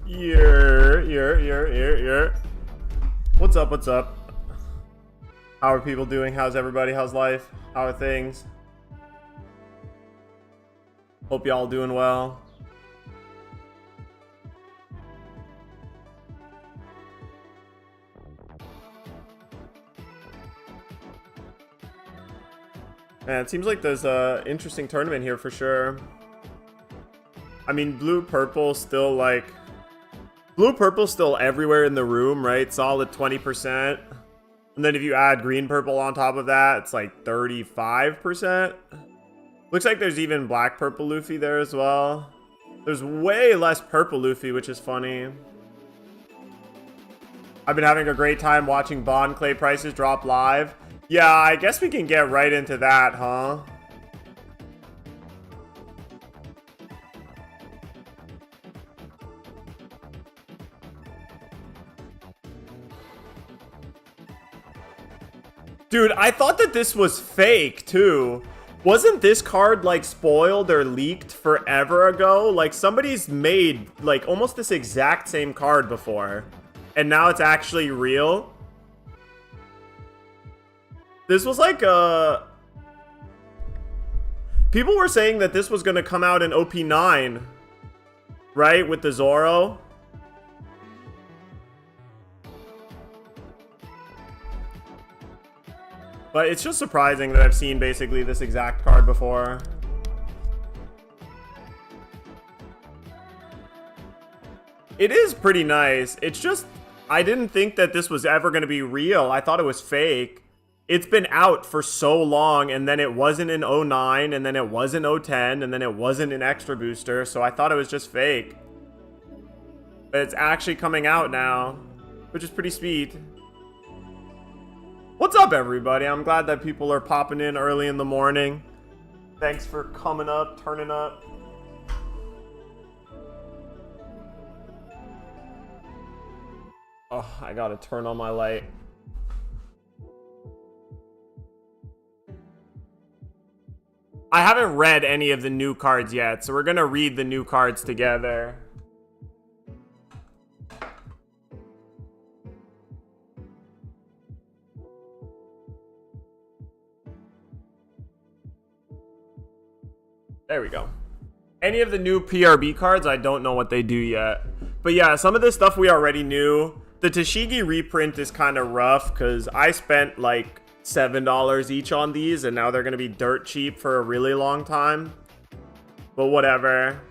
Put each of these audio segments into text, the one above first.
Yeah. What's up? What's up? How are people doing? How's everybody? How's life? How are things? Hope y'all doing well. Man, it seems like there's a interesting tournament here for sure. I mean, blue-purple still like... Blue-purple still everywhere in the room, right? Solid 20%. And then if you add green-purple on top of that, it's like 35%. Looks like there's even black-purple Luffy there as well. There's way less purple Luffy, which is funny. I've been having a great time watching Bond Clay prices drop live. Yeah, I guess we can get right into that, huh? Dude, I thought that this was fake, too. Wasn't this card, like, spoiled or leaked forever ago? Like, somebody's made, like, almost this exact same card before. And now it's actually real. This was like a... People were saying that this was going to come out in OP9. Right? With the Zoro. But it's just surprising that I've seen basically this exact card before. It is pretty nice. It's just, I didn't think that this was ever going to be real. I thought it was fake. It's been out for so long, and then it wasn't in 09, and then it wasn't 010, and then it wasn't an extra booster, so I thought it was just fake. But it's actually coming out now, which is pretty sweet. What's up, everybody? I'm glad that people are popping in early in the morning. Thanks for coming up, turning up. Oh, I gotta turn on my light. I haven't read any of the new cards yet, so we're gonna read the new cards together. There we go. Any of the new PRB cards, I don't know what they do yet. But yeah, some of this stuff we already knew. The Tashigi reprint is kind of rough because I spent like $7 each on these, and now they're going to be dirt cheap for a really long time. But whatever.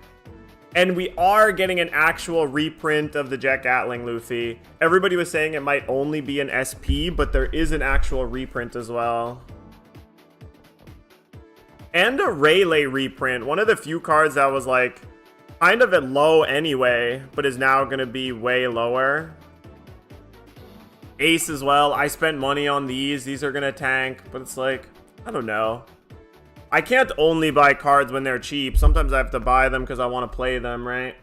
And we are getting an actual reprint of the Jack Gatling Luffy. Everybody was saying it might only be an SP, but there is an actual reprint as well. And a Rayleigh reprint. One of the few cards that was like kind of at low anyway, but is now going to be way lower. Ace as well. I spent money on these. These are going to tank, but it's like, I don't know. I can't only buy cards when they're cheap. Sometimes I have to buy them because I want to play them, right?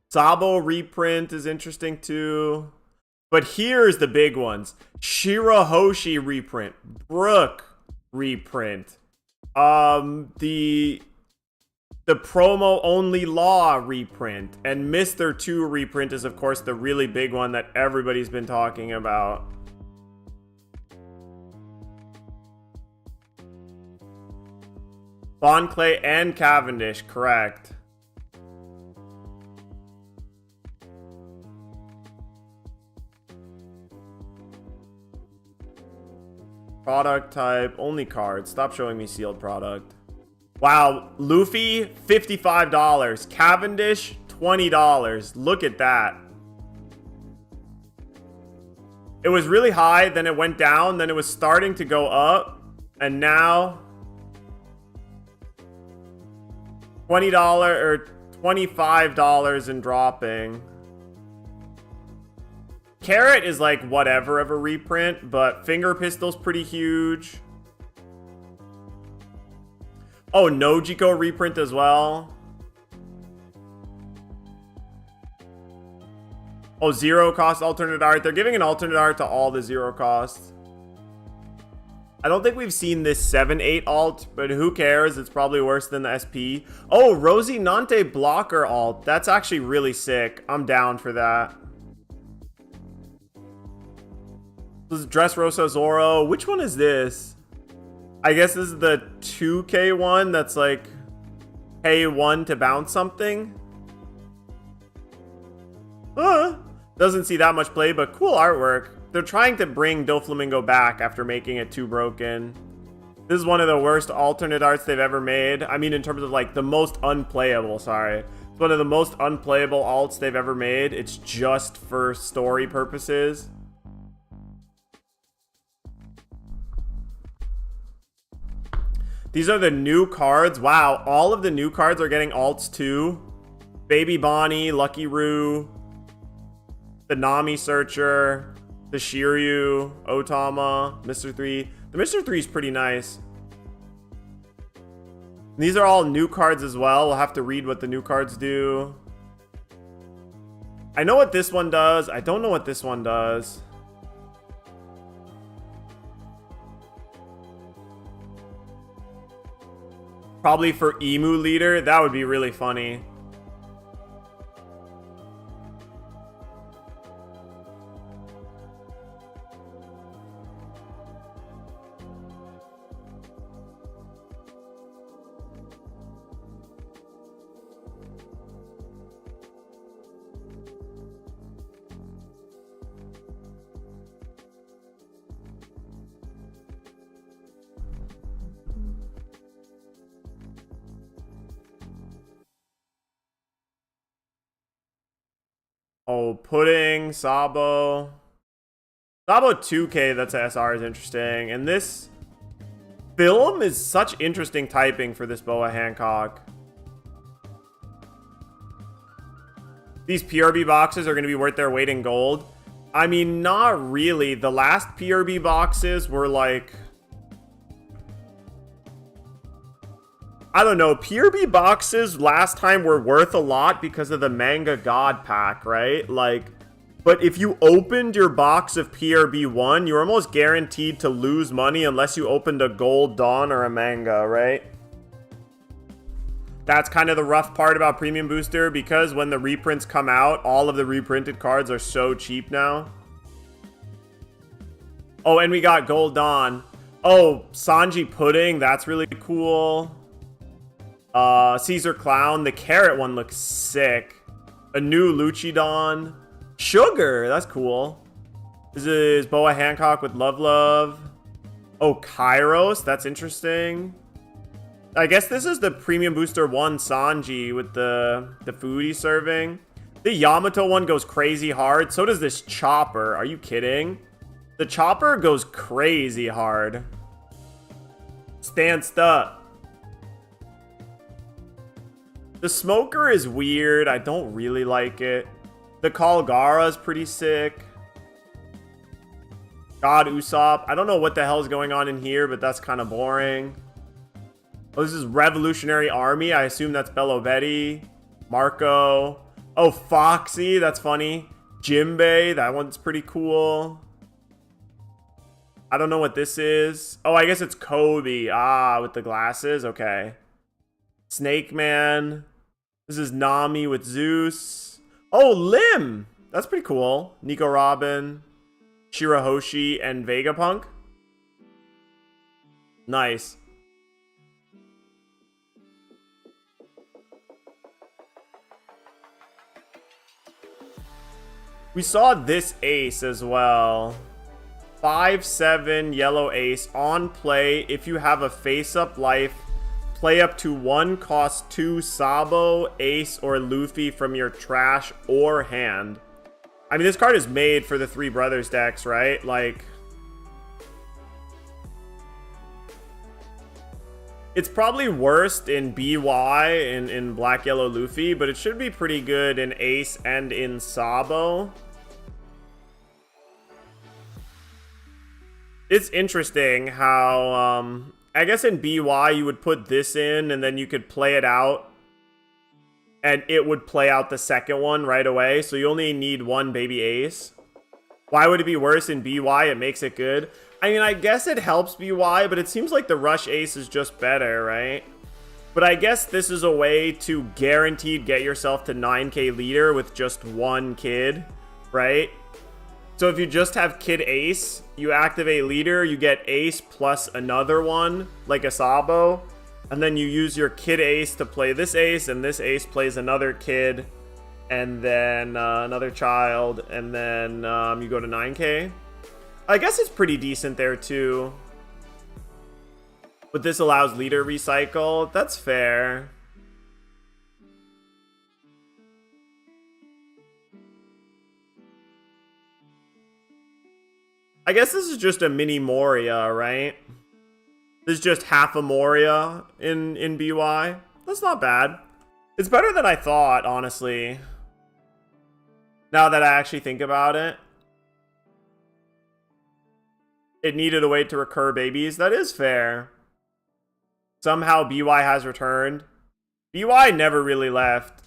Sabo reprint is interesting too. But here's the big ones. Shirahoshi reprint. Brook reprint. The promo only Law reprint, and Mr. 2 reprint is of course the really big one that everybody's been talking about. Bond Clay and Cavendish, correct. Product type, only cards. Stop showing me sealed product. Wow, Luffy, $55. Cavendish, $20. Look at that. It was really high, then it went down, then it was starting to go up, and now $20 or $25 and dropping. Carrot is like whatever of a reprint, but Finger Pistol's pretty huge. Oh, Nojiko reprint as well. Oh, zero cost alternate art. They're giving an alternate art to all the zero costs. I don't think we've seen this 7-8 alt, but who cares? It's probably worse than the SP. Oh, Rosinante blocker alt. That's actually really sick. I'm down for that. This is Dressrosa Zoro. Which one is this? I guess this is the 2K one that's like pay 1 to bounce something. Doesn't see that much play, but cool artwork. They're trying to bring Doflamingo back after making it too broken. This is one of the worst alternate arts they've ever made. I mean, in terms of like the most unplayable, sorry. It's one of the most unplayable alts they've ever made. It's just for story purposes. These are the new cards. Wow, all of the new cards are getting alts too. Baby Bonnie, Lucky Roo, the Nami Searcher, the Shiryu, Otama, Mr. 3. The Mr. 3 is pretty nice. These are all new cards as well. We'll have to read what the new cards do. I know what this one does. I don't know what this one does. Probably for Emu Leader. That would be really funny. Oh, Pudding, Sabo. Sabo 2K, that's a SR, is interesting. And this film is such interesting typing for this Boa Hancock. These PRB boxes are going to be worth their weight in gold. I mean, not really. The last PRB boxes were like... I don't know, PRB boxes last time were worth a lot because of the Manga God pack, right? Like, but if you opened your box of PRB 1, you're almost guaranteed to lose money unless you opened a Gold Dawn or a Manga, right? That's kind of the rough part about Premium Booster, because when the reprints come out, all of the reprinted cards are so cheap now. Oh, and we got Gold Dawn. Oh, Sanji Pudding, that's really cool. Caesar Clown. The carrot one looks sick. A new Luchidon. Sugar, that's cool. This is Boa Hancock with Love Love. Oh, Kairos, that's interesting. I guess this is the Premium Booster 1 Sanji with the food he's serving. The Yamato one goes crazy hard. So does this Chopper. Are you kidding? The Chopper goes crazy hard. Stanced up. The Smoker is weird. I don't really like it. The Kalgara is pretty sick. God Usopp. I don't know what the hell is going on in here, but that's kind of boring. Oh, this is Revolutionary Army. I assume that's Bellovetti. Marco. Oh, Foxy. That's funny. Jimbei. That one's pretty cool. I don't know what this is. Oh, I guess it's Kobe. Ah, with the glasses. Okay. Snake Man. This is Nami with Zeus. Oh, Lim. That's pretty cool. Nico Robin, Shirahoshi, and Vegapunk. Nice. We saw this ace as well. 5/7 yellow ace on play. If you have a face-up life, play up to 1, cost 2 Sabo, Ace, or Luffy from your trash or hand. I mean, this card is made for the Three Brothers decks, right? Like, it's probably worst in BY, in Black Yellow Luffy, but it should be pretty good in Ace and in Sabo. It's interesting how, I guess in BY you would put this in and then you could play it out and it would play out the second one right away. So you only need 1 baby ace. Why would it be worse in BY? It makes it good. I mean, I guess it helps BY, but it seems like the Rush Ace is just better, right? But I guess this is a way to guaranteed get yourself to 9k leader with just one kid, right? So if you just have Kid Ace, you activate leader, you get Ace plus another one, like a Sabo. And then you use your Kid Ace to play this Ace, and this Ace plays another kid. And then another child, and then you go to 9k. I guess it's pretty decent there too. But this allows leader recycle. That's fair. I guess this is just a mini Moria, right? This is just half a Moria in BY. That's not bad. It's better than I thought, honestly. Now that I actually think about it. It needed a way to recur babies. That is fair. Somehow BY has returned. BY never really left.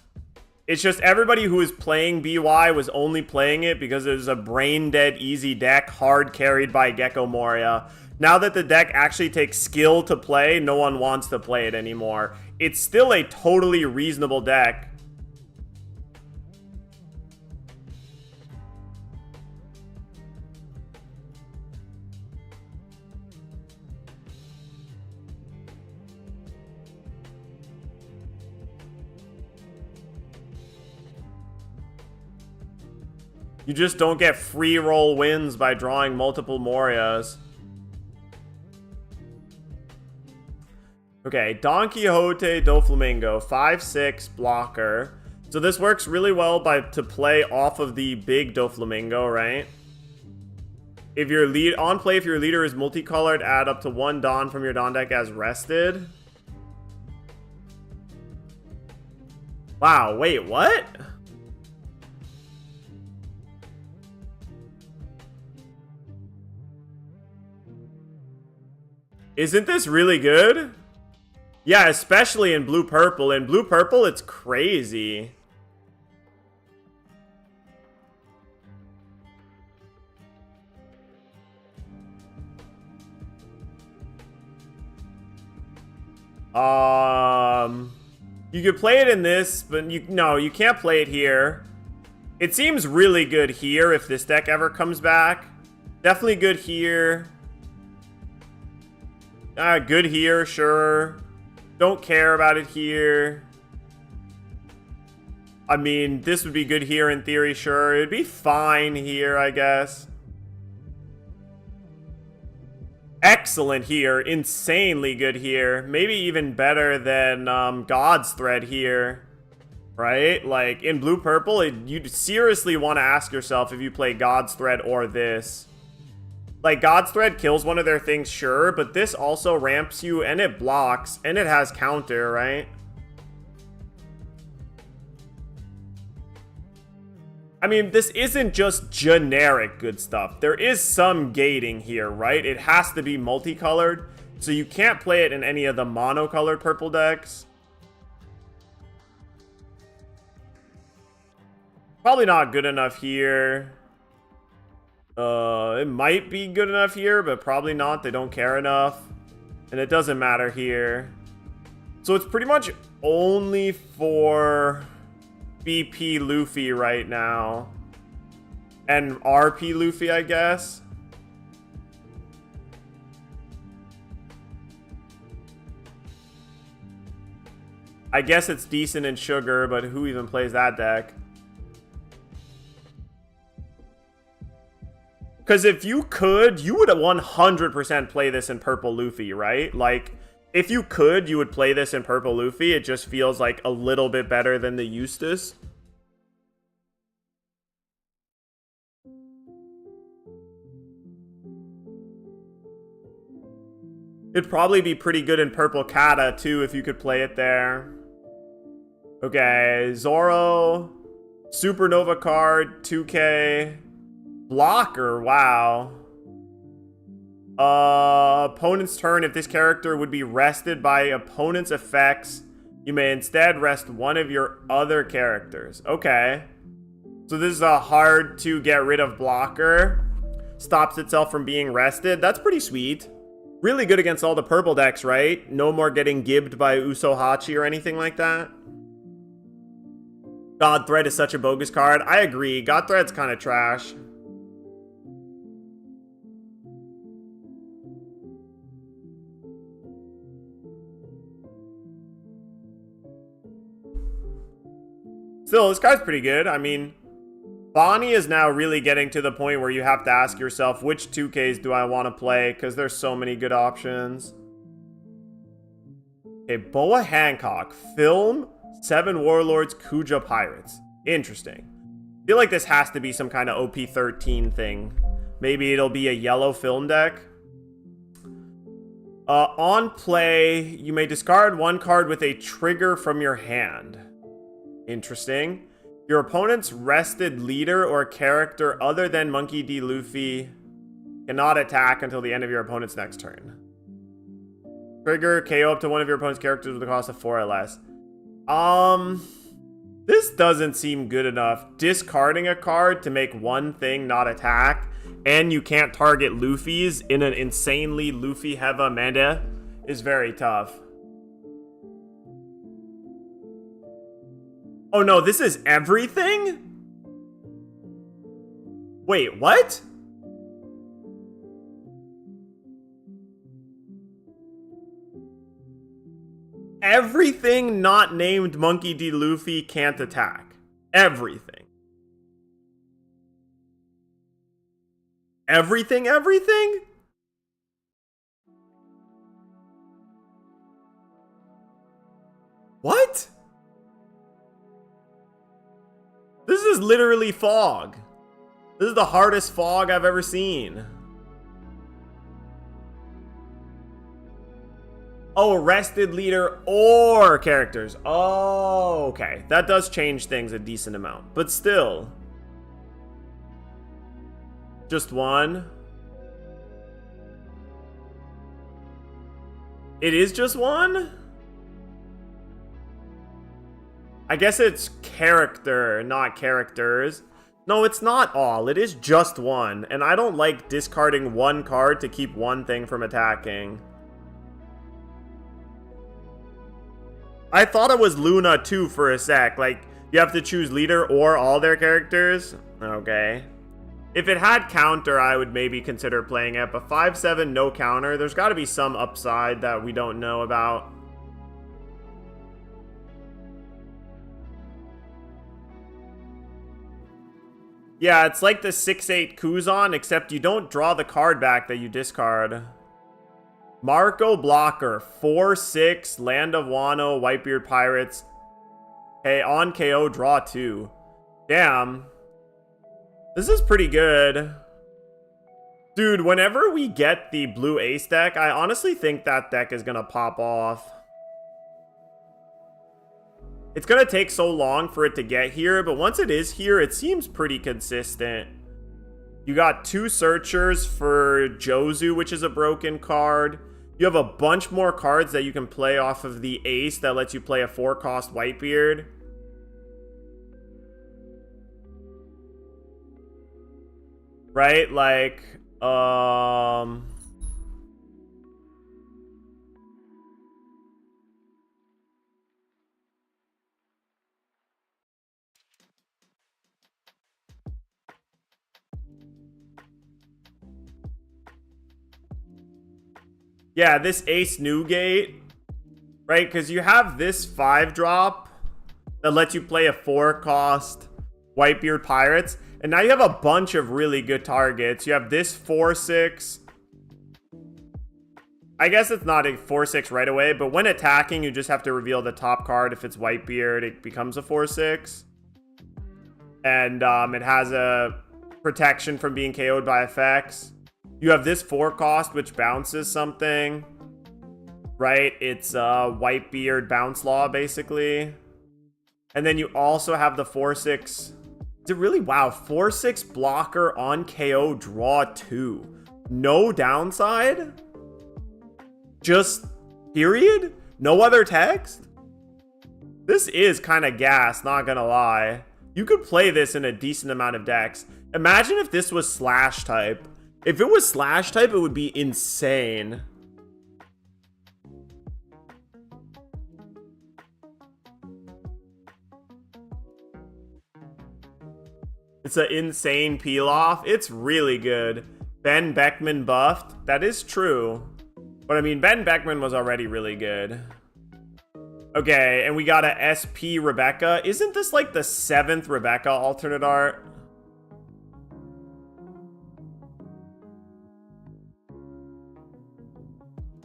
It's just everybody who was playing BY was only playing it because it was a brain-dead easy deck, hard carried by Gecko Moria. Now that the deck actually takes skill to play, no one wants to play it anymore. It's still a totally reasonable deck. You just don't get free roll wins by drawing multiple Morias. Okay, Don Quixote Doflamingo, 5/6 blocker. So this works really well to play off of the big Doflamingo, right? If your on play, if your leader is multicolored, add up to 1 Don from your Don deck as rested. Wow, wait, what? Isn't this really good? Yeah, especially in blue-purple. In blue-purple, it's crazy. You could play it in this, but no, you can't play it here. It seems really good here if this deck ever comes back. Definitely good here. Good here, sure. Don't care about it here. I mean, this would be good here in theory, sure. It'd be fine here, I guess. Excellent here. Insanely good here. Maybe even better than God's Thread here. Right? Like, in blue-purple, you'd seriously want to ask yourself if you play God's Thread or this. Like, God's Thread kills one of their things, sure, but this also ramps you, and it blocks, and it has counter, right? I mean, this isn't just generic good stuff. There is some gating here, right? It has to be multicolored, so you can't play it in any of the monocolored purple decks. Probably not good enough here. It might be good enough here, but probably not. They don't care enough. And it doesn't matter here. So it's pretty much only for BP Luffy right now. And RP Luffy, I guess. I guess it's decent in Sugar, but who even plays that deck? Because if you could, you would 100% play this in Purple Luffy, right? Like, if you could, you would play this in Purple Luffy. It just feels like a little bit better than the Eustace. It'd probably be pretty good in Purple Kata, too, if you could play it there. Okay, Zoro, Supernova card, 2k. Blocker, wow. Opponent's turn. If this character would be rested by opponent's effects, you may instead rest one of your other characters. Okay. So So this is a hard to get rid of blocker. Stops itself from being rested. That's pretty sweet. Really good against all the purple decks, right? No more getting gibbed by Usohachi or anything like that. God Thread is such a bogus card. I agree. God Thread's kind of trash. Still, this guy's pretty good. I mean, Bonnie is now really getting to the point where you have to ask yourself, which 2Ks do I want to play? Because there's so many good options. Okay, Boa Hancock. Film, 7 Warlords, Kuja Pirates. Interesting. I feel like this has to be some kind of OP13 thing. Maybe it'll be a yellow film deck. On play, you may discard 1 card with a trigger from your hand. Interesting. Your opponent's rested leader or character other than Monkey D. Luffy cannot attack until the end of your opponent's next turn. Trigger, KO up to one of your opponent's characters with a cost of 4 or less. This doesn't seem good enough. Discarding a card to make one thing not attack, and you can't target Luffy's in an insanely Luffy-heavy meta is very tough. Oh no, this is everything? Wait, what? Everything not named Monkey D. Luffy can't attack. Everything. Everything? What? This is literally fog. This is the hardest fog I've ever seen. Oh, rested leader or characters. Oh, okay. That does change things a decent amount. But still. Just one. It is just one? I guess it's character, not characters. No, it's not all. It is just one. And I don't like discarding one card to keep one thing from attacking. I thought it was Luna too for a sec. Like, you have to choose leader or all their characters. Okay. If it had counter, I would maybe consider playing it. But 5/7, no counter. There's got to be some upside that we don't know about. Yeah, it's like the 6/8 Kuzan, except you don't draw the card back that you discard. Marco Blocker, 4/6, Land of Wano, Whitebeard Pirates. Hey, on KO, draw 2. Damn. This is pretty good. Dude, whenever we get the blue ace deck, I honestly think that deck is gonna pop off. It's gonna take so long for it to get here, but once it is here, it seems pretty consistent. You got 2 searchers for Jozu, which is a broken card. You have a bunch more cards that you can play off of the ace that lets you play a 4-cost Whitebeard. Right? Like, yeah, this Ace Newgate, right? Because you have this 5-drop that lets you play a 4-cost Whitebeard Pirates. And now you have a bunch of really good targets. You have this 4/6. I guess it's not a 4/6 right away, but when attacking, you just have to reveal the top card. If it's Whitebeard, it becomes a 4/6. And it has a protection from being KO'd by effects. You have this 4-cost, which bounces something. Right? It's Whitebeard Bounce Law, basically. And then you also have the 4/6... Is it really? Wow, 4/6 blocker on KO, draw 2. No downside? Just period? No other text? This is kind of gas, not gonna lie. You could play this in a decent amount of decks. Imagine if this was slash type. If it was slash type, it would be insane. It's an insane peel-off. It's really good. Ben Beckman buffed. That is true. But I mean, Ben Beckman was already really good. Okay, and we got a SP Rebecca. Isn't this like the 7th Rebecca alternate art?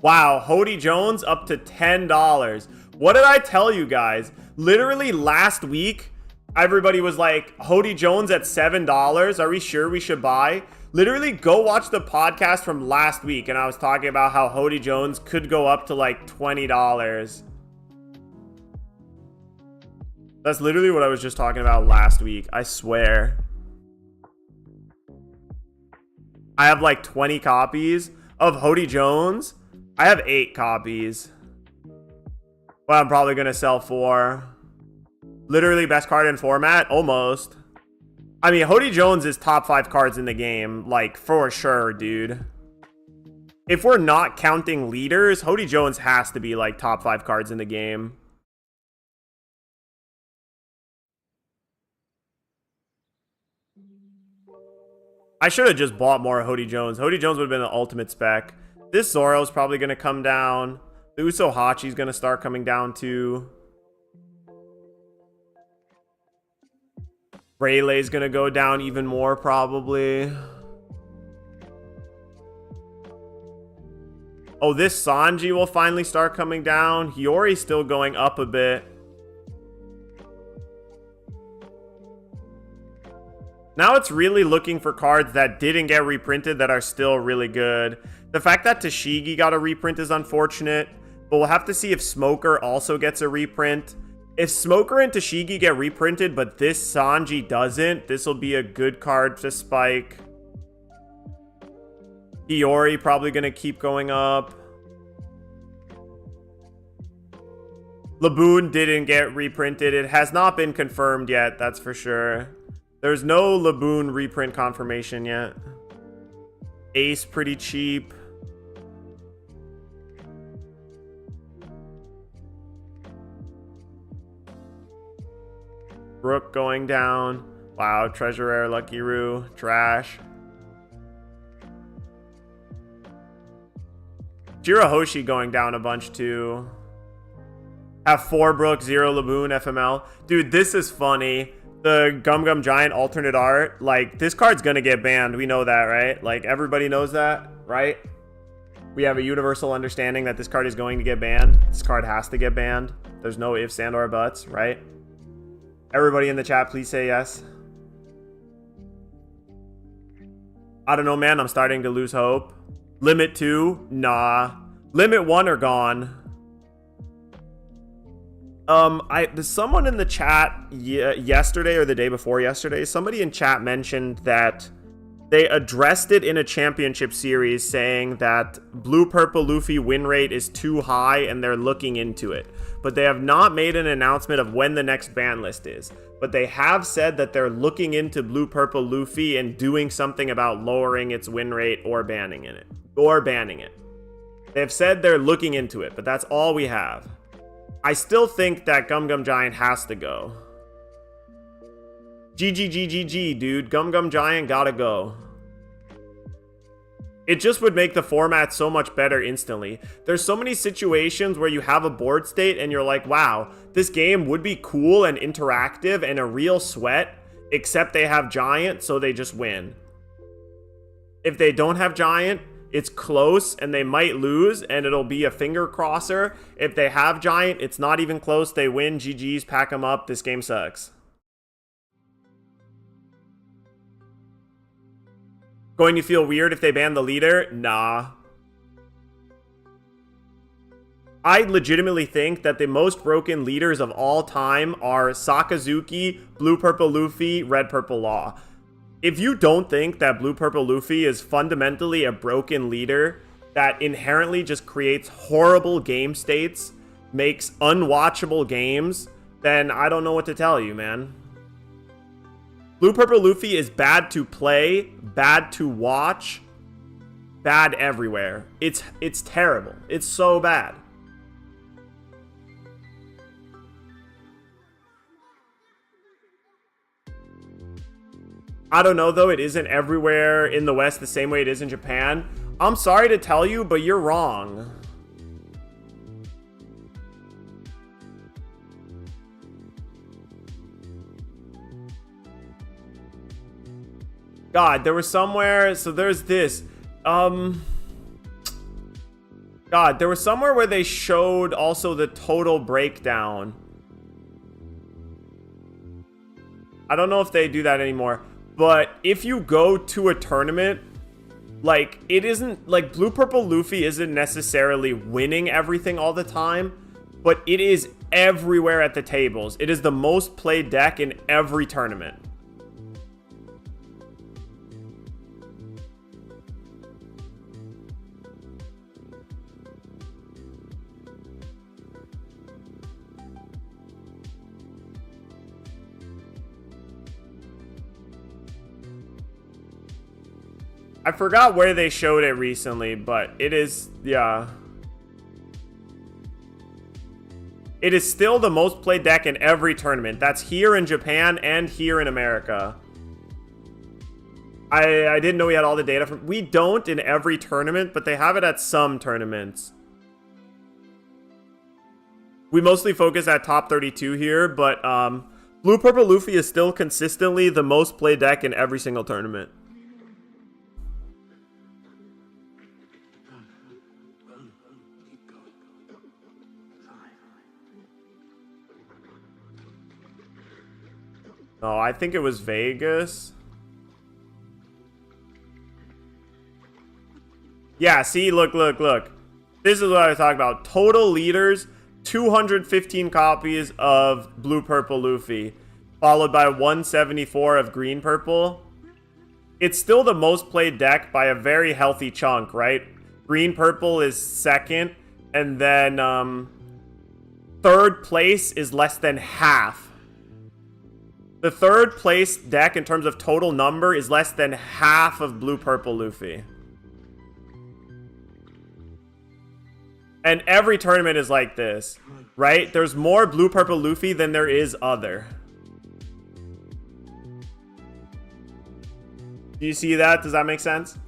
Wow, Hody Jones up to $10. What did I tell you guys? Literally last week, everybody was like, Hody Jones at $7. Are we sure we should buy? Literally, go watch the podcast from last week, and I was talking about how Hody Jones could go up to like $20. That's literally what I was just talking about last week. I swear. I have like 20 copies of Hody Jones. I have 8 copies. What I'm probably going to sell for. Literally best card in format? Almost. I mean, Hody Jones is top 5 cards in the game. Like, for sure, dude. If we're not counting leaders, Hody Jones has to be like top 5 cards in the game. I should have just bought more Hody Jones. Hody Jones would have been the ultimate spec. This Zoro is probably going to come down. The Uso Hachi is going to start coming down too. Rayleigh is going to go down even more probably. Oh, this Sanji will finally start coming down. Hiyori's still going up a bit. Now it's really looking for cards that didn't get reprinted that are still really good. The fact that Tashigi got a reprint is unfortunate, but we'll have to see if Smoker also gets a reprint. If Smoker and Tashigi get reprinted, but this Sanji doesn't, this will be a good card to spike. Hiyori probably going to keep going up. Laboon didn't get reprinted. It has not been confirmed yet, that's for sure. There's no Laboon reprint confirmation yet. Ace pretty cheap. Brook going down. Wow, Treasure Rare, Lucky Roo, trash. Shirahoshi going down a bunch too. Have 4 Brook, 0 Laboon, FML. Dude, this is funny. The Gum Gum Giant alternate art, like, this card's gonna get banned. We know that, right? Like, everybody knows that, right? We have a universal understanding that this card is going to get banned. This card has to get banned. There's no ifs and or buts, right? Everybody in the chat, please say yes. I don't know, man. I'm starting to lose hope. Limit 2? Nah. Limit 1 are gone. There's someone in the chat yesterday or the day before yesterday, somebody in chat mentioned that they addressed it in a championship series saying that Blue Purple Luffy win rate is too high and they're looking into it. But they have not made an announcement of when the next ban list is. But they have said that they're looking into Blue Purple Luffy and doing something about lowering its win rate or banning it. They've said they're looking into it, but that's all we have. I still think that Gum Gum Giant has to go. GG, dude. Gum Gum Giant gotta go. It just would make the format so much better instantly. There's so many situations where you have a board state and you're like, wow, this game would be cool and interactive and a real sweat, except they have Giant, so they just win. If they don't have Giant, it's close and they might lose and it'll be a finger crosser. If they have Giant, it's not even close. They win. GG's, pack them up. This game sucks. Going to feel weird if they ban the leader? Nah. I legitimately think that the most broken leaders of all time are Sakazuki, Blue Purple Luffy, Red Purple Law. If you don't think that Blue Purple Luffy is fundamentally a broken leader that inherently just creates horrible game states, makes unwatchable games, then I don't know what to tell you, man. Blue Purple Luffy is bad to play, bad to watch, bad everywhere. It's terrible. It's so bad. I don't know though, it isn't everywhere in the West the same way it is in Japan. I'm sorry to tell you, but you're wrong. God, there was somewhere, so there's this. God, there was somewhere where they showed also the total breakdown. I don't know if they do that anymore. But if you go to a tournament, like, it isn't, like, Blue Purple Luffy isn't necessarily winning everything all the time, but it is everywhere at the tables. It is the most played deck in every tournament. I forgot where they showed it recently, but it is, yeah. It is still the most played deck in every tournament. That's here in Japan and here in America. I didn't know we had all the data from... We don't in every tournament, but they have it at some tournaments. We mostly focus at top 32 here, but Blue Purple Luffy is still consistently the most played deck in every single tournament. No, I think it was Vegas. Yeah, see, look. This is what I was talking about. Total leaders, 215 copies of Blue Purple Luffy, followed by 174 of Green Purple. It's still the most played deck by a very healthy chunk, right? Green Purple is second, and then third place is less than half. The third place deck in terms of total number is less than half of Blue Purple Luffy. And every tournament is like this, right? There's more Blue Purple Luffy than there is other. Do you see that? Does that make sense?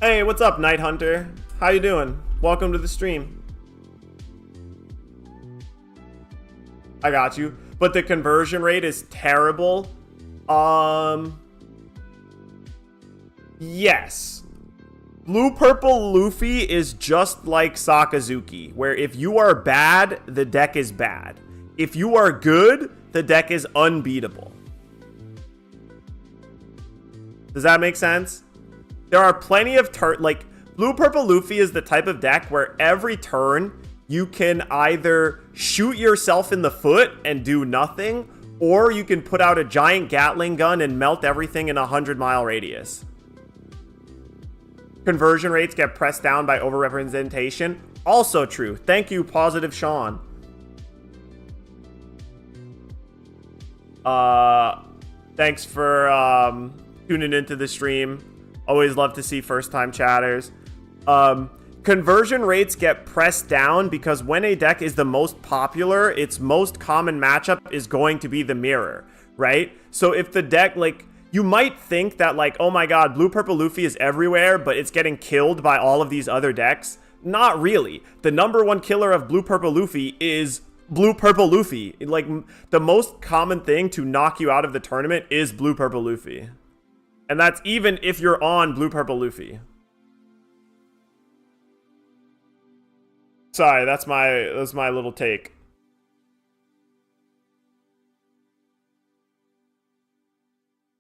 Hey, what's up, Night Hunter? How you doing? Welcome to the stream. I got you. But the conversion rate is terrible. Yes. Blue Purple Luffy is just like Sakazuki, where if you are bad, the deck is bad. If you are good, the deck is unbeatable. Does that make sense? There are plenty of like, Blue Purple Luffy is the type of deck where every turn you can either shoot yourself in the foot and do nothing, or you can put out a giant Gatling gun and melt everything in a 100-mile radius. Conversion rates get pressed down by overrepresentation. Also true. Thank you, Positive Sean. Thanks for tuning into the stream. Always love to see first-time chatters. Conversion rates get pressed down because when a deck is the most popular, its most common matchup is going to be the mirror, right? So if the deck, like, you might think that, like, oh my god, Blue Purple Luffy is everywhere, but it's getting killed by all of these other decks. Not really. The number one killer of Blue Purple Luffy is Blue Purple Luffy. Like, the most common thing to knock you out of the tournament is Blue Purple Luffy. And that's even if you're on Blue Purple Luffy. Sorry, that's my little take.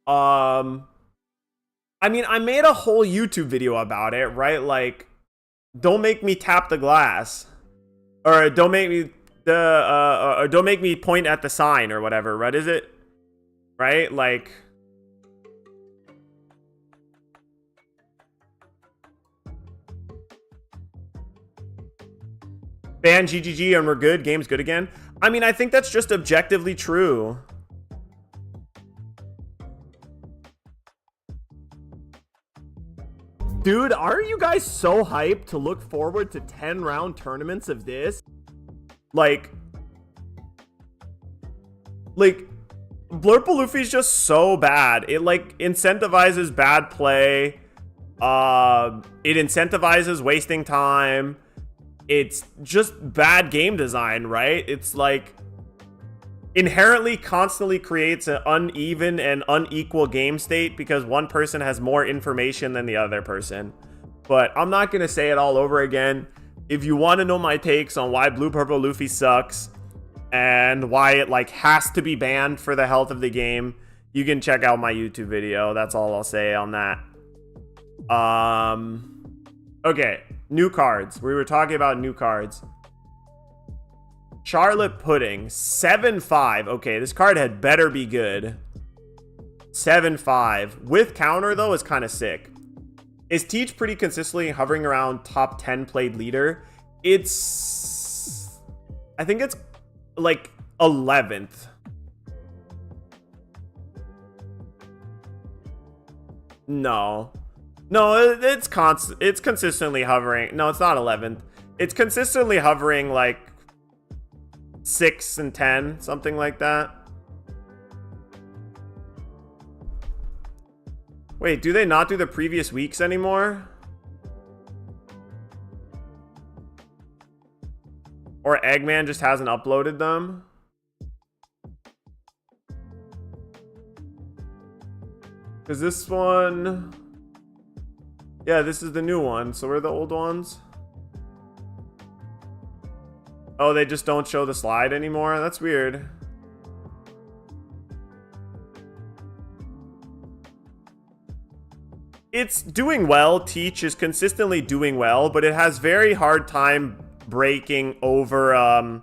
I mean, I made a whole YouTube video about it, right? Like, don't make me tap the glass, or don't make me or don't make me point at the sign or whatever. What is it? Right? Like. Ban GGG and we're good. Game's good again. I mean, I think that's just objectively true. Dude, aren't you guys so hyped to look forward to 10-round tournaments of this? Like, Blurple Luffy's just so bad. It, like, incentivizes bad play. It incentivizes wasting time. It's just bad game design, right? It's, like, inherently constantly creates an uneven and unequal game state because one person has more information than the other person. But I'm not going to say it all over again. If you want to know my takes on why Blue Purple Luffy sucks and why it like has to be banned for the health of the game, you can check out my YouTube video. That's all I'll say on that. Okay, new cards. We were talking about new cards. Charlotte Pudding, 7-5. Okay, this card had better be good. 7-5. With counter, though, is kind of sick. Is Teach pretty consistently hovering around top 10 played leader? It's... I think it's, like, 11th. No. No, it's consistently hovering. No, it's not 11th. It's consistently hovering, like, 6 and 10, something like that. Wait, do they not do the previous weeks anymore? Or Eggman just hasn't uploaded them? Because this one... Yeah, this is the new one. So where are the old ones? Oh, they just don't show the slide anymore? That's weird. It's doing well. Teach is consistently doing well, but it has very hard time breaking over a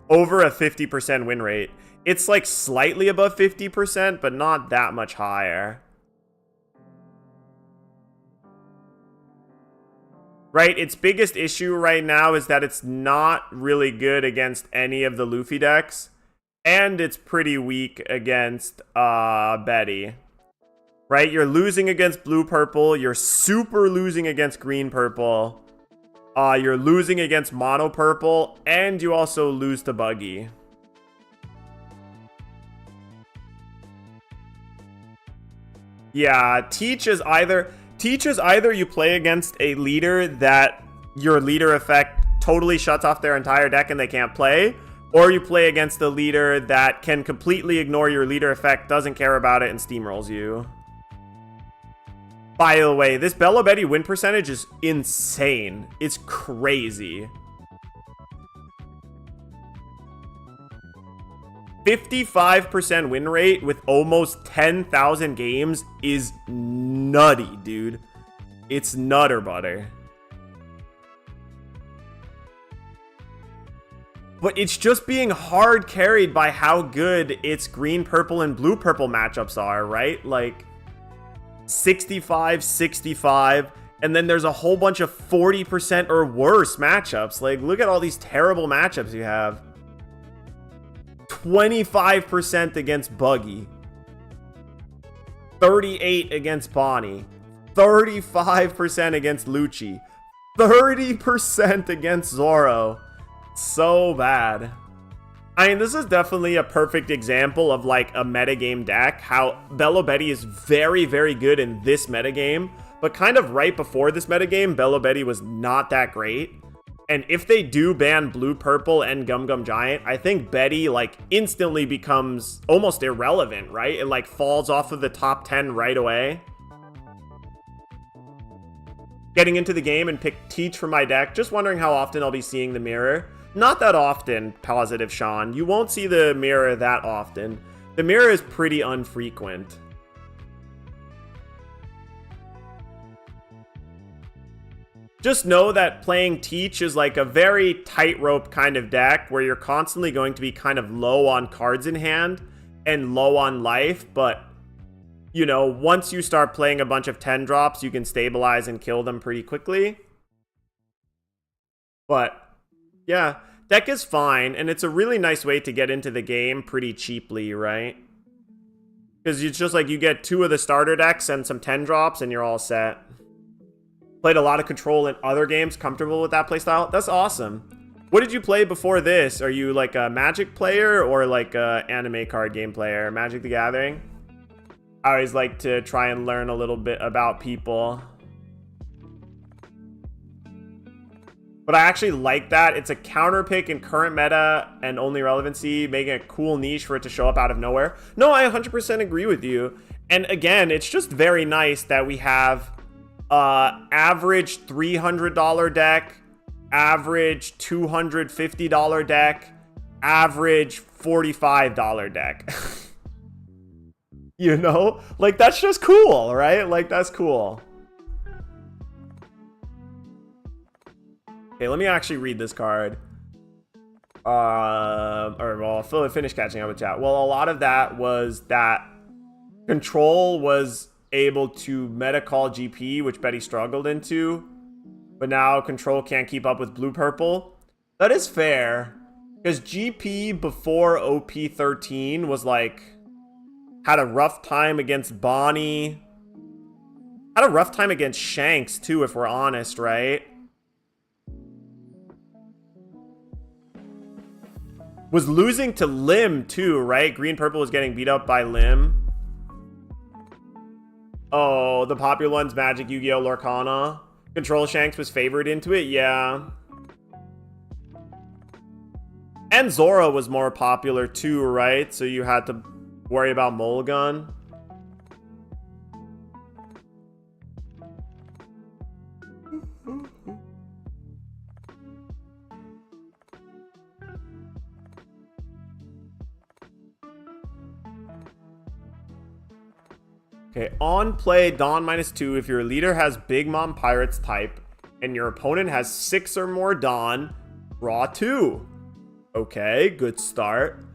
50% win rate. It's like slightly above 50%, but not that much higher. Right, its biggest issue right now is that it's not really good against any of the Luffy decks. And it's pretty weak against Betty. Right, you're losing against blue-purple. You're super losing against green-purple. You're losing against mono-purple. And you also lose to Buggy. Yeah, Teach is either you play against a leader that your leader effect totally shuts off their entire deck and they can't play, or you play against a leader that can completely ignore your leader effect, doesn't care about it, and steamrolls you. By the way, this Bello Betty win percentage is insane. It's crazy. 55% win rate with almost 10,000 games is nutty, dude. It's nutter butter. But it's just being hard carried by how good its green, purple, and blue, purple matchups are, right? Like 65, 65, and then there's a whole bunch of 40% or worse matchups. Like, look at all these terrible matchups you have. 25% against Buggy, 38 against Bonnie, 35% against Lucci, 30% against Zoro. So bad. I mean, this is definitely a perfect example of like a metagame deck, how Bello Betty is very, very good in this metagame, but kind of right before this metagame, Bello Betty was not that great. And if they do ban Blue Purple and Gum Gum Giant, I think Betty like instantly becomes almost irrelevant, right? It like falls off of the top 10 right away. Getting into the game and pick Teach from my deck. Just wondering how often I'll be seeing the mirror. Not that often, Positive Sean. You won't see the mirror that often. The mirror is pretty infrequent. Just know that playing Teach is like a very tightrope kind of deck where you're constantly going to be kind of low on cards in hand and low on life, but you know, once you start playing a bunch of 10 drops, you can stabilize and kill them pretty quickly. But yeah, deck is fine, and it's a really nice way to get into the game pretty cheaply, right? Because it's just like you get 2 of the starter decks and some 10 drops and you're all set. Played a lot of Control in other games. Comfortable with that playstyle? That's awesome. What did you play before this? Are you like a Magic player or like a anime card game player? Magic the Gathering? I always like to try and learn a little bit about people. But I actually like that. It's a counter pick in current meta and only relevancy, making a cool niche for it to show up out of nowhere. No, I 100% agree with you. And again, it's just very nice that we have average $300 deck, average $250 deck, average $45 deck. You know? Like, that's just cool, right? Like, that's cool. Okay, let me actually read this card. Or, well, I'll finish catching up with chat. Well, a lot of that was that Control was able to meta call GP, which Betty struggled into. But now Control can't keep up with Blue-Purple. That is fair. Because GP before OP13 was like... had a rough time against Bonnie. Had a rough time against Shanks, too, if we're honest, right? Was losing to Lim, too, right? Green-Purple was getting beat up by Lim. Oh, the popular one's Magic, Yu-Gi-Oh!, Lorcana. Control Shanks was favored into it, yeah. And Zoro was more popular, too, right? So you had to worry about Mulligan. Okay, on play, Dawn -2. If your leader has Big Mom Pirates type and your opponent has 6 or more Dawn, draw 2. Okay, good start.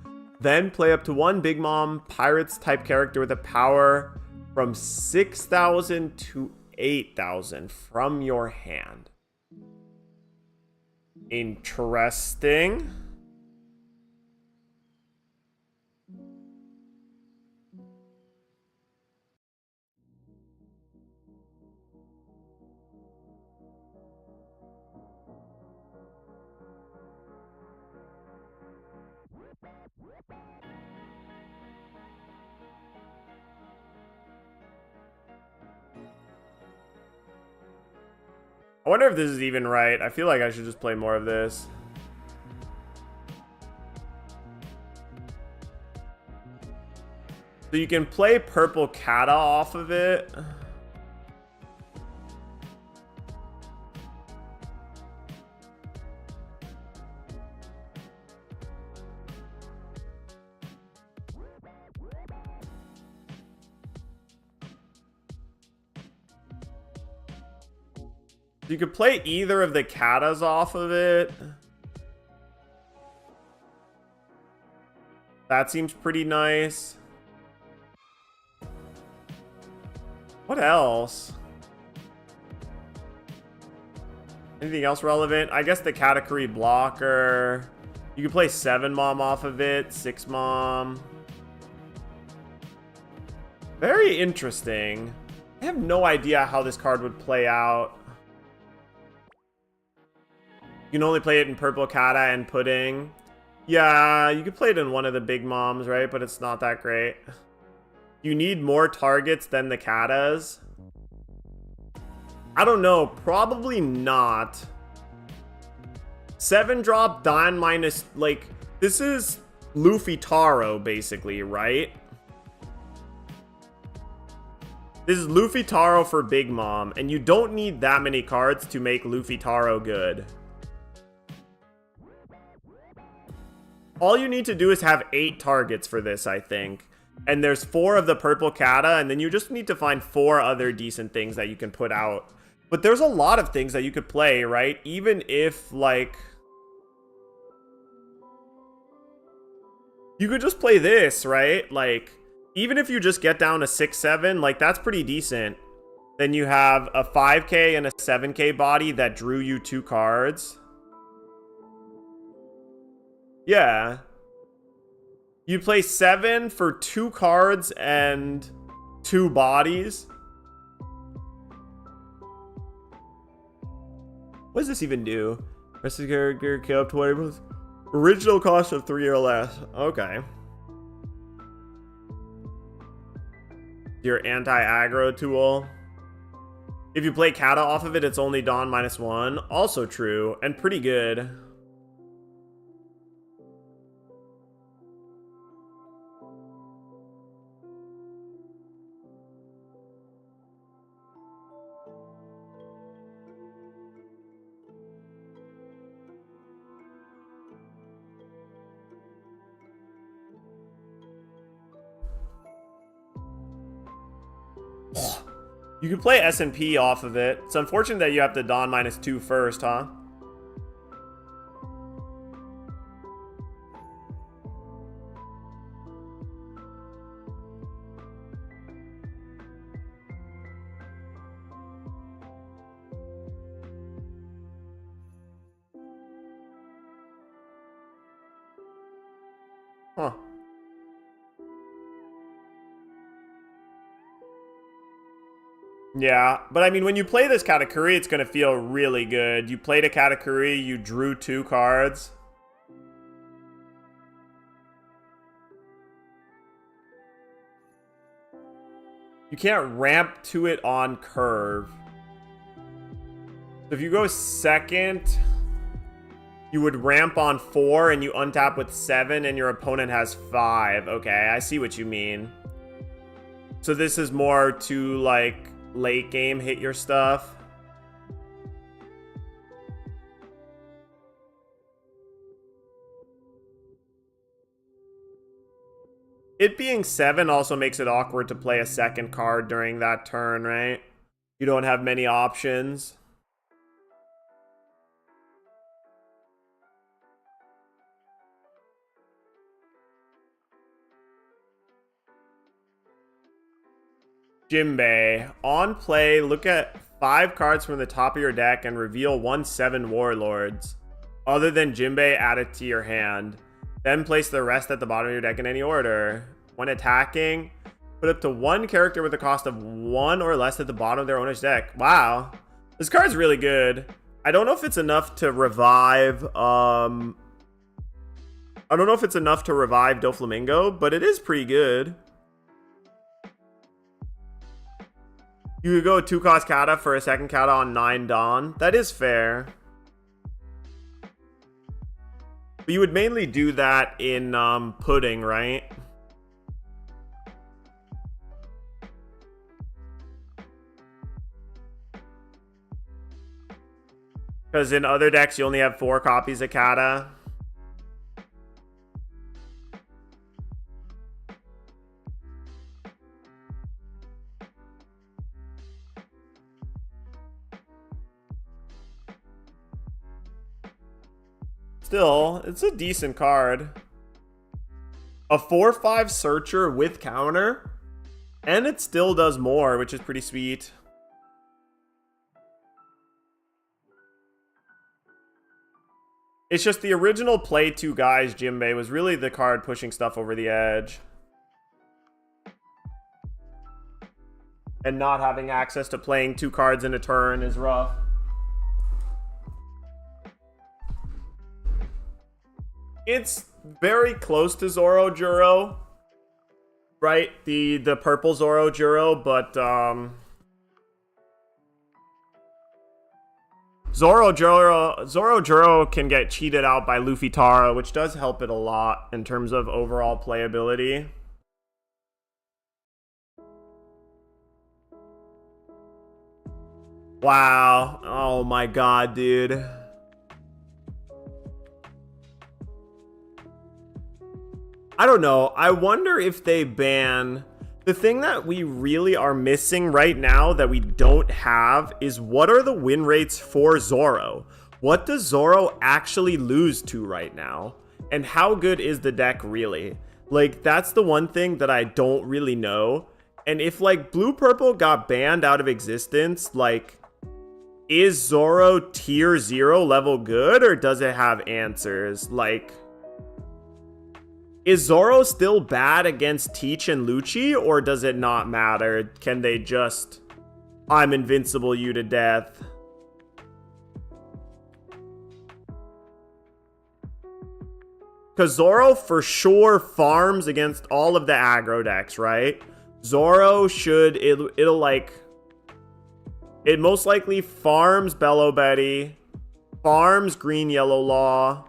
Then play up to 1 Big Mom Pirates type character with a power from 6,000 to 8,000 from your hand. Interesting. I wonder if this is even right. I feel like I should just play more of this. So you can play Purple Kata off of it. You could play either of the Katas off of it. That seems pretty nice. What else? Anything else relevant? I guess the category blocker. You could play 7 Mom off of it, 6 Mom. Very interesting. I have no idea how this card would play out. You can only play it in Purple Kata and Pudding. Yeah, you could play it in one of the Big Moms, right? But it's not that great. You need more targets than the Katas. I don't know. Probably not. 7-drop, Dawn minus... Like, this is Luffy Taro, basically, right? This is Luffy Taro for Big Mom. And you don't need that many cards to make Luffy Taro good. All you need to do is have 8 targets for this, I think. And there's 4 of the Purple Kata, and then you just need to find 4 other decent things that you can put out. But there's a lot of things that you could play, right? Even if, like... You could just play this, right? Like, even if you just get down to 6-7, like, that's pretty decent. Then you have a 5k and a 7k body that drew you 2 cards. Yeah. You play 7 for 2 cards and 2 bodies. What does this even do? Rest of the character, kill up to whatever. Original cost of 3 or less. Okay. Your anti-aggro tool. If you play Kata off of it, it's only Dawn -1. Also true, and pretty good. You can play S&P off of it. It's unfortunate that you have to Dawn -2 first, huh? Huh. Yeah, but I mean, when you play this Katakuri, it's going to feel really good. You played a Katakuri, you drew 2 cards. You can't ramp to it on curve. So if you go second, you would ramp on 4 and you untap with 7 and your opponent has 5. Okay, I see what you mean. So this is more to like late game hit your stuff. It being 7 also makes it awkward to play a second card during that turn, right? You don't have many options. Jinbei. On play, look at 5 cards from the top of your deck and reveal 1 7 warlords. Other than Jinbei, add it to your hand. Then place the rest at the bottom of your deck in any order. When attacking, put up to 1 character with a cost of 1 or less at the bottom of their owner's deck. Wow. This card's really good. I don't know if it's enough to revive... I don't know if it's enough to revive Doflamingo, but it is pretty good. You could go 2-cost Kata for a second Kata on 9 Dawn. That is fair. But you would mainly do that in Pudding, right? Because in other decks, you only have 4 copies of Kata. Still, it's a decent card. A 4/5 searcher with counter, and it still does more, which is pretty sweet. It's just the original play 2 guys Jinbei was really the card pushing stuff over the edge. And not having access to playing 2 cards in a turn is rough. It's very close to Zoro Juro, right? The purple Zoro Juro, but Zoro Juro can get cheated out by Luffy Taro, which does help it a lot in terms of overall playability. Wow. Oh my god, dude. I don't know. I wonder if they ban... The thing that we really are missing right now that we don't have is what are the win rates for Zoro? What does Zoro actually lose to right now? And how good is the deck really? Like, that's the one thing that I don't really know. And if, like, Blue-Purple got banned out of existence, like, is Zoro tier 0 level good? Or does it have answers? Like... Is Zoro still bad against Teach and Lucci, or does it not matter? Can they just, I'm invincible you to death? Because Zoro for sure farms against all of the aggro decks, right? Zoro should, it'll like, it most likely farms Bello Betty, farms Green Yellow Law.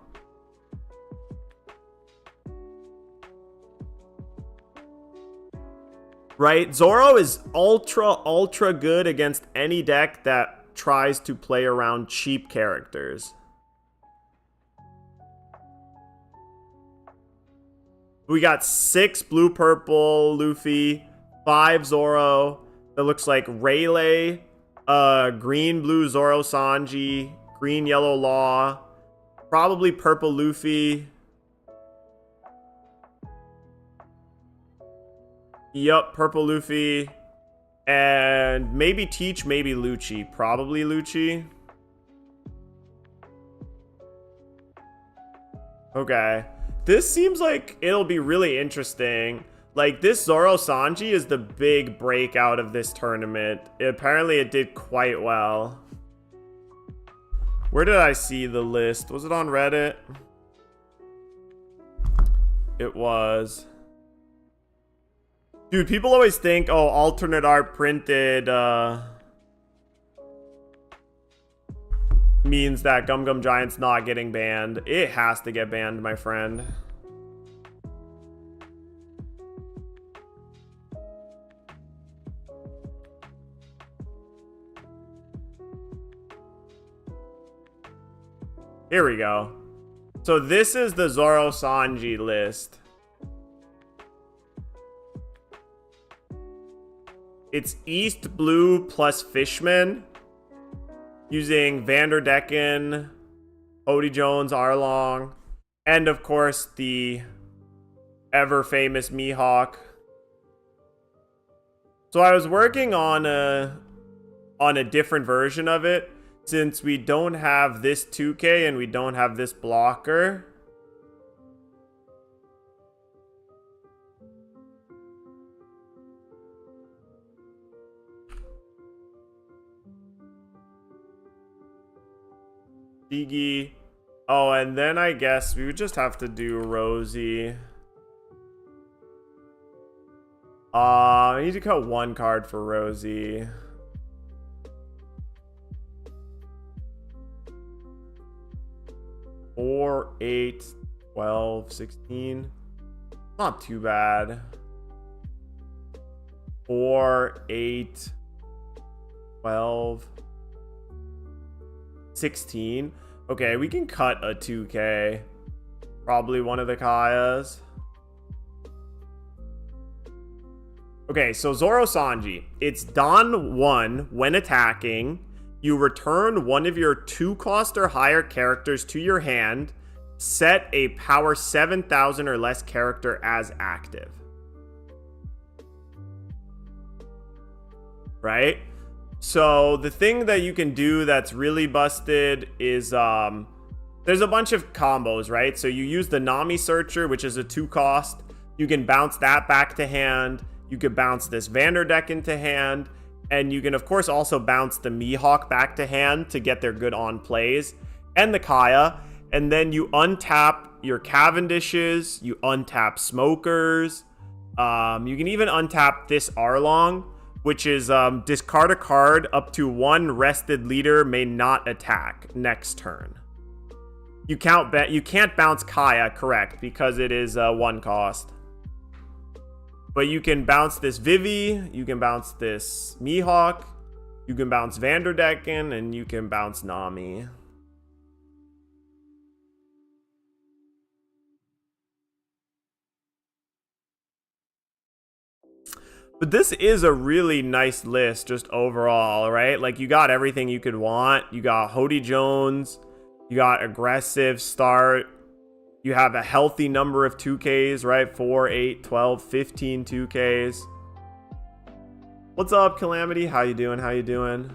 Right? Zoro is ultra good against any deck that tries to play around cheap characters. We got 6 blue-purple Luffy, 5 Zoro. That looks like Rayleigh, green-blue Zoro+Sanji, green-yellow Law, probably purple Luffy. Yup, purple Luffy. And maybe Teach, maybe Lucci. Probably Lucci. Okay. This seems like it'll be really interesting. Like, this Zoro+Sanji is the big breakout of this tournament. Apparently, it did quite well. Where did I see the list? Was it on Reddit? It was. Dude, people always think, oh, alternate art printed means that Gum Gum Giant's not getting banned. It has to get banned, my friend. Here we go. So this is the Zoro+Sanji list. It's East Blue plus Fishman. Using Vanderdecken, Odie Jones, Arlong, and of course the ever famous Mihawk. So I was working on a different version of it, since we don't have this 2K and we don't have this blocker. Shigi. Oh, and then I guess we would just have to do Rosie. I need to cut 1 card for Rosie. Four, 8, 12, 16. Not too bad. 4, 8, 12. 16. Okay, we can cut a 2K. Probably one of the Kayas. Okay, so Zoro+Sanji. It's Don 1 when attacking. You return one of your 2-cost or higher characters to your hand. Set a power 7,000 or less character as active. Right? So the thing that you can do that's really busted is there's a bunch of combos, right? So you use the Nami Searcher, which is a 2-cost. You can bounce that back to hand. You could bounce this Vanderdeck into hand. And you can, of course, also bounce the Mihawk back to hand to get their good on plays. And the Kaya. And then you untap your Cavendishes. You untap Smokers. You can even untap this Arlong, which is discard a card up to 1 rested leader may not attack next turn. You can't bounce Kaya, correct, because it is 1 cost. But you can bounce this Vivi, you can bounce this Mihawk, you can bounce Vanderdecken, and you can bounce Nami. But this is a really nice list just overall, right? Like, you got everything you could want. You got Odie Jones. You got aggressive start. You have a healthy number of 2Ks, right? 4, 8, 12, 15 2Ks. What's up, Calamity? How you doing? How you doing?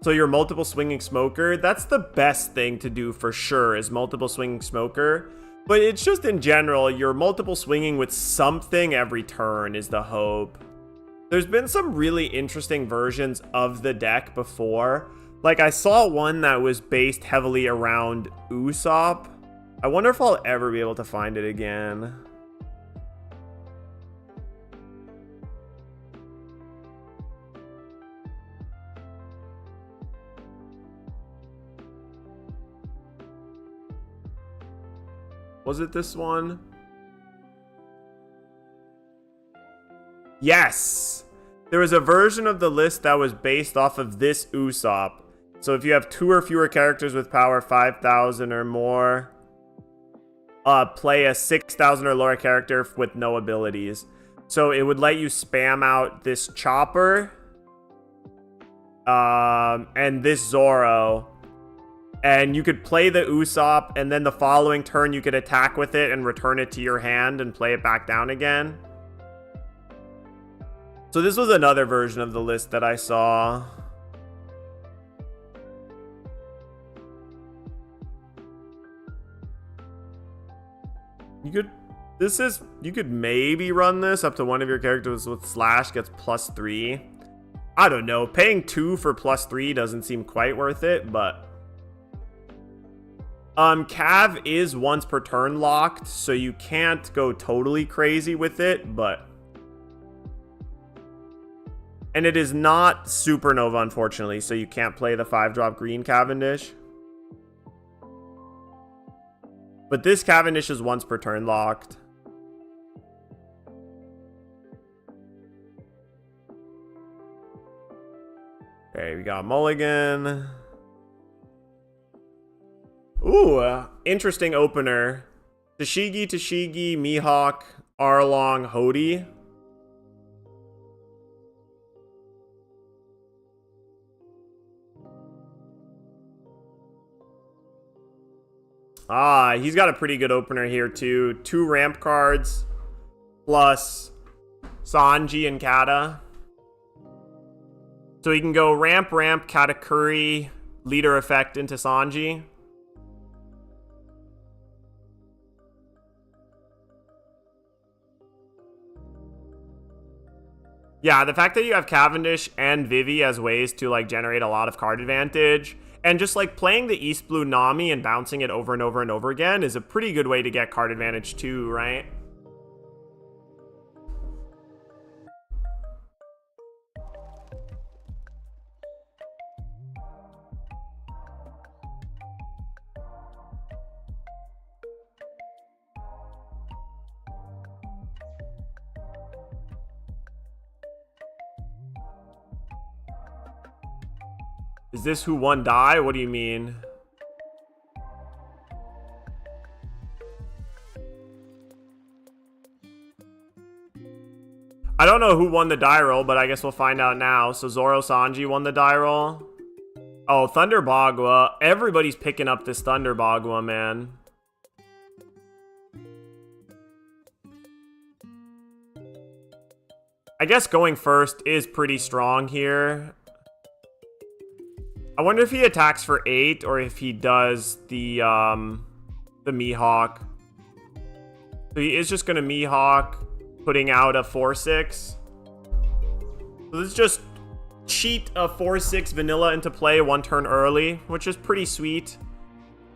So your multiple swinging smoker, that's the best thing to do for sure, is multiple swinging smoker. But it's just in general, you're multiple swinging with something every turn is the hope. There's been some really interesting versions of the deck before. Like, I saw one that was based heavily around Usopp. I wonder if I'll ever be able to find it again. Was it this one? Yes! There was a version of the list that was based off of this Usopp. So if you have 2 or fewer characters with power 5,000 or more, play a 6,000 or lower character with no abilities. So it would let you spam out this Chopper and this Zoro. And you could play the Usopp, and then the following turn you could attack with it and return it to your hand and play it back down again. So this was another version of the list that I saw. You could maybe run this up to one of your characters with slash gets +3. I don't know. Paying 2 for +3 doesn't seem quite worth it, but Cav is once per turn locked, so you can't go totally crazy with it, but and it is not Supernova, unfortunately, so you can't play the 5-drop green Cavendish. But this Cavendish is once per turn locked. Okay, we got Mulligan. Ooh, interesting opener. Tashigi, Mihawk, Arlong, Hody. Ah, he's got a pretty good opener here too. 2 ramp cards plus Sanji and Kata. So he can go ramp, Katakuri, leader effect into Sanji. Yeah, the fact that you have Cavendish and Vivi as ways to like generate a lot of card advantage, and just like playing the East Blue Nami and bouncing it over and over and over again is a pretty good way to get card advantage too, right? Is this who won die? What do you mean? I don't know who won the die roll, but I guess we'll find out now. So ZORO+SANJI won the die roll. Oh, Thunder Bagua. Everybody's picking up this Thunder Bagua, man. I guess going first is pretty strong here. I wonder if he attacks for 8 or if he does the Mihawk. So he is just going to Mihawk, putting out a 4/6. So this is just cheat a 4/6 vanilla into play 1 turn early, which is pretty sweet.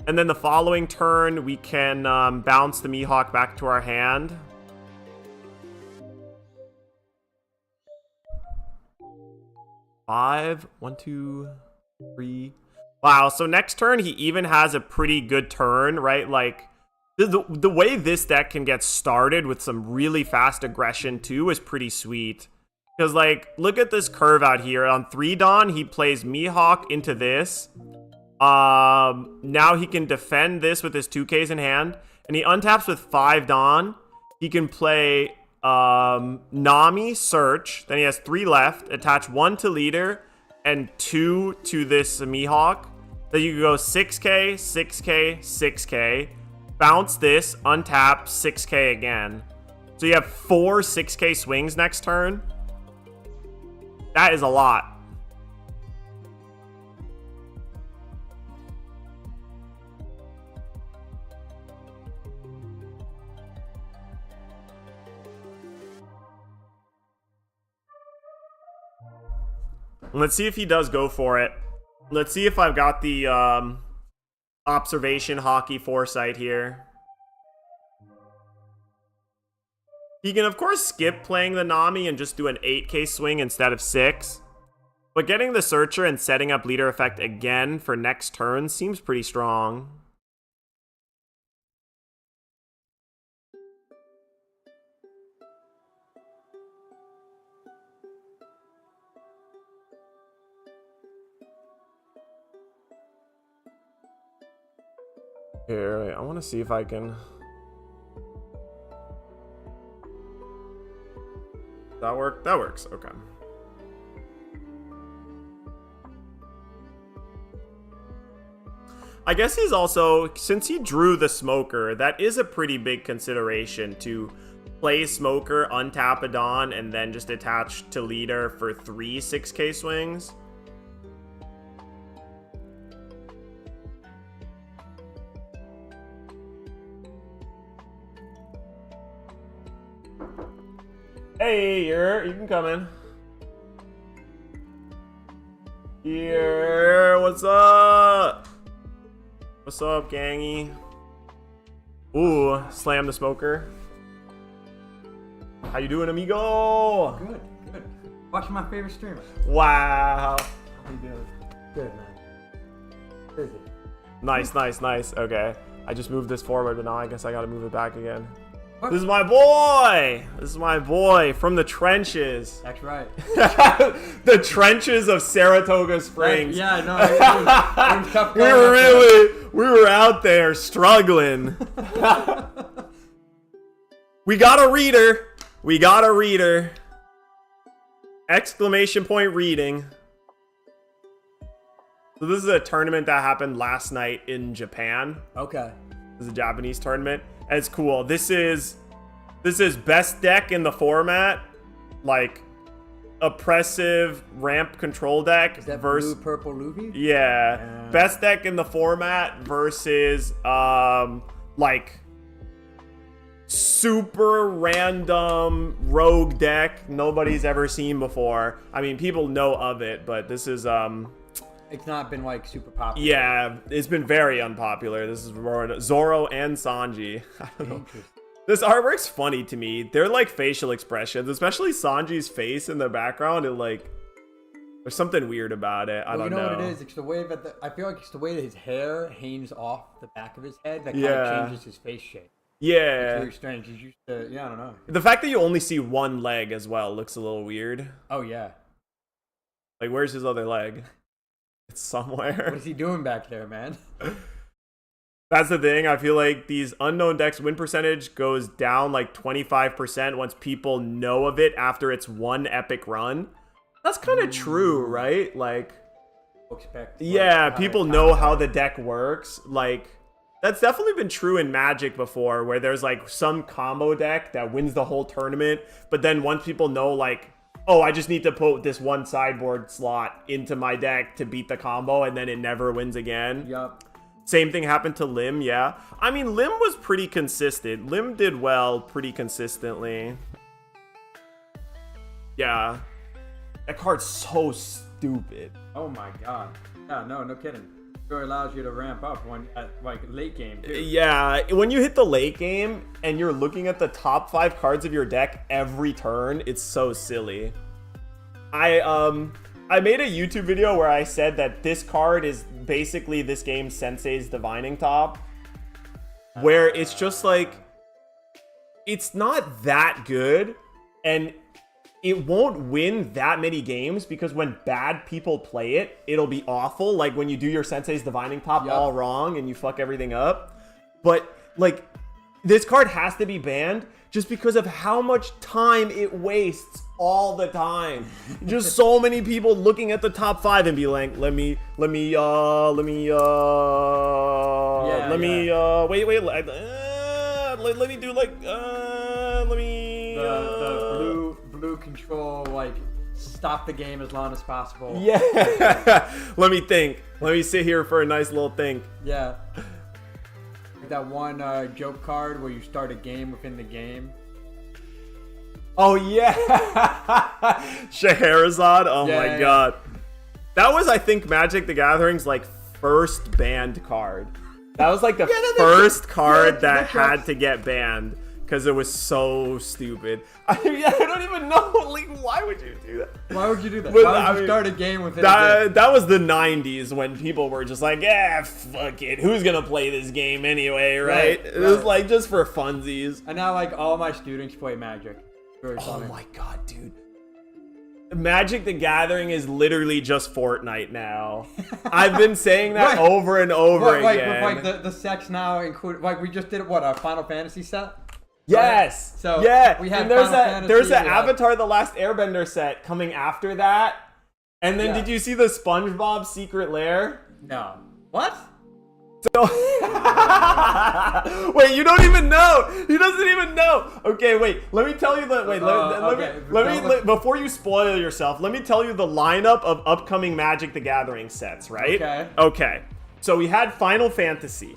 And then the following turn, we can bounce the Mihawk back to our hand. Five, 1, 2, 3. Wow, so next turn he even has a pretty good turn, right? Like the way this deck can get started with some really fast aggression too is pretty sweet. Because like, look at this curve out here. On 3 Dawn, he plays Mihawk into this. Now he can defend this with his 2Ks in hand. And he untaps with 5 Dawn. He can play Nami, Search. Then he has 3 left. Attach 1 to leader and 2 to this Mihawk. Then you can go 6K, 6K, 6K. Bounce this, untap, 6K again. So you have 4 6K swings next turn. That is a lot. Let's see if he does go for it. Let's see if I've got the observation, hockey, foresight here. He can, of course, skip playing the Nami and just do an 8k swing instead of 6. But getting the Searcher and setting up leader effect again for next turn seems pretty strong. Here, wait, I want to see if I can... That work? That works. Okay. I guess he's also, since he drew the Smoker, that is a pretty big consideration to play Smoker, untap a Dawn, and then just attach to leader for 3 6k swings. Hey, you can come in. Here, what's up? What's up, gangy? Ooh, slam the Smoker. How you doing, amigo? Good, good. Watching my favorite streamer. Wow. How you doing? Good, man. Busy. Nice, nice, nice. Okay. I just moved this forward, but now I guess I gotta move it back again. What? This is my boy! This is my boy from the trenches. That's right. The trenches of Saratoga Springs. Yeah, no, it was tough we were out there struggling. We got a reader. We got a reader. Exclamation point reading. So this is a tournament that happened last night in Japan. Okay. This is a Japanese tournament. And it's cool. This is best deck in the format. Like oppressive ramp control deck. Is that versus blue purple Luffy? Yeah. Best deck in the format versus like super random rogue deck nobody's ever seen before. I mean, people know of it, but this is It's not been like super popular. yeah, it's been very unpopular. This is Zoro and Sanji. I don't know. This artwork's funny to me. They're like facial expressions, especially Sanji's face in the background. It like there's something weird about it. I don't know. You know what it is? It's the way that I feel like it's the way that his hair hangs off the back of his head that kind of changes his face shape. Yeah. It's very strange. He's used to, yeah, I don't know. The fact that you only see one leg as well looks a little weird. Oh yeah. Like, where's his other leg? It's somewhere. What is he doing back there, man? That's the thing. I feel like these unknown decks win percentage goes down like 25% once people know of it after it's one epic run. That's kind of true, right? Like, yeah, people know how the deck works. Like, that's definitely been true in Magic before, where there's like some combo deck that wins the whole tournament, but then once people know, like, oh, I just need to put this one sideboard slot into my deck to beat the combo, and then it never wins again. Yup. Same thing happened to Lim, yeah. I mean, Lim was pretty consistent. Lim did well pretty consistently. Yeah. That card's so stupid. Oh my god. Yeah, no kidding. It allows you to ramp up when at like late game too. Yeah, when you hit the late game and you're looking at the top 5 cards of your deck every turn, it's so silly. I made a YouTube video where I said that this card is basically this game's Sensei's Divining Top, where it's just like, it's not that good, and it won't win that many games because when bad people play it, it'll be awful. Like when you do your Sensei's Divining Top all wrong and you fuck everything up. But like, this card has to be banned just because of how much time it wastes all the time. Just so many people looking at the top 5 and be like, let me wait, let me do like, let me, the blue control, like, stop the game as long as possible. Yeah. Let me think. Let me sit here for a nice little think. Yeah. Like that one joke card where you start a game within the game. Oh, yeah. Scheherazade. Oh, yeah, my God. That was, I think, Magic the Gathering's, like, first banned card. That was like the first card that had to get banned because it was so stupid. I don't even know. Like, why would you do that? Why would you do that? But, Why would you start a game with it? That was the 90s when people were just like, yeah, fuck it. Who's going to play this game anyway, right? It was like just for funsies. And now, like, all my students play Magic. Very funny. Oh my god, dude. Magic the Gathering is literally just Fortnite now. I've been saying that over and over again. With like the sets now include, like we just did a Final Fantasy set. Yes. Right? So yeah. we have and there's Final there's Fantasy, an Avatar: The Last Airbender set coming after that. And then did you see the SpongeBob Secret Lair? No. What? So wait, you don't even know. He doesn't even know. Okay, wait. Let me tell you the let me before you spoil yourself. Let me tell you the lineup of upcoming Magic the Gathering sets. Right? Okay. Okay. So we had Final Fantasy,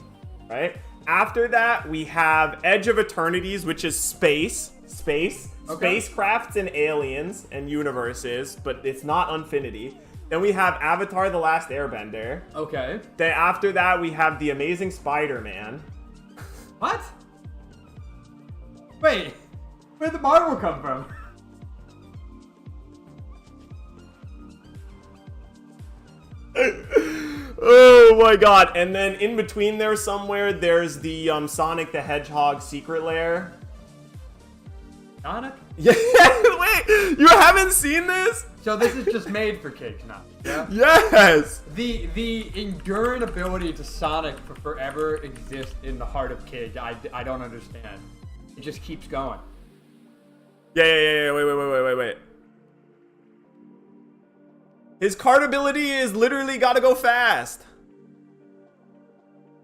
right? After that, we have Edge of Eternities, which is spacecrafts and aliens and universes, but it's not Infinity. Then we have Avatar: The Last Airbender. Okay. Then after that, we have The Amazing Spider-Man. What? Wait, where'd the Marvel come from? Oh my god. And then in between there somewhere, there's the Sonic the Hedgehog Secret Lair. Sonic? Yeah, wait, you haven't seen this? So this is just made for kids now. Yeah? Yes. The enduring ability to Sonic for forever exist in the heart of kids. I don't understand. It just keeps going. Yeah. Wait. His card ability is literally gotta go fast.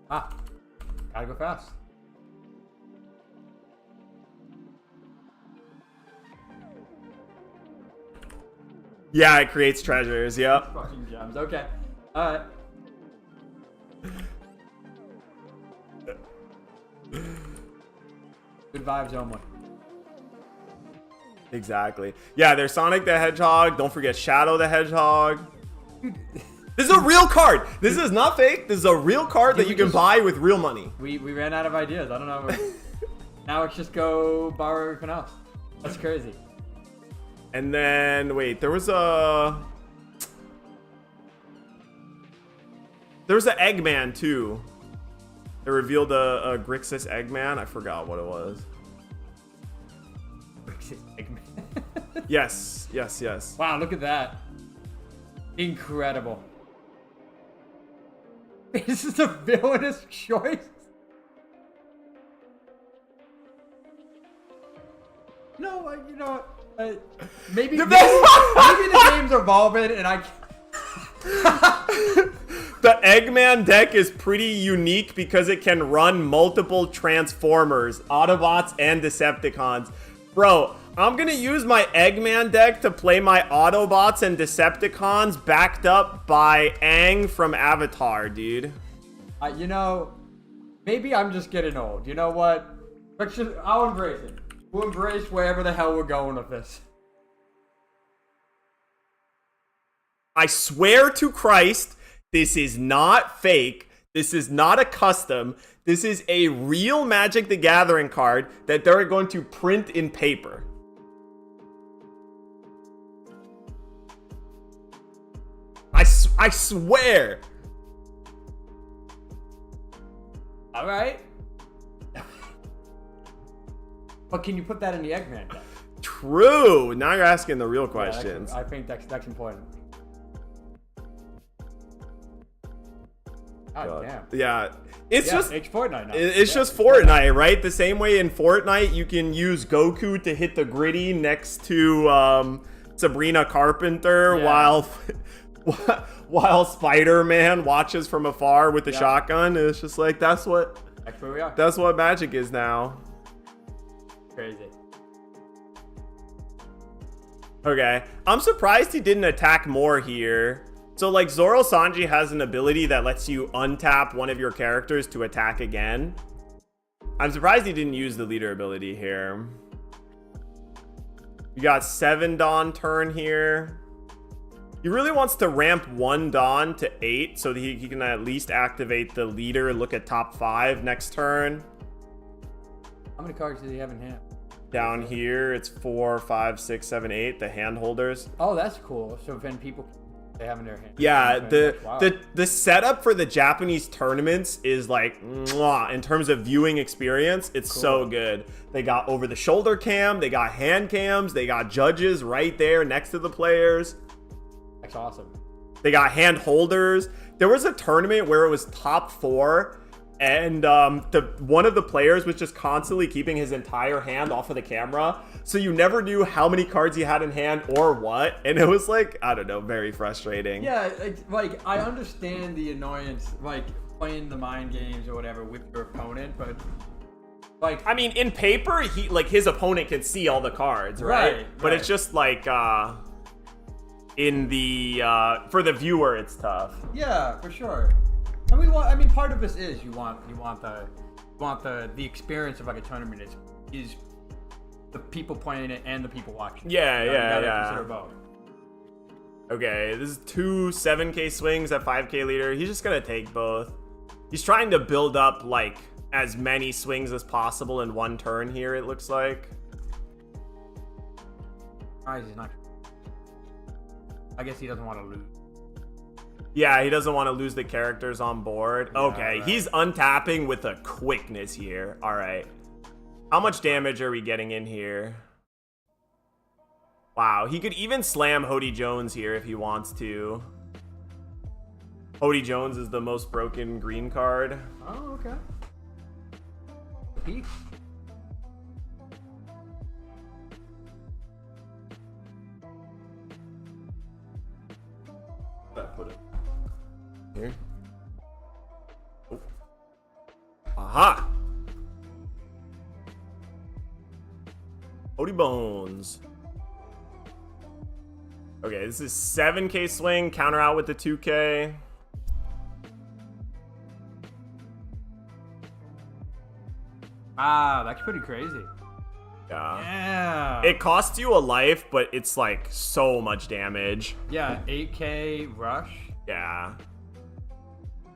Gotta go fast. Yeah, it creates treasures, yep. Fucking gems, okay. Alright. Good vibes only. Exactly. Yeah, there's Sonic the Hedgehog. Don't forget Shadow the Hedgehog. This is a real card. This is not fake. This is a real card that you can buy with real money. We ran out of ideas. I don't know. Now let's just go borrow everything else. That's crazy. And then, wait, there was an Eggman too. They revealed a Grixis Eggman. I forgot what it was. Grixis Eggman. Yes. Wow, look at that. Incredible. This is a villainous choice. No, you know what? Maybe the game's evolving and I... The Eggman deck is pretty unique because it can run multiple Transformers, Autobots, and Decepticons. Bro, I'm gonna use my Eggman deck to play my Autobots and Decepticons backed up by Aang from Avatar, dude. You know, maybe I'm just getting old. You know what? I'll embrace it. We'll embrace wherever the hell we're going with this. I swear to Christ, this is not fake. This is not a custom. This is a real Magic the Gathering card that they're going to print in paper. I swear. All right. But can you put that in the Eggman deck? True. Now you're asking the real questions. I think that's important. God damn. Yeah. It's Fortnite now. It's just Fortnite, right? The same way in Fortnite, you can use Goku to hit the gritty next to Sabrina Carpenter while Spider-Man watches from afar with the shotgun. It's just like that's what Magic is now. Crazy. Okay. I'm surprised he didn't attack more here. So like ZORO+SANJI has an ability that lets you untap one of your characters to attack again. I'm surprised he didn't use the leader ability here. You got 7 Dawn turn here. He really wants to ramp 1 Dawn to 8 so that he can at least activate the leader, look at top 5 next turn. How many cards does he have in hand? Down here, it's 4, 5, 6, 7, 8, the hand holders. Oh, that's cool. So then people, they have in their hand. Yeah, Wow. the setup for the Japanese tournaments is like, mwah, in terms of viewing experience, it's Cool. so good. They got over-the-shoulder cam, they got hand cams, they got judges right there next to the players. That's awesome. They got hand holders. There was a tournament where it was top 4, and one of the players was just constantly keeping his entire hand off of the camera, so you never knew how many cards he had in hand or what, and it was like, I don't know, very frustrating. Yeah, like I understand the annoyance, like playing the mind games or whatever with your opponent, but like, I mean, in paper, his opponent can see all the cards, right? But it's just like in the for the viewer, it's tough. yeah, for sure. I mean, part of this is you want the experience of like a tournament is the people playing it and the people watching. Yeah, You gotta yeah. consider both. Okay, this is 2 7K swings at 5K leader. He's just gonna take both. He's trying to build up like as many swings as possible in 1 turn here, it looks like. He's not. I guess he doesn't want to lose. Yeah, he doesn't want to lose the characters on board. Yeah, Okay, right. he's untapping with a quickness here. All right. How much damage are we getting in here? Wow, he could even slam Hody Jones here if he wants to. Hody Jones is the most broken green card. Oh, okay. Peak. Put it here. Oh. Aha! Hody Bones. Okay, this is 7K swing, counter out with the 2K. Ah, that's pretty crazy. Yeah. Yeah. It costs you a life, but it's like so much damage. Yeah, 8K rush. Yeah.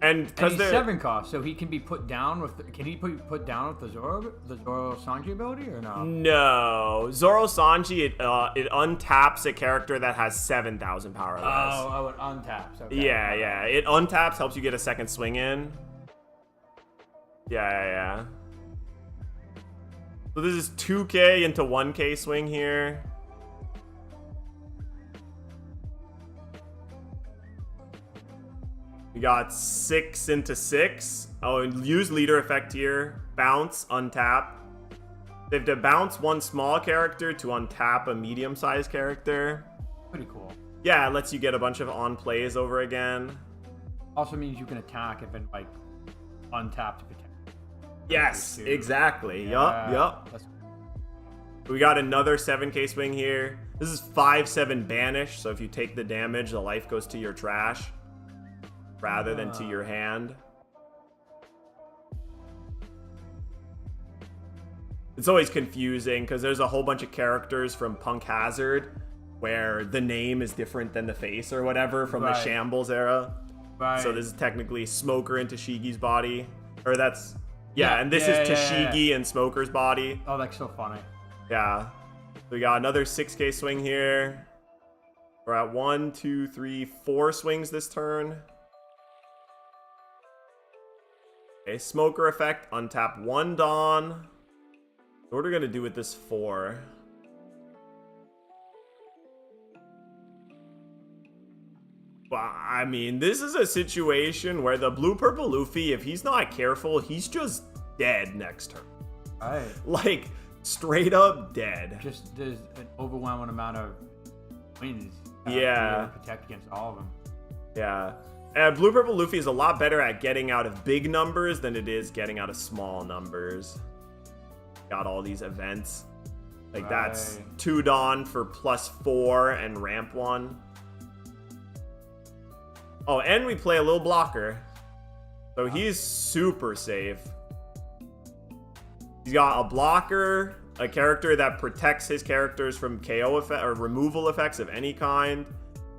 And And because he's they're 7 cost, so he can be put down with. Can he put down with the ZORO+SANJI ability or no? no ZORO+SANJI, it untaps a character that has 7,000 power or less. Oh, it untaps. Okay. Yeah. It untaps, helps you get a second swing in. Yeah. So this is 2K into 1K swing here. We got 6 into 6. Oh, and use leader effect here. Bounce, untap. They have to bounce 1 small character to untap a medium-sized character. Pretty cool. Yeah, it lets you get a bunch of on plays over again. Also means you can attack if it like untapped to protect. Yes, exactly. Yeah, Yup. That's We got another 7K swing here. This is 5/7 banish, so if you take the damage, the life goes to your trash rather than to your hand. It's always confusing because there's a whole bunch of characters from Punk Hazard where the name is different than the face or whatever from the Right. Shambles era. right. So this is technically Smoker and Tashigi's body. Or that's... Yeah, Yeah, and this yeah, is yeah, Tashigi and Smoker's body. Oh, that's so funny. Yeah. So we got another 6K swing here. We're at 1, 2, 3, 4 swings this turn. Okay, Smoker effect. Untap 1 Dawn. What are we going to do with this 4? Well, I mean, this is a situation where the blue-purple Luffy, if he's not careful, he's just dead next turn. Right. Like, straight up dead. Just there's an overwhelming amount of wins. Yeah. To protect against all of them. Yeah. Blue Purple Luffy is a lot better at getting out of big numbers than it is getting out of small numbers. Got all these events. Like that's Right. 2 Dawn for +4 and ramp 1. Oh, and we play a little blocker. So he's super safe. He's got a blocker, a character that protects his characters from KO effect or removal effects of any kind,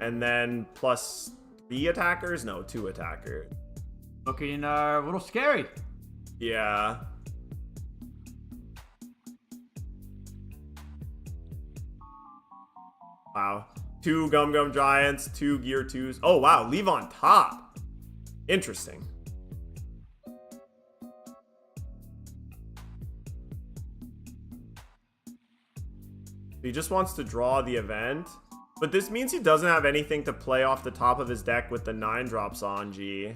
And then plus 3 attackers? No, 2 attackers. Looking a little scary. Yeah. Wow. 2 Gum Gum Giants, 2 Gear 2s. Oh, wow. Leave on top. Interesting. He just wants to draw the event. But this means he doesn't have anything to play off the top of his deck with the 9-drop Sanji.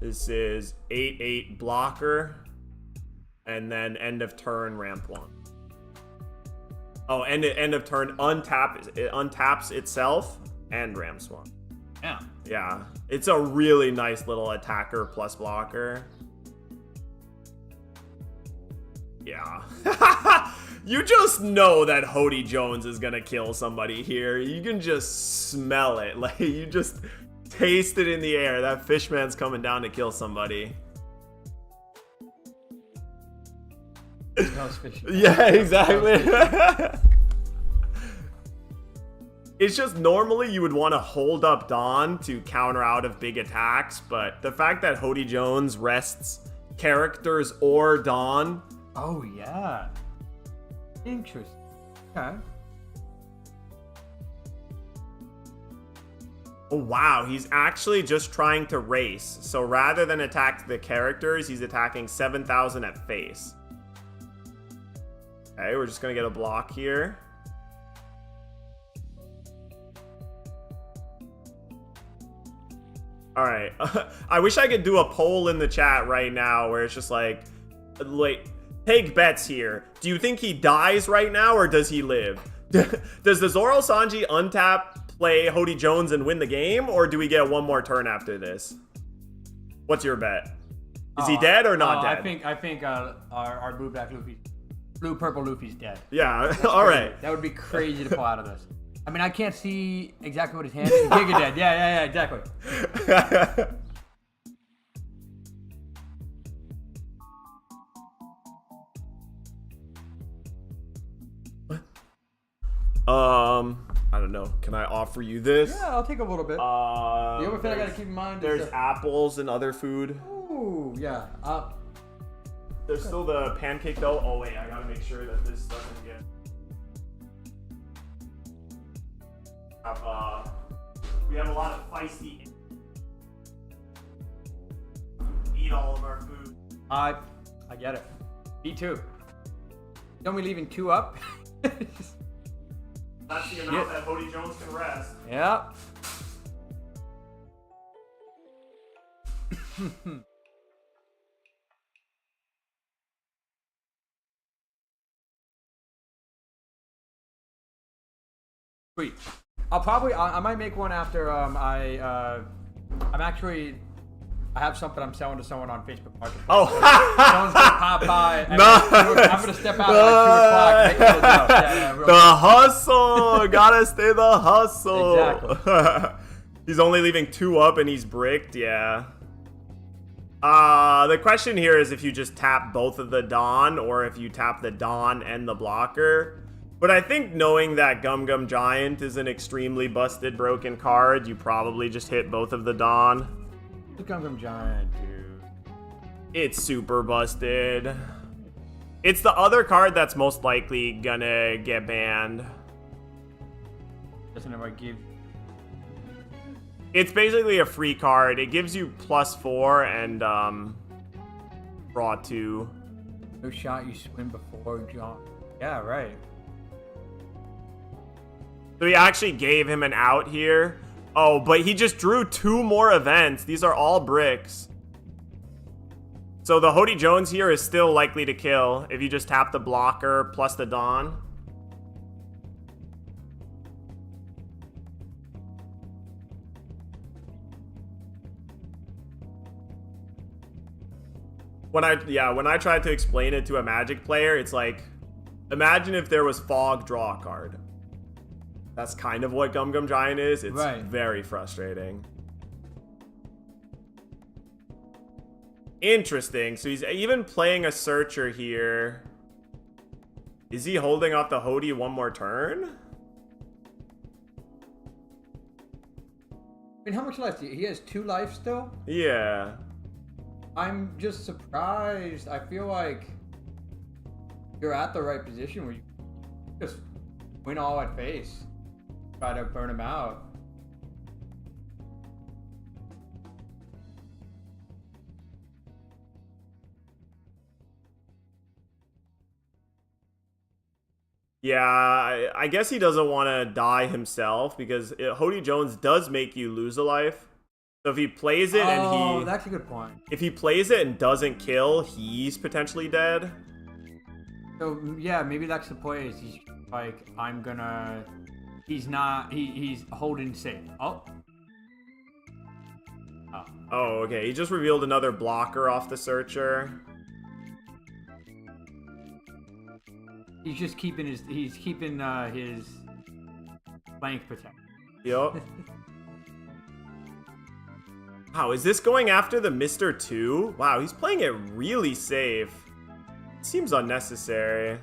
This is 8/8 blocker. And then end of turn ramp 1. Oh, end of turn it untaps itself and ramps 1. Yeah. Yeah. It's a really nice little attacker plus blocker. Yeah. You just know that Hody Jones is gonna kill somebody here. You can just smell it. Like, you just taste it in the air. That Fishman's coming down to kill somebody. Yeah, exactly. It's just normally you would want to hold up Dawn to counter out of big attacks, but the fact that Hody Jones rests characters or Dawn. Oh, yeah. Interesting. Okay. Oh, wow. He's actually just trying to race. So rather than attack the characters, he's attacking 7,000 at face. Okay, we're just going to get a block here. All right. I wish I could do a poll in the chat right now where it's just like, take bets here. Do you think he dies right now or does he live? Does the ZORO+SANJI untap, play Hody Jones and win the game, or do we get one more turn after this? What's your bet? Is he dead or not dead? I think our blue purple Luffy's dead. Yeah. All right. That would be crazy to pull out of this. I mean, I can't see exactly what his hand is. Giga dead. Yeah, exactly. I don't know. Can I offer you this? Yeah, I'll take a little bit. The other thing I gotta keep in mind is there's apples and other food. Ooh, yeah. There's still the pancake dough. Oh wait, I gotta make sure that this doesn't get. We have a lot of feisty. Eat all of our food. I get it. Me too. Don't we leaving 2 up? That's the amount that Hody Jones can rest. Yeah. Sweet. I might make one after I have something I'm selling to someone on Facebook Marketplace. Oh, someone's gonna pop by. And I'm gonna step out at like 2 o'clock. The hustle, gotta stay the hustle. Exactly. He's only leaving 2 up and he's bricked. Yeah. The question here is if you just tap both of the Dawn or if you tap the Dawn and the blocker. But I think knowing that Gum Gum Giant is an extremely busted, broken card, you probably just hit both of the Dawn. The Gum Gum Giant, dude. It's super busted. It's the other card that's most likely gonna get banned. Doesn't it give? It's basically a free card. It gives you +4 and draw 2. No shot you swim before John. Yeah, right. So he actually gave him an out here. Oh, but he just drew 2 more events. These are all bricks. So the Hody Jones here is still likely to kill if you just tap the blocker plus the Dawn. When I tried to explain it to a Magic player, it's like, imagine if there was Fog, draw a card. That's kind of what Gum Gum Giant is. It's very frustrating. Interesting. So he's even playing a Searcher here. Is he holding off the Hody one more turn? mean, how much life? He has 2 life still. Yeah. I'm just surprised. I feel like you're at the right position where you just win all at face, try to burn him out. Yeah, I guess he doesn't want to die himself because Hody Jones does make you lose a life. So if he plays it and that's a good point. if he plays it and doesn't kill, he's potentially dead. So yeah, maybe that's the play. Is he's like, I'm gonna. He's not. He's holding safe. Oh. Oh, okay. He just revealed another blocker off the searcher. He's just keeping his. He's keeping his flank protected. Yup. Wow, is this going after the Mr. 2? Wow, he's playing it really safe. Seems unnecessary.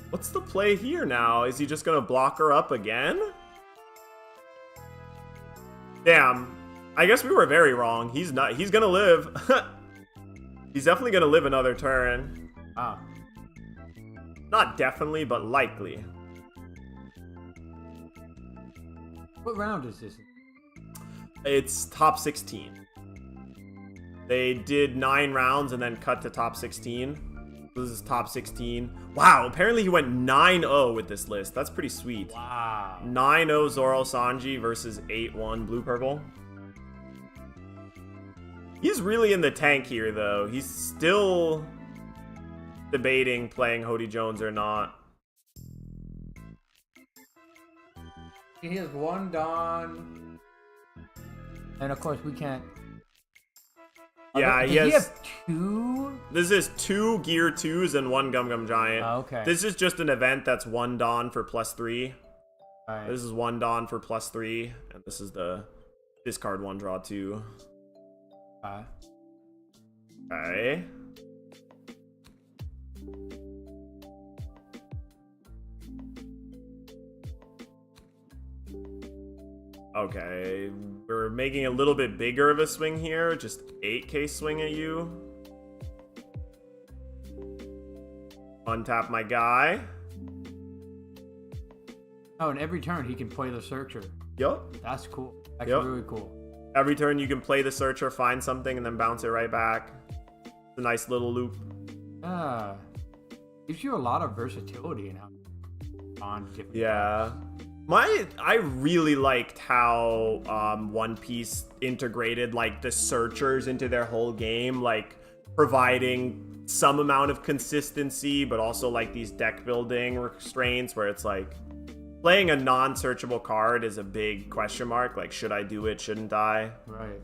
What's the play here now? Is he just gonna block her up again? Damn. I guess we were very wrong. He's not. He's gonna live. He's definitely gonna live another turn. Ah. Not definitely, but likely. What round is this? It's top 16. They did 9 rounds and then cut to top 16. This is top 16. Wow, apparently he went 9-0 with this list. That's pretty sweet. Wow. 9-0 ZORO+SANJI versus 8-1 blue-purple. He's really in the tank here, though. He's still debating playing Hody Jones or not. He has 1 Dawn. And of course, we can't. Yeah, Does he has. He have 2? This is 2 Gear 2s and 1 Gum Gum Giant. Oh, okay. This is just an event that's 1 Dawn for +3. Right. This is 1 Dawn for +3. And this is the discard 1 draw 2. Okay. Okay, we're making a little bit bigger of a swing here. Just 8k swing at you. Untap my guy. Oh, and every turn he can play the searcher. Yup. That's cool. That's Yep. really cool. Every turn you can play the searcher, find something, and then bounce it right back. It's a nice little loop. Gives you a lot of versatility in how on different. Yeah. I really liked how One Piece integrated like the searchers into their whole game, like providing some amount of consistency, but also like these deck building restraints where it's like playing a non-searchable card is a big question mark. Like, should I do it? Shouldn't I? Right.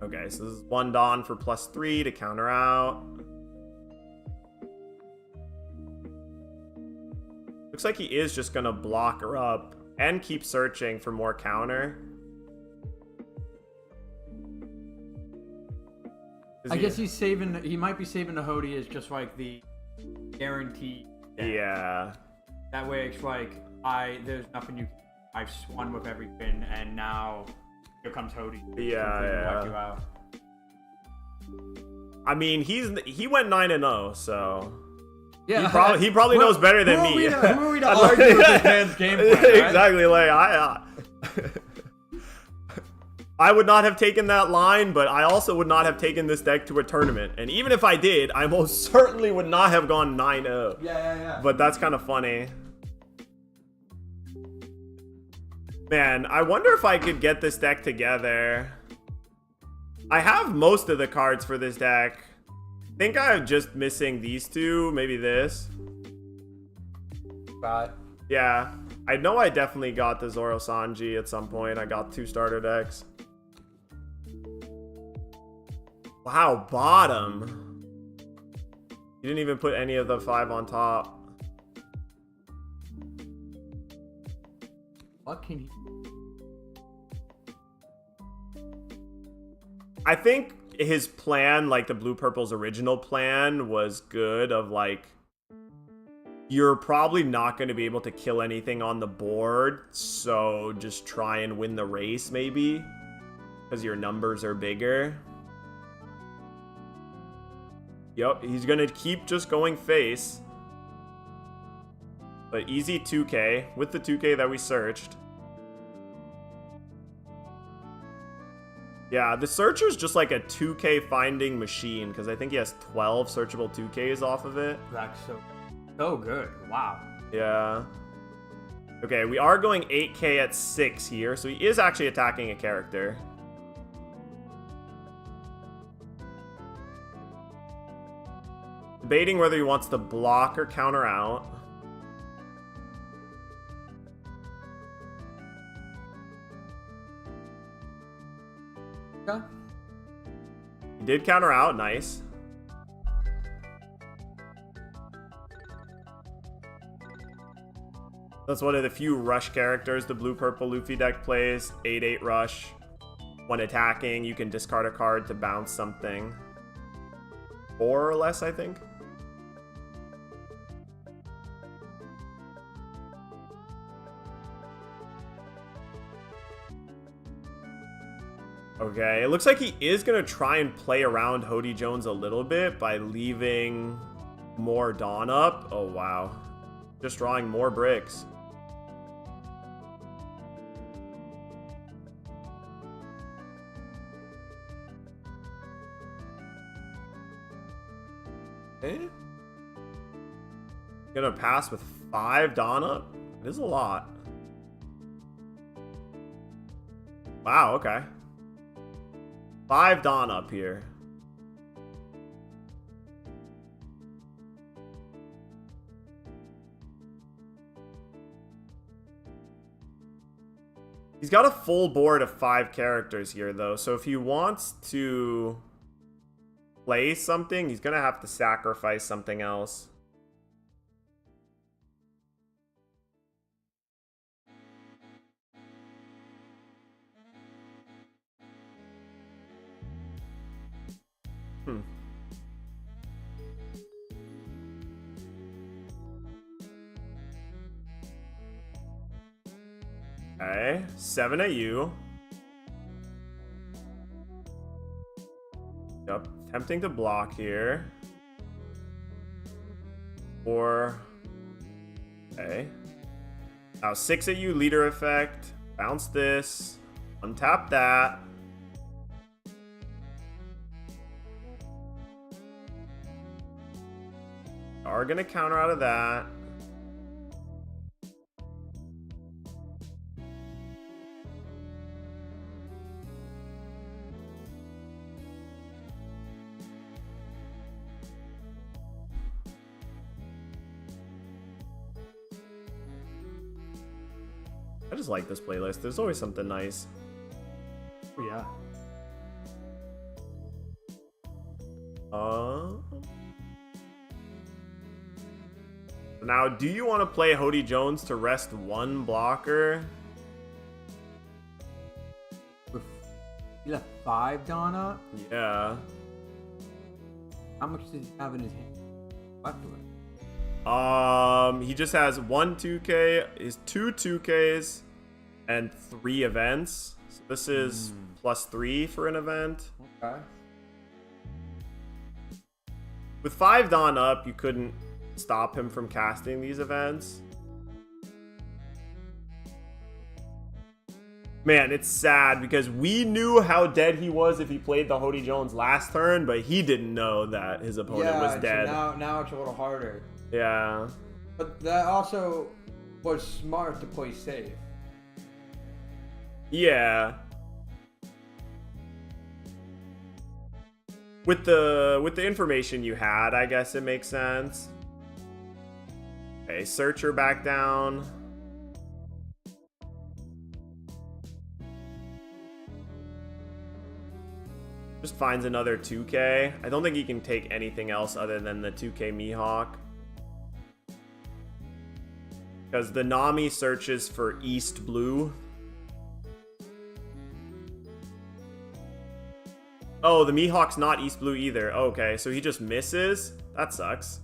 Okay, so this is 1 Dawn for +3 to counter out. Looks like he is just gonna block her up and keep searching for more counter. I guess he's saving. He might be saving the Hody as just like the guarantee. Yeah. That way, it's like there's nothing you. I've won with everything, and now here comes Hody. Yeah. You out. I mean, he went 9-0, so yeah. he probably knows better than me. Who are we to argue with this man's game plan? Right? Exactly. Like I would not have taken that line, but I also would not have taken this deck to a tournament. And even if I did, I most certainly would not have gone 9-0. Yeah. But that's kind of funny. Man, I wonder if I could get this deck together. I have most of the cards for this deck. I think I'm just missing these 2, maybe this. Right. Yeah, I know I definitely got the ZORO+SANJI at some point. I got 2 starter decks. Wow, bottom. You didn't even put any of the 5 on top. What can he? I think his plan, like the Blue Purple's original plan, was good. Of like, you're probably not going to be able to kill anything on the board, so just try and win the race maybe, because your numbers are bigger. Yep, he's going to keep just going face. But easy 2k with the 2k that we searched. Yeah, the searcher's just like a 2k finding machine, because I think he has 12 searchable 2ks off of it. That's so good. Wow. Yeah. Okay, we are going 8k at 6 here, so he is actually attacking a character. Debating whether he wants to block or counter out. Okay. He did counter out, nice. That's one of the few rush characters the blue-purple Luffy deck plays. 8/8 rush. When attacking, you can discard a card to bounce something. 4 or less, I think. Okay, it looks like he is going to try and play around Hody Jones a little bit by leaving more Dawn up. Oh, wow. Just drawing more bricks. Okay. Gonna pass with 5 Dawn up? It is a lot. Wow, okay. 5 Dawn up here. He's got a full board of 5 characters here, though, so if he wants to play something, he's gonna have to sacrifice something else. Okay, 7 at you. Yep, tempting to block here. 4. Okay. Now 6 at you, leader effect. Bounce this. Untap that. Are gonna counter out of that. I just like this playlist. There's always something nice. Oh, yeah. Now, do you want to play Hody Jones to rest 1 blocker? He left 5 Dawn up? Yeah. How much does he have in his hand? Left of it. He just has 1 2k, is 2 2ks, and 3 events. So this is +3 for an event. Okay. With 5 Dawn up, you couldn't stop him from casting these events. Man, it's sad because we knew how dead he was if he played the Hody Jones last turn, but he didn't know that his opponent was dead. So now it's a little harder. Yeah. But that also was smart to play safe. Yeah. With the information you had, I guess it makes sense. Okay, Searcher back down. Just finds another 2k. I don't think he can take anything else other than the 2k Mihawk. Because the Nami searches for East Blue. Oh, the Mihawk's not East Blue either. Okay, so he just misses? That sucks.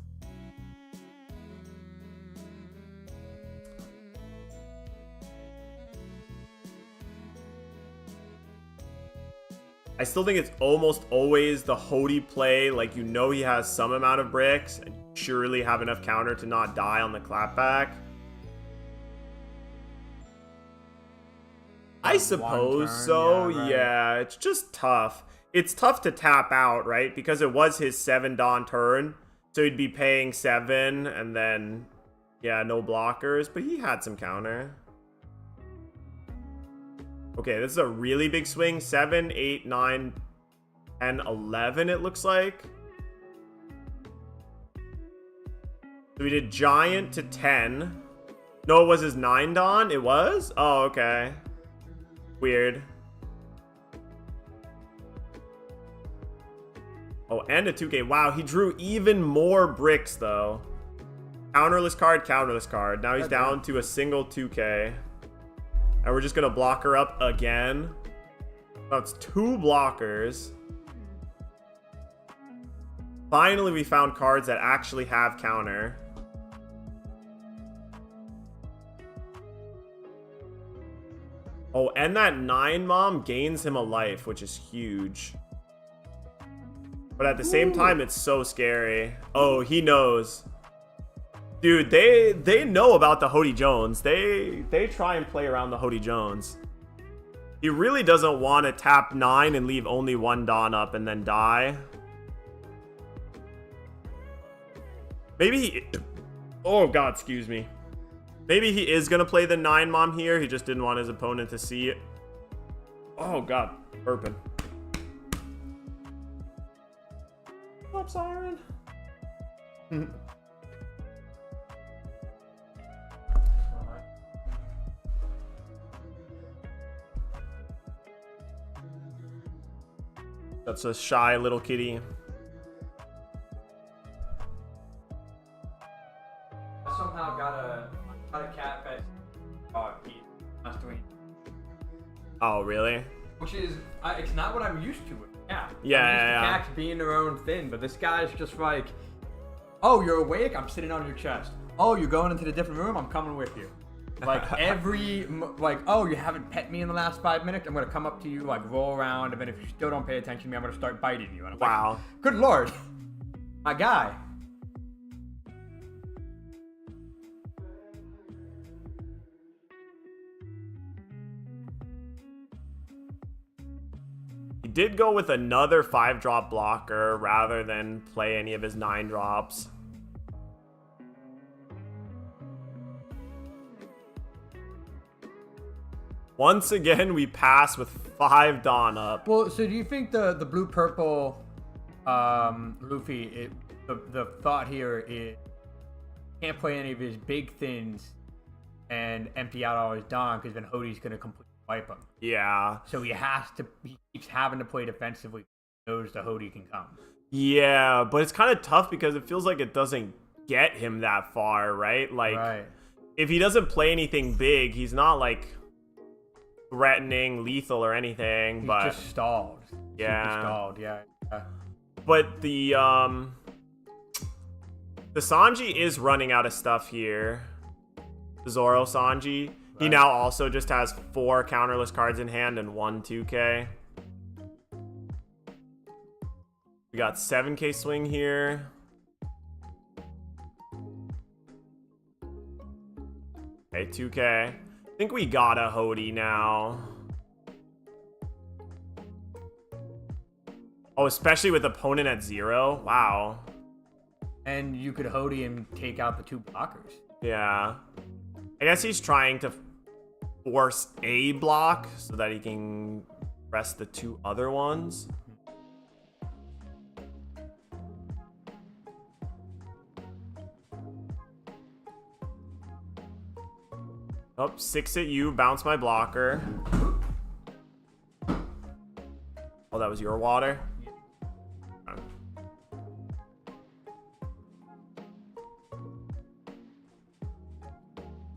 I still think it's almost always the Hody play. Like, you know he has some amount of bricks, and you surely have enough counter to not die on the clapback. I suppose so, yeah, right. Yeah, it's just tough. It's tough to tap out, right? Because it was his 7 Dawn turn, so he'd be paying 7, and then, yeah, no blockers, but he had some counter. Okay, this is a really big swing. 7, 8, 9, 10, 11, it looks like. So we did Giant to 10. No, it was his 9 Dawn? It was? Oh, okay. Weird. Oh, and a 2K. Wow, he drew even more bricks, though. Counterless card, counterless card. Now he's down to a single 2K. And we're just going to block her up again. That's 2 blockers. Finally, we found cards that actually have counter. Oh, and that 9 Mom gains him a life, which is huge. But at the same time, it's so scary. Oh, he knows. Dude, they know about the Hody Jones. They try and play around the Hody Jones. He really doesn't want to tap 9 and leave only 1 Dawn up and then die. Maybe he... Oh, God, excuse me. Maybe he is going to play the 9 Mom here. He just didn't want his opponent to see it. Oh, God. Burping. What's up, Siren? That's a shy little kitty. I somehow got a cat pet dog last week. Oh, really? Which is, it's not what I'm used to. Yeah. Yeah, Cats being their own thing, but this guy's just like, oh, you're awake? I'm sitting on your chest. Oh, you're going into the different room? I'm coming with you. Like oh, you haven't pet me in the last 5 minutes? I'm gonna come up to you, like roll around, and then if you still don't pay attention to me, I'm gonna start biting you. And I'm wow. Like, good Lord, my guy. He did go with another 5-drop blocker rather than play any of his 9 drops. Once again, we pass with 5 Dawn up. Well, so do you think the blue-purple Luffy, the thought here is can't play any of his big things and empty out all his Dawn because then Hody's going to completely wipe him. Yeah. So he keeps having to play defensively. He knows the Hody can come. Yeah, but it's kind of tough because it feels like it doesn't get him that far, right? Like, if he doesn't play anything big, he's not like threatening, lethal, or anything. But just stalled. Yeah. Super stalled. Yeah. But the Sanji is running out of stuff here. The ZORO+SANJI. Right. He now also just has 4 counterless cards in hand and 1 2K. We got 7K swing here. Okay, 2K. I think we got a Hody now. Oh, especially with opponent at 0. Wow. And you could Hody and take out the 2 blockers. Yeah. I guess he's trying to force a block so that he can press the 2 other ones. Oh, 6 at you, bounce my blocker. Oh, that was your water?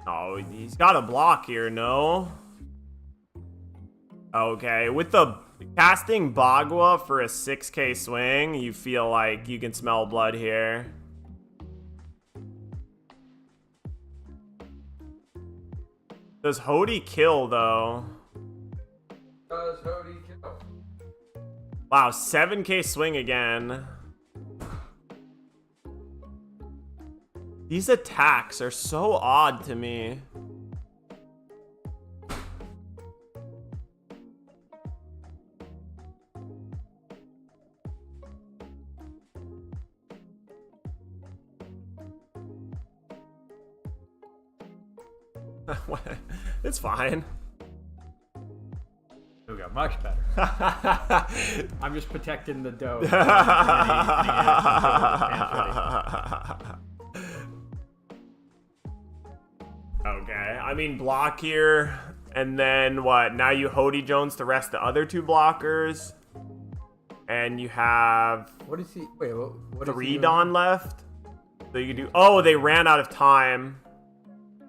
Oh, he's got a block here, no? Okay, with the Casting Bagua for a 6k swing, you feel like you can smell blood here. Does Hody kill, though? Does Hody kill? Wow, 7k swing again. These attacks are so odd to me. It's fine. There we go, much better. I'm just protecting the dough. Okay, I mean block here, and then what? Now you Hody Jones to rest the other two blockers, and you have What is he? Wait, what 3 Don left. So you can do. Oh, they ran out of time.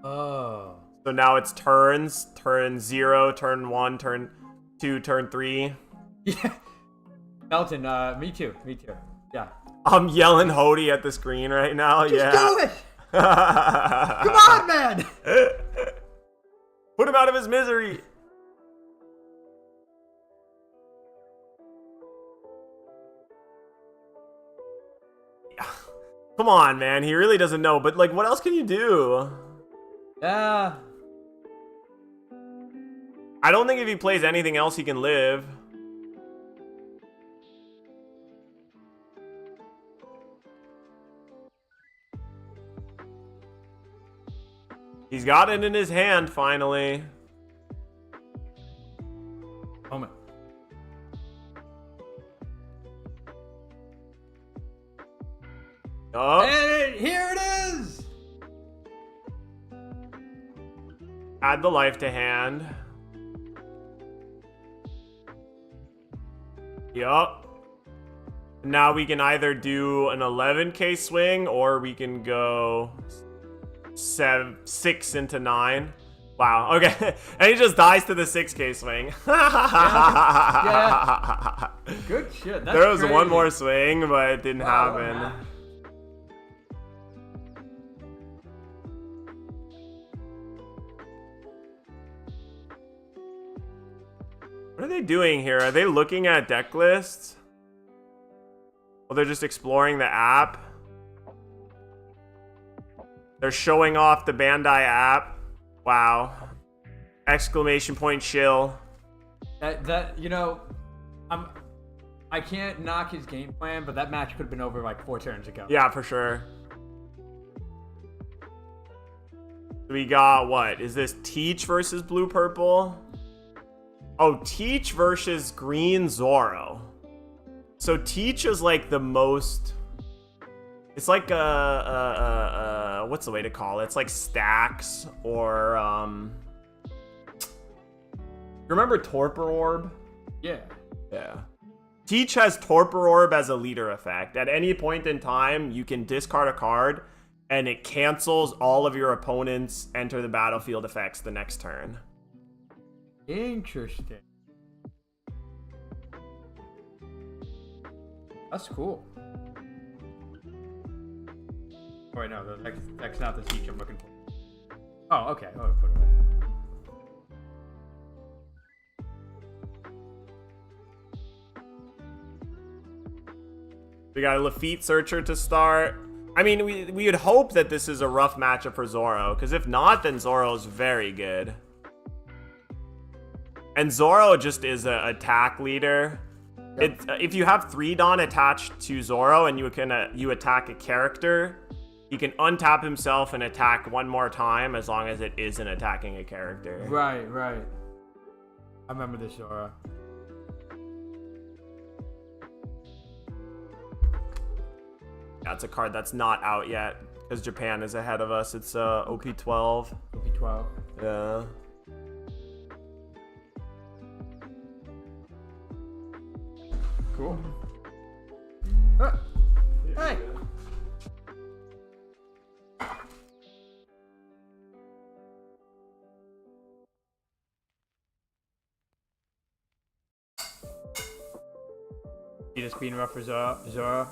Oh. So now it's turns. Turn 0, turn 1, turn 2, turn 3. Yeah. Elton, me too. Yeah. I'm yelling Hody at the screen right now. Just yeah. do it! Come on, man! Put him out of his misery. Come on, man. He really doesn't know. But, like, what else can you do? Yeah. I don't think if he plays anything else, he can live. He's got it in his hand, finally. Moment. Oh. Hey, here it is! Add the life to hand. Yup. Now we can either do an 11k swing or we can go 6 into 9. Wow, okay. And he just dies to the 6k swing. Yeah. Good shit. That's there was crazy. one more swing, but it didn't happen. Wow. What are they doing here? Are they looking at deck lists? Well, they're just exploring the app. They're showing off the Bandai app. Wow. Exclamation point chill. That you know, I can't knock his game plan, but that match could have been over like 4 turns ago. Yeah, for sure. We got what? Is this Teach versus Blue Purple? Oh, Teach versus Green Zoro. So Teach is like the most. It's like what's the way to call it? It's like Stacks or remember Torpor Orb? Yeah. Yeah. Teach has Torpor Orb as a leader effect. At any point in time, you can discard a card, and it cancels all of your opponent's enter the battlefield effects the next turn. Interesting. That's cool. Oh, wait, no, that's not the Teach I'm looking for. Oh, okay. Oh, put it away. We got a Lafitte Searcher to start. I mean, we would hope that this is a rough matchup for Zoro, because if not, then Zoro's very good. And Zoro just is an attack leader. Yep. If you have 3 Don attached to Zoro and you attack a character, he can untap himself and attack one more time as long as it isn't attacking a character. Right. I remember this, Zora. That's a card that's not out yet because Japan is ahead of us. It's OP12. OP12. Yeah. Cool. Hey. You just being rough for Zoro.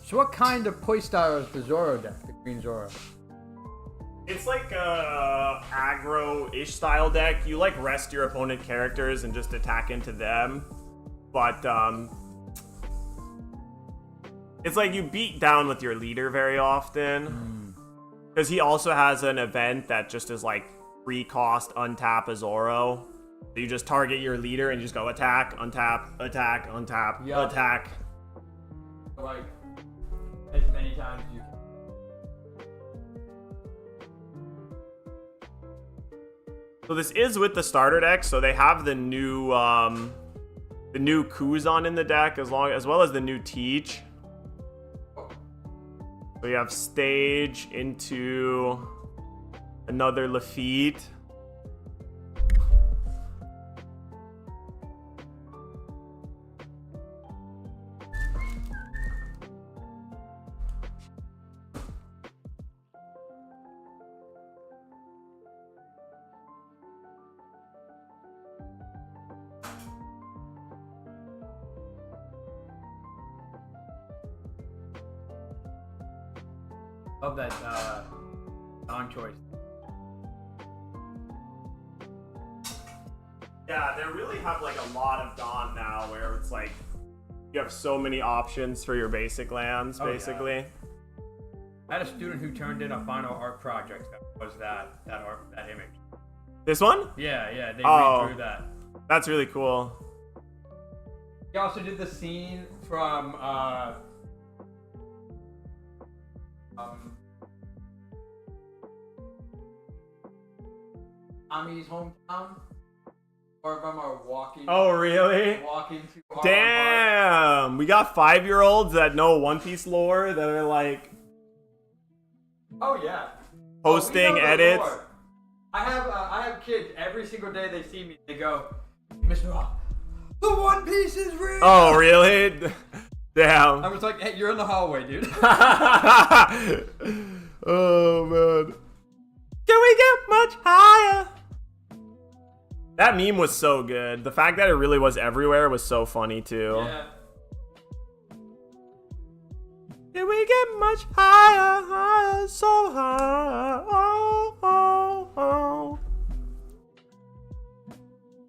So what kind of playstyle is the Zoro deck, the Green Zoro? It's like a aggro-ish style deck. You like rest your opponent characters and just attack into them. But it's like you beat down with your leader very often. Because he also has an event that just is like free cost untap a Zoro. So you just target your leader and you just go attack, untap, attack, untap, attack. Like as many times as you can. So this is with the starter deck, so they have the new Kuzan in the deck as well as the new Teach. So you have Stage into another Lafitte. Love that non-choice. Yeah, they really have like a lot of Dawn now where it's like you have so many options for your basic lands, basically. Yeah. I had a student who turned in a final art project that was that image. This one? Yeah, they redrew that. That's really cool. He also did the scene from Ami's hometown. Four of them are walking. Oh, really? Walking to Damn! We got 5-year-olds that know One Piece lore that are like Oh yeah. posting edits. Lore. I have kids every single day they see me, they go, Mr. Rock, the One Piece is real! Oh, really? Damn. I was like, hey, you're in the hallway, dude. Oh, man. Can we get much higher? That meme was so good. The fact that it really was everywhere was so funny, too. Yeah. Can we get much higher, higher, so high? Oh, oh, oh.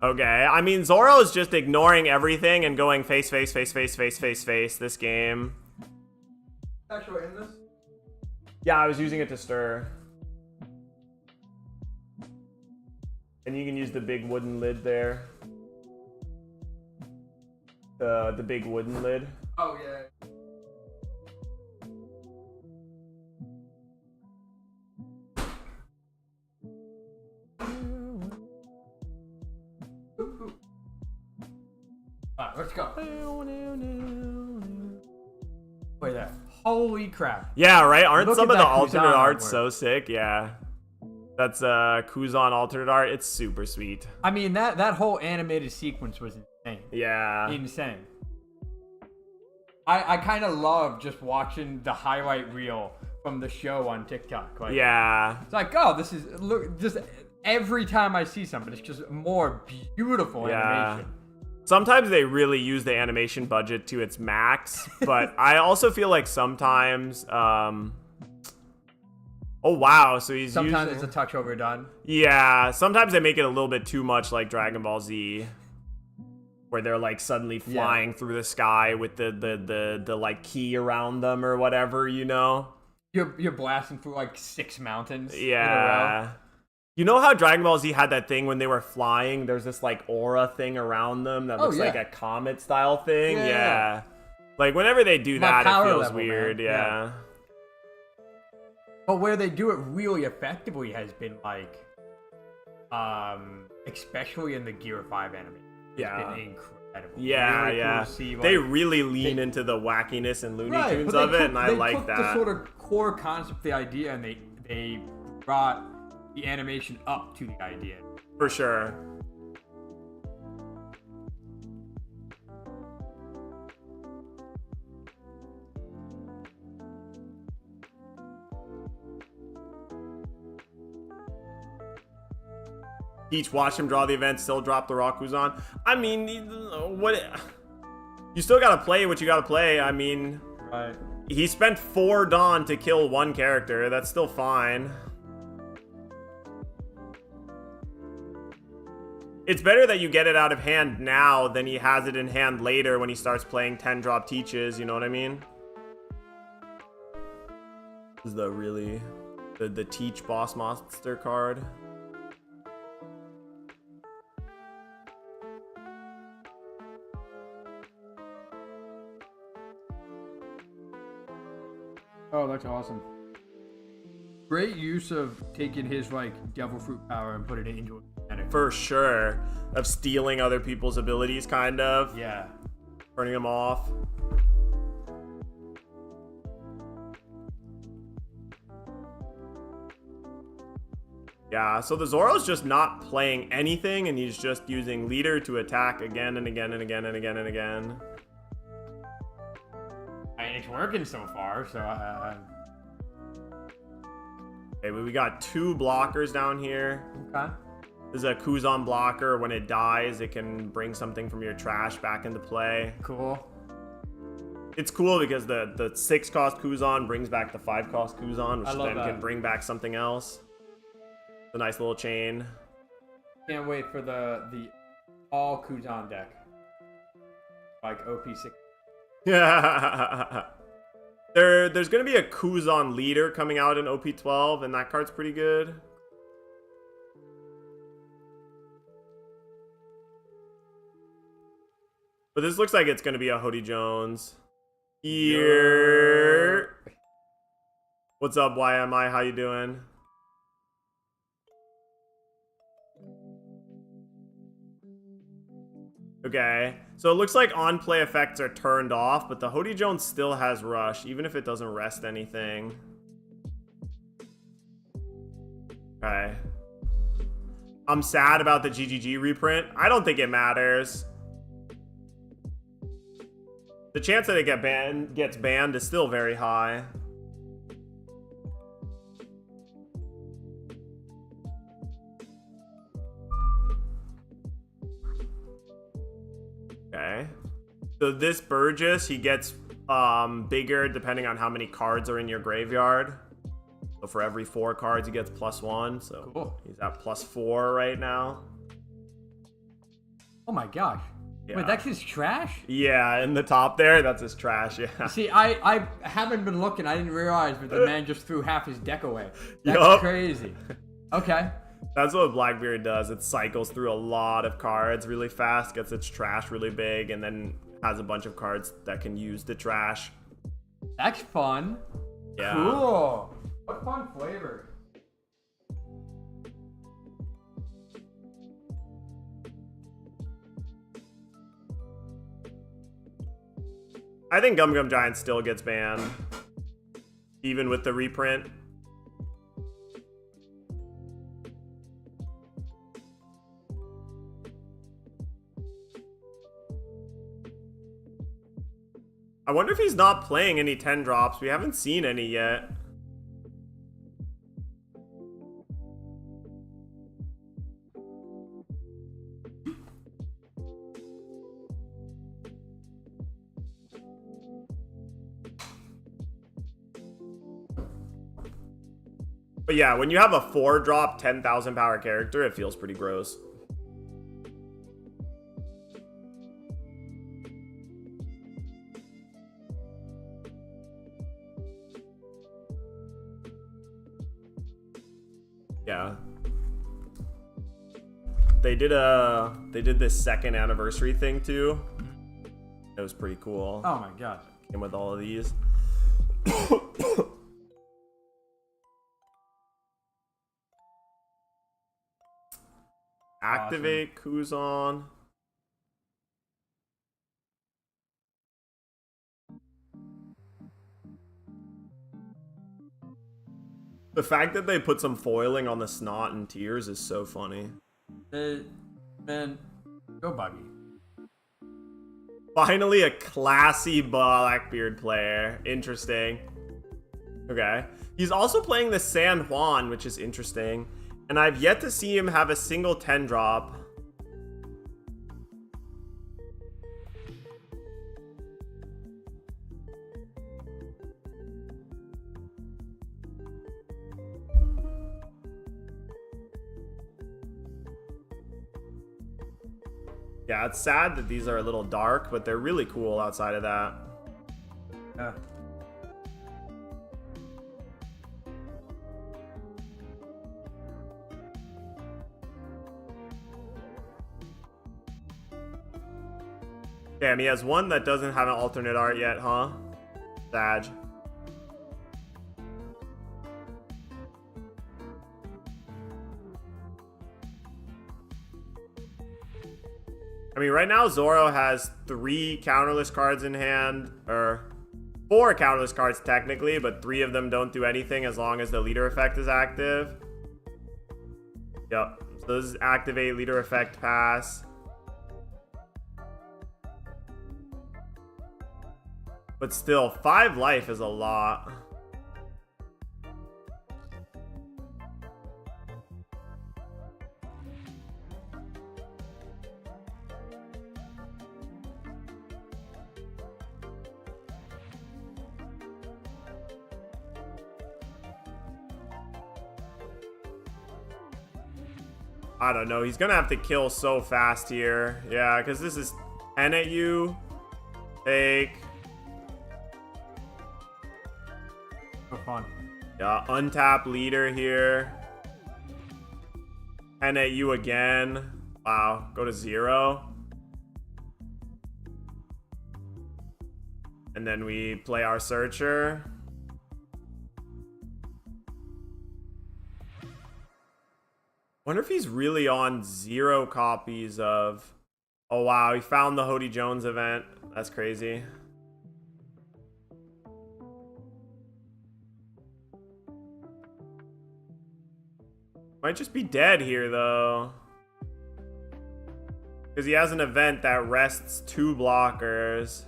Okay, I mean, Zoro is just ignoring everything and going face, face, face, face, face, face, face this game. Actually, in this? Yeah, I was using it to stir. And you can use the big wooden lid there. The big wooden lid. Oh, yeah. Alright, let's go. Wait there. Holy crap. Yeah, right? Aren't Look some at of the that alternate Kuzan art artwork. so sick? Yeah. That's Kuzan alternate art. It's super sweet. I mean, that whole animated sequence was insane. Yeah. Insane. I kind of love just watching the highlight reel from the show on TikTok. Like, Yeah. it's like, oh, this is, look, just every time I see something, it's just more beautiful animation. Sometimes they really use the animation budget to its max, but I also feel like sometimes, oh wow, so he's Sometimes using... it's a touch overdone. Yeah, sometimes they make it a little bit too much like Dragon Ball Z, where they're like suddenly flying through the sky with the like key around them or whatever, you know? You're blasting through like 6 mountains in a row. Yeah. You know how Dragon Ball Z had that thing when they were flying? There's this like aura thing around them that looks like a comet style thing. Yeah. Like whenever they do My that, it power feels level, weird. man. Yeah. But where they do it really effectively has been like, especially in the Gear 5 anime. It's been incredible. Yeah, Really yeah. cool to see, like, they really lean into the wackiness and Looney Tunes but of they it, took- and I they like took that. the sort of core concept, the idea, and they brought the animation up to the idea. For sure. Peach, watch him draw the event, still drop the raw Kuzan. I mean, what? You still gotta play what you gotta play. I mean, Right. he spent 4 Dawn to kill 1 character. That's still fine. It's better that you get it out of hand now than he has it in hand later when he starts playing 10 drop teaches, you know what I mean? This is the really the teach boss monster card. Oh, that's awesome. Great use of taking his like devil fruit power and putting it into a mechanic. For sure. Of stealing other people's abilities, kind of. Yeah. Turning them off. Yeah, so the Zoro's just not playing anything, and he's just using leader to attack again and again and again and again and again. I mean, it's working so far, so Okay, but we got 2 blockers down here. okay. This is a Kuzan blocker. When it dies, it can bring something from your trash back into play. Cool. It's cool because the 6 cost Kuzan brings back the 5 cost Kuzan, which I love then that. can bring back something else. It's a nice little chain. Can't wait for the all Kuzan deck. Like OP6. Yeah. There's gonna be a Kuzan leader coming out in OP12, and that card's pretty good. But this looks like it's gonna be a Hody Jones. Here. What's up, YMI? How you doing? Okay, so it looks like on-play effects are turned off, but the Hody Jones still has Rush, even if it doesn't rest anything. Okay. I'm sad about the GGG reprint. I don't think it matters. The chance that it gets banned is still very high. Okay. So this Burgess, he gets bigger depending on how many cards are in your graveyard. So for every 4 cards, he gets +1. So Cool. he's at +4 right now. Oh my gosh. Yeah. Wait, that's his trash? Yeah, in the top there, that's his trash. Yeah. See, I haven't been looking. I didn't realize, but the man just threw half his deck away. That's Yup. crazy. Okay. That's what Blackbeard does. It cycles through a lot of cards really fast, gets its trash really big, and then has a bunch of cards that can use the trash. That's fun. Yeah. Cool. What fun flavor. I think Gum Gum Giant still gets banned, even with the reprint. I wonder if he's not playing any 10 drops. We haven't seen any yet. But yeah, when you have a 4-drop 10,000 power character, it feels pretty gross. Yeah. They did this 2nd anniversary thing too. It was pretty cool. Oh my god. Came with all of these. Activate Kuzan. The fact that they put some foiling on the snot and tears is so funny. Man, go Buggy. Finally a classy Blackbeard player. Interesting. Okay. He's also playing the San Juan, which is interesting. And I've yet to see him have a single 10 drop. Yeah, it's sad that these are a little dark, but they're really cool outside of that. Yeah. Damn, he has one that doesn't have an alternate art yet, huh? Sag. I mean, right now Zoro has 3 counterless cards in hand, or 4 counterless cards technically, but 3 of them don't do anything as long as the leader effect is active. Yep. So this is activate leader effect pass. But still, 5 life is a lot. I don't know. He's gonna have to kill so fast here. Yeah, because this is 10 at you. Take. So fun. Yeah, untap leader here. 10 at you again. Wow, go to 0. And then we play our searcher. Wonder if he's really on 0 copies of... Oh wow, he found the Hody Jones event. That's crazy. Might just be dead here though. Because he has an event that rests 2 blockers.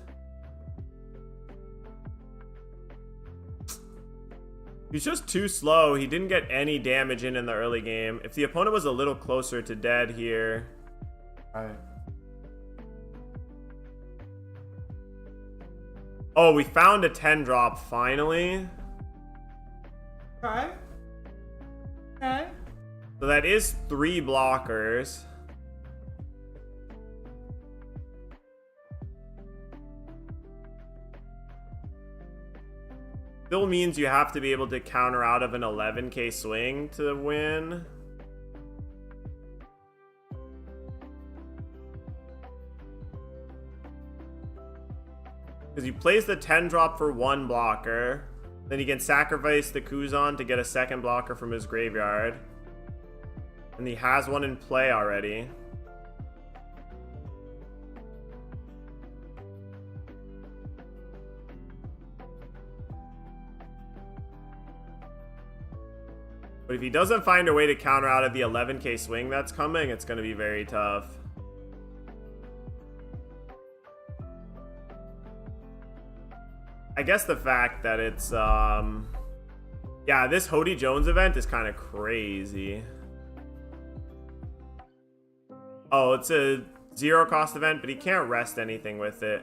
He's just too slow. He didn't get any damage in the early game. If the opponent was a little closer to dead here. Alright. Oh, we found a 10 drop finally. Okay. Okay. So that is 3 blockers. Still means you have to be able to counter out of an 11k swing to win. Because you place the 10 drop for 1 blocker. Then he can sacrifice the Kuzan to get a 2nd blocker from his graveyard. And he has one in play already. But if he doesn't find a way to counter out of the 11k swing that's coming, it's going to be very tough. I guess the fact that it's, yeah, this Hody Jones event is kind of crazy. Oh, it's a 0 cost event, but he can't rest anything with it.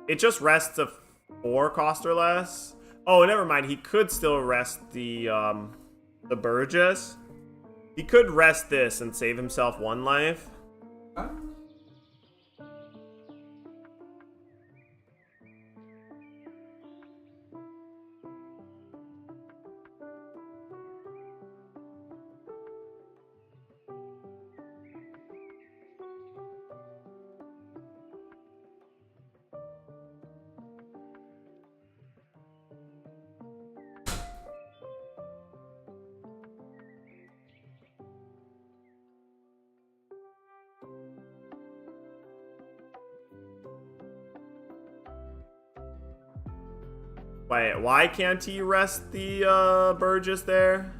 It just rests a 4 cost or less. Oh, never mind. He could still rest the Burgess. He could rest this and save himself 1 life. Huh? Wait, why can't he rest the Burgess there?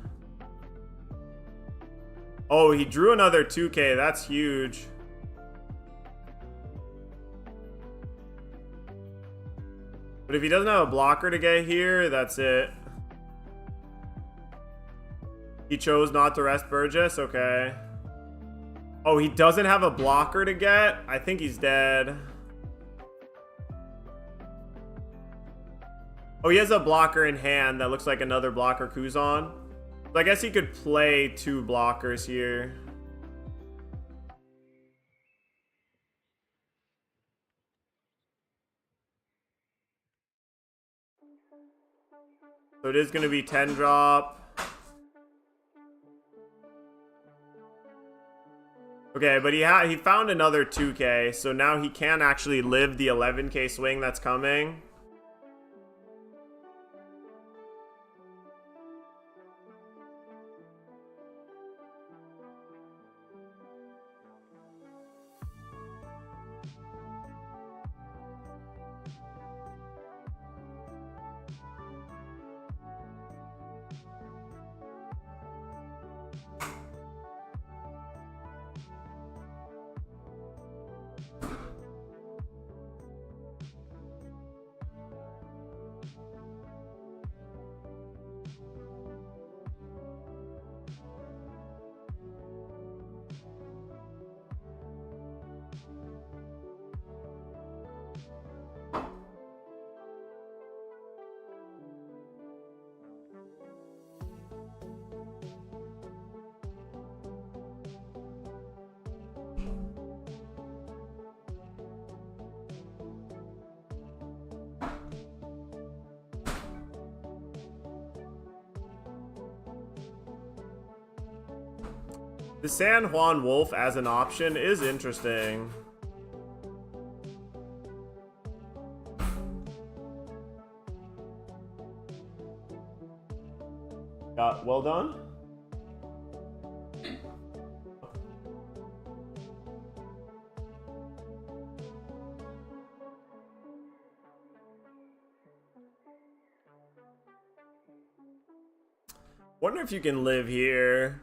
Oh, he drew another 2k. That's huge. But if he doesn't have a blocker to get here, that's it. He chose not to rest Burgess? Okay. Oh, he doesn't have a blocker to get? I think he's dead. Oh, he has a blocker in hand that looks like another blocker Kuzan. So I guess he could play 2 blockers here. So it is going to be 10 drop. Okay, but he found another 2K, so now he can actually live the 11K swing that's coming. The San Juan Wolf as an option is interesting. Well done. Wonder if you can live here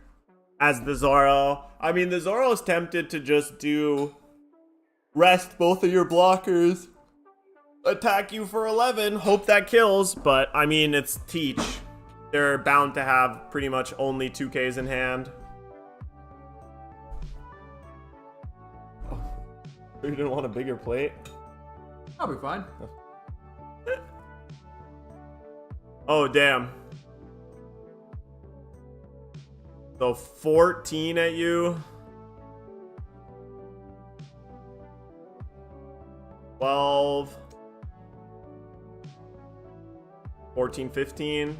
as the Zoro. I mean, the Zoro's tempted to just do rest both of your blockers, attack you for 11, hope that kills, but I mean, it's Teach. They're bound to have pretty much only 2Ks in hand. Oh, you didn't want a bigger plate? I'll be fine. Oh, damn. So 14 at you. 12. 14, 15.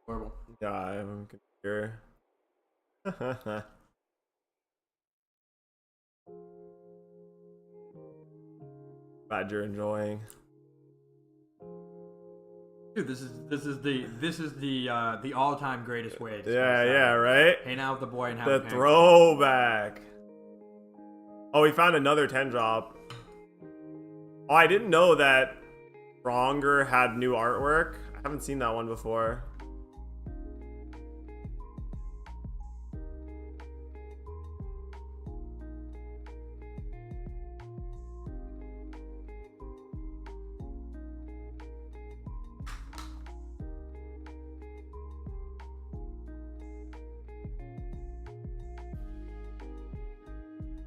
Horrible. Yeah, I'm sure. Glad you're enjoying. Dude, this is the all-time greatest way. To Yeah, right? Hang out with the boy and have The a pancake. throwback. Oh, we found another 10 drop. Oh, I didn't know that Stronger had new artwork. I haven't seen that one before.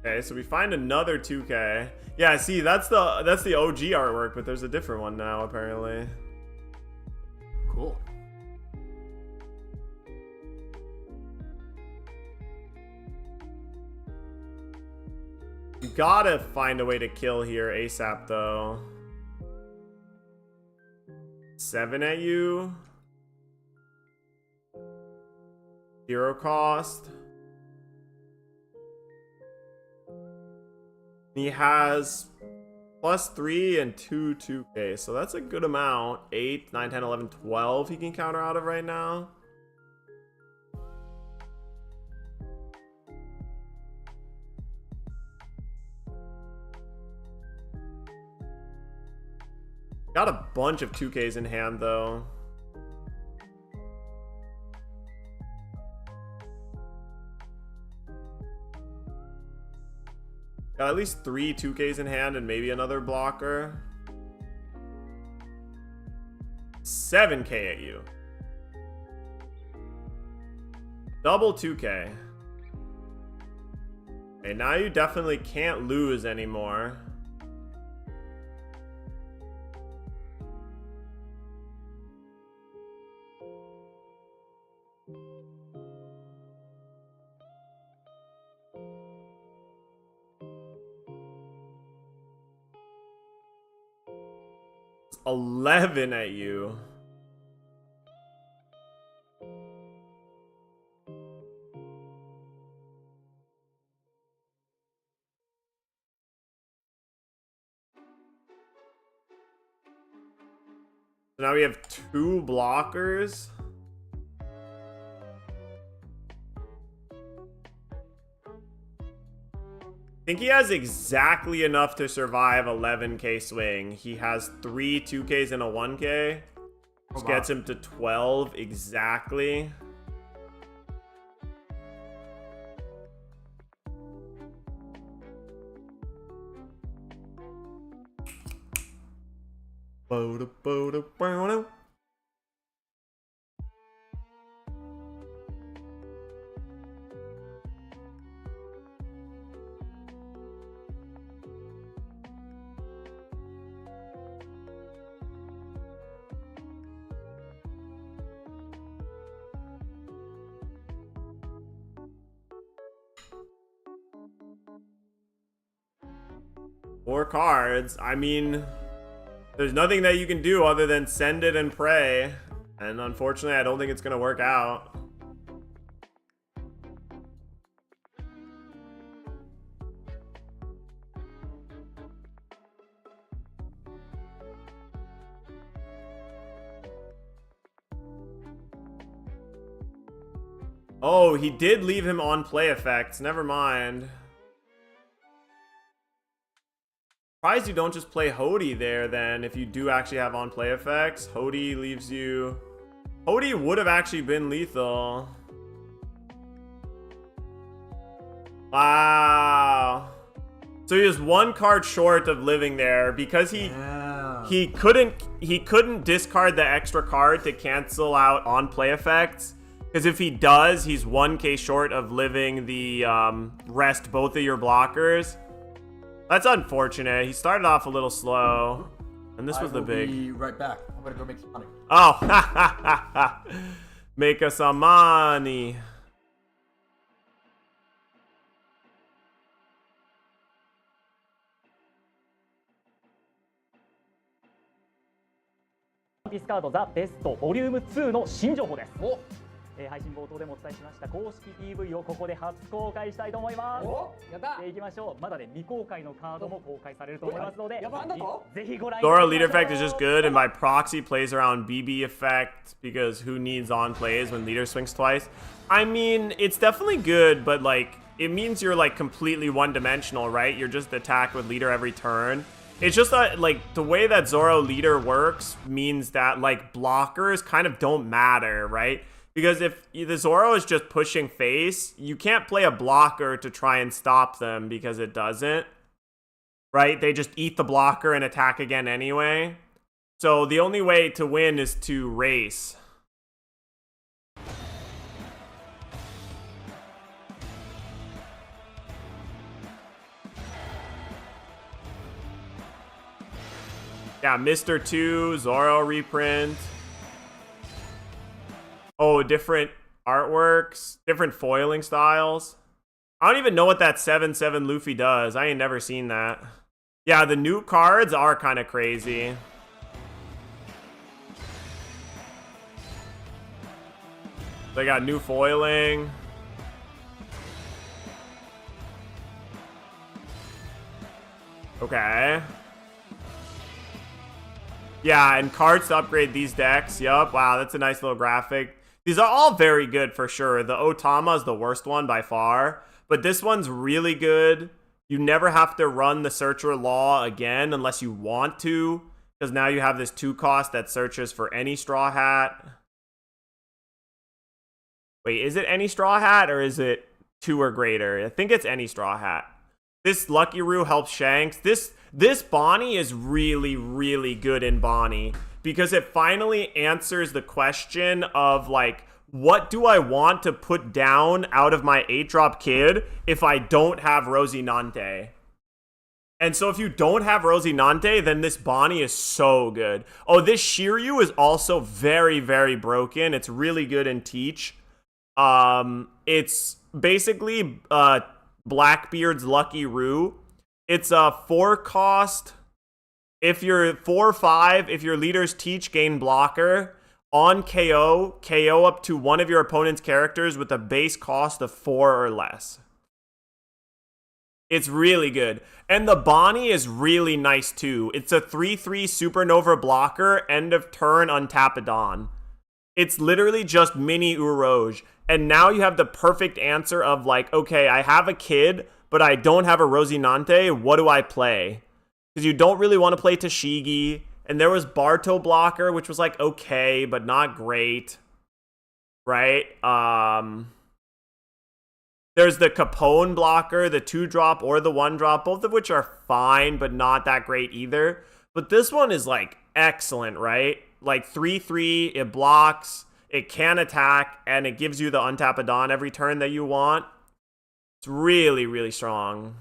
Okay, so we find another 2K. Yeah, see, that's the OG artwork, but there's a different one now apparently. Cool. You gotta find a way to kill here ASAP though. 7 at you. 0 cost. He has +3 and 2 2K, so that's a good amount. 8, 9, 10, 11, 12 he can counter out of right now. Got a bunch of 2Ks in hand, though. Got at least 3 2Ks in hand and maybe another blocker. 7K at you. Double 2K. Okay, now you definitely can't lose anymore. It's 11 at you. So now we have 2 blockers. I think he has exactly enough to survive 11K swing. He has 3 2Ks and a 1K. Which gets him to 12 exactly. Four cards. I mean, there's nothing that you can do other than send it and pray. And unfortunately, I don't think it's going to work out. Oh, he did leave him on play effects. Never mind. Surprised you don't just play Hody there then if you do actually have on play effects. Hody leaves you... Hody would have actually been lethal. Wow. So he was 1 card short of living there because he couldn't discard the extra card to cancel out on play effects. Because if he does, he's 1K short of living the rest both of your blockers. That's unfortunate. He started off a little slow. And this was the big... I'll be right back. I'm gonna go make some money. Oh, make us some money.ピスカードザ・ベストボリューム2の新情報です。配信冒頭でもお伝えしました公式 PV をここで初公開したいと思います。やった。いきましょう。まだね未公開のカードも公開されると思いますので、ぜひご覧ください。ZORO leader effect is just good, and by proxy plays around BB effect because who needs on plays when leader swings twice? I mean, it's definitely good, but like it means you're like completely one-dimensional, right? You're just attack with leader every turn. It's just that like the way that ZORO leader works means that like blockers kind of don't matter, right? Because if the ZORO is just pushing face, you can't play a blocker to try and stop them because it doesn't. Right? They just eat the blocker and attack again anyway. So the only way to win is to race. Yeah, Mr. 2, ZORO reprint. Oh, different artworks, different foiling styles. I don't even know what that 7/7 Luffy does. I ain't never seen that. Yeah, the new cards are kind of crazy. They got new foiling. Okay. Yeah, and cards to upgrade these decks. Yup, wow, that's a nice little graphic. These are all very good for sure. The Otama is the worst one by far, but this one's really good. You never have to run the Searcher Law again unless you want to, Because now you have this 2 cost that searches for any Straw Hat. Wait, is it any Straw Hat or is it 2 or greater? I think it's any Straw Hat. This Lucky Roo helps Shanks. This Bonnie is really, really good in Bonnie because it finally answers the question of like, what do I want to put down out of my 8-drop kid if I don't have Rosinante? And so if you don't have Rosinante, then this Bonnie is so good. Oh, this Shiryu is also very, very broken. It's really good in Teach. It's basically Blackbeard's Lucky Roo. It's a 4 cost. If you're 4/5, if your leaders Teach, gain blocker. On KO, KO up to one of your opponent's characters with a base cost of 4 or less. It's really good. And the Bonnie is really nice too. It's a 3/3 Supernova blocker, end of turn, untap a Dawn. It's literally just mini Uroj. And now you have the perfect answer of like, okay, I have a kid, but I don't have a Rosinante. What do I play? Because you don't really want to play Tashigi. And there was Barto blocker, which was like okay, but not great. Right? There's the Capone blocker, the 2-drop or the 1-drop, both of which are fine, but not that great either. But this one is like excellent, right? Like 3/3, it blocks, it can attack, and it gives you the untap a Dawn every turn that you want. It's really, really strong.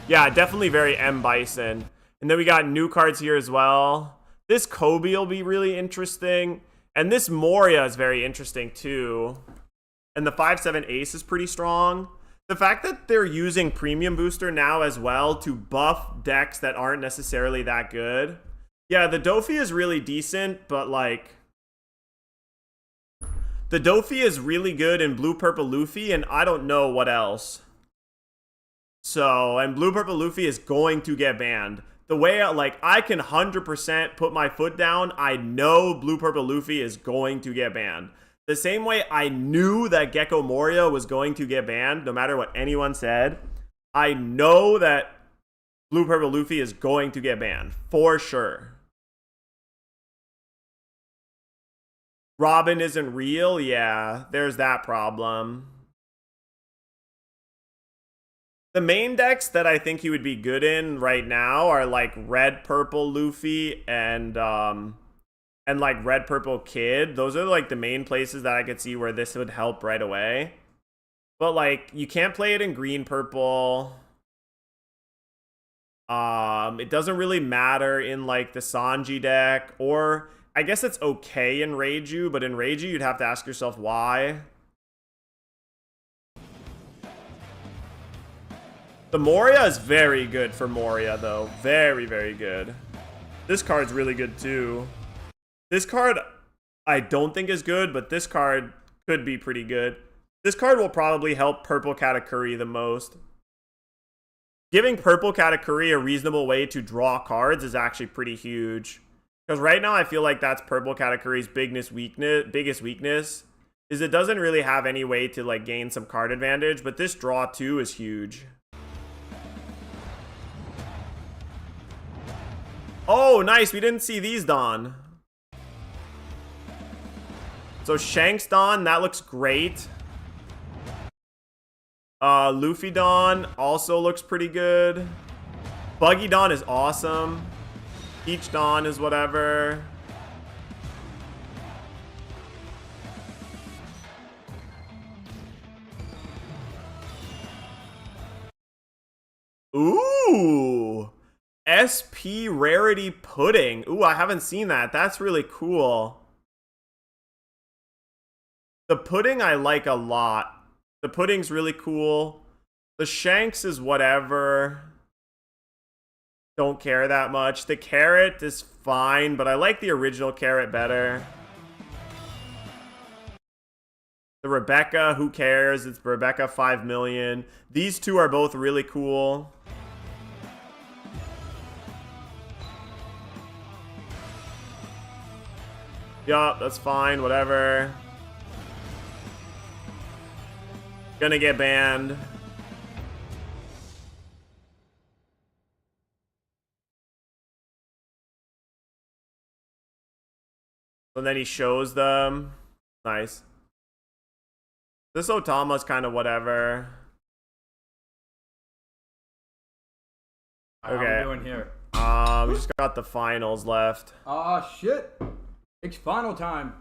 Yeah, definitely very M Bison. And then we got new cards here as well. This Kobe will be really interesting. And this Moria is very interesting too. And the 5/7 Ace is pretty strong. The fact that they're using Premium Booster now as well to buff decks that aren't necessarily that good. Yeah, the Dofi is really decent, but like... the Dofi is really good in Blue Purple Luffy, and I don't know what else. So, and Blue Purple Luffy is going to get banned. The way, like, I can 100% put my foot down, I know Blue Purple Luffy is going to get banned. The same way I knew that Gecko Moria was going to get banned, no matter what anyone said, I know that Blue Purple Luffy is going to get banned, for sure. Robin isn't real? Yeah, there's that problem. The main decks that I think he would be good in right now are like Red Purple Luffy and like Red Purple Kid. Those are like the main places that I could see where this would help right away. But like you can't play it in Green Purple. It doesn't really matter in like the Sanji deck, or I guess it's okay in Reiju, but in Reiju you'd have to ask yourself why. The Moria is very good for Moria, though. Very, very good. This card's really good, too. This card, I don't think is good, but this card could be pretty good. This card will probably help Purple Katakuri the most. Giving Purple Katakuri a reasonable way to draw cards is actually pretty huge. Because right now, I feel like that's Purple Katakuri's biggest weakness, is it doesn't really have any way to like gain some card advantage, but this draw, too, is huge. Oh, nice. We didn't see these Dawn. So Shanks Dawn, that looks great. Luffy Dawn also looks pretty good. Buggy Dawn is awesome. Peach Dawn is whatever. Ooh. SP Rarity Pudding. Ooh, I haven't seen that. That's really cool. The Pudding I like a lot. The Pudding's really cool. The Shanks is whatever. Don't care that much. The Carrot is fine, but I like the original Carrot better. The Rebecca, who cares? It's Rebecca 5 million. These two are both really cool. Yup, that's fine, whatever. Gonna get banned. So then he shows them. Nice. This Otama's kind of whatever. How are we doing here? We just got the finals left. Oh shit! It's final time.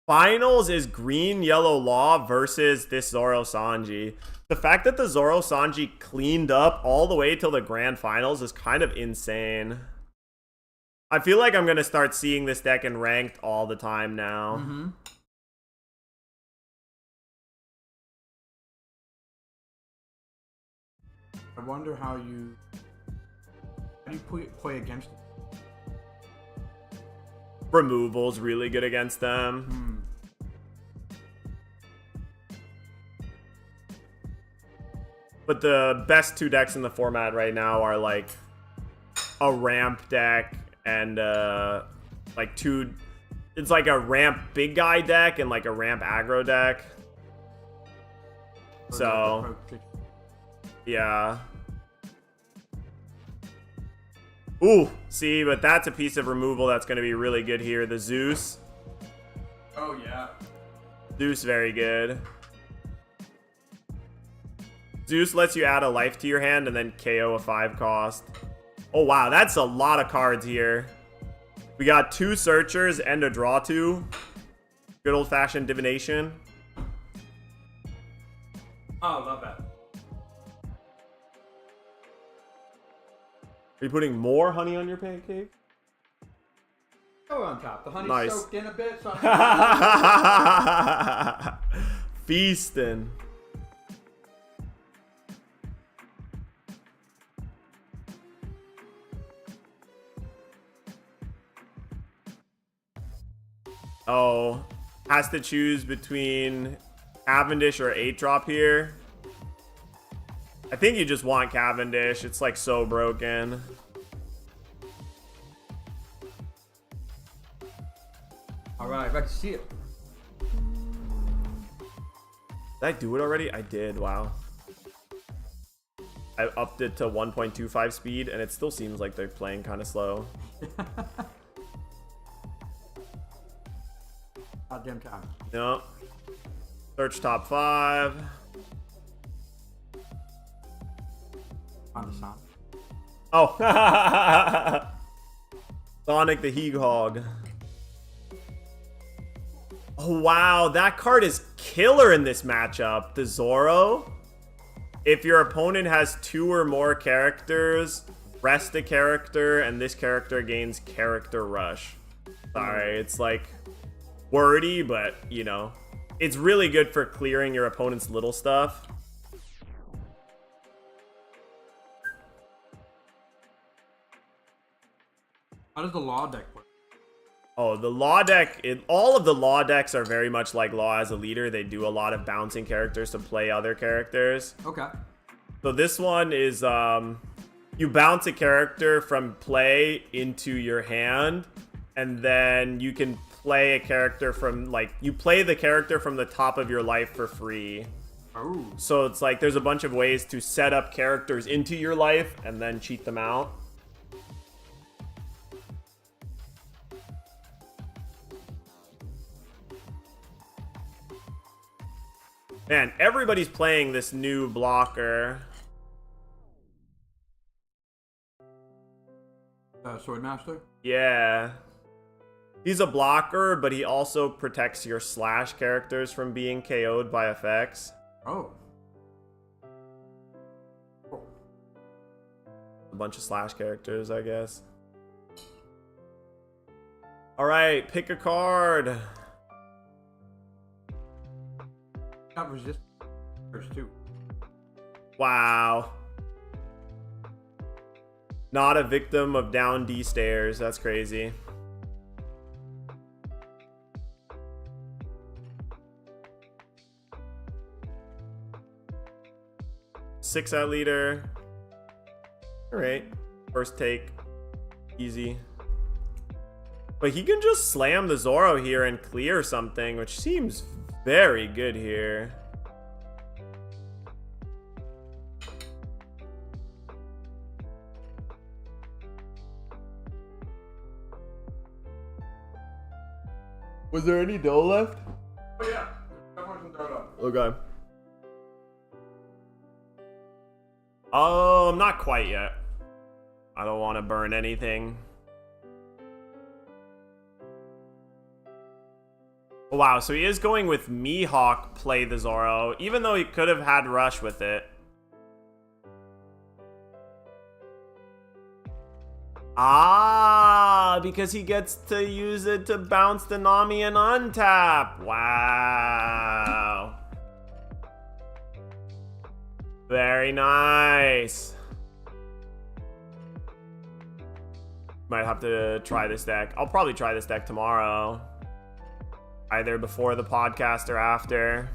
Finals is green, yellow law versus this ZORO+SANJI. The fact that the ZORO+SANJI cleaned up all the way till the grand finals is kind of insane. I feel like I'm going to start seeing this deck in ranked all the time now. Mm-hmm. I wonder how you play against it. Removal's really good against them. But the best two decks in the format right now are like a ramp deck and like two. It's like a ramp big guy deck and like a ramp aggro deck. So yeah. Ooh, see, but that's a piece of removal that's going to be really good here. The Zeus. Oh yeah. Zeus very good. Zeus lets you add a life to your hand and then KO a 5 cost. Oh wow, that's a lot of cards here. We got 2 searchers and a draw 2. Good old-fashioned divination. Oh, I love that. Are you putting more honey on your pancake? Go on top. The honey's Nice. soaked in a bit, so Feasting. Oh, has to choose between Cavendish or 8-drop here. I think you just want Cavendish. It's like so broken. Alright, back to see it. Did I do it already? I did. Wow. I upped it to 1.25 speed, and it still seems like they're playing kind of slow. Goddamn time. No. Search top 5. On the Sonic. Oh. Sonic the Hedgehog. Oh, wow. That card is killer in this matchup. The Zoro. If your opponent has 2 or more characters, rest a character, and this character gains character rush. Sorry, it's like wordy, but, you know, it's really good for clearing your opponent's little stuff. How does the Law deck play? Oh, the Law deck, all of the Law decks are very much like Law as a leader. They do a lot of bouncing characters to play other characters. Okay. So this one is, you bounce a character from play into your hand, and then you can play a character from, like, you play the character from the top of your life for free. Oh. So it's like there's a bunch of ways to set up characters into your life and then cheat them out. Man, everybody's playing this new blocker. Swordmaster? Yeah. He's a blocker, but he also protects your slash characters from being KO'd by effects. Oh. A bunch of slash characters, I guess. Alright, pick a card. Got resist first too. Wow. Not a victim of down D stairs. That's crazy. Six at leader. Alright. First take. Easy. But he can just slam the Zoro here and clear something, which seems very good here. Was there any dough left? Oh yeah. Definitely some dough left. Okay. Not quite yet. I don't want to burn anything. Wow, so he is going with Mihawk play the Zoro, even though he could have had Rush with it. Ah, because he gets to use it to bounce the Nami and untap. Wow. Very nice. Might have to try this deck. I'll probably try this deck tomorrow. Either before the podcast or after.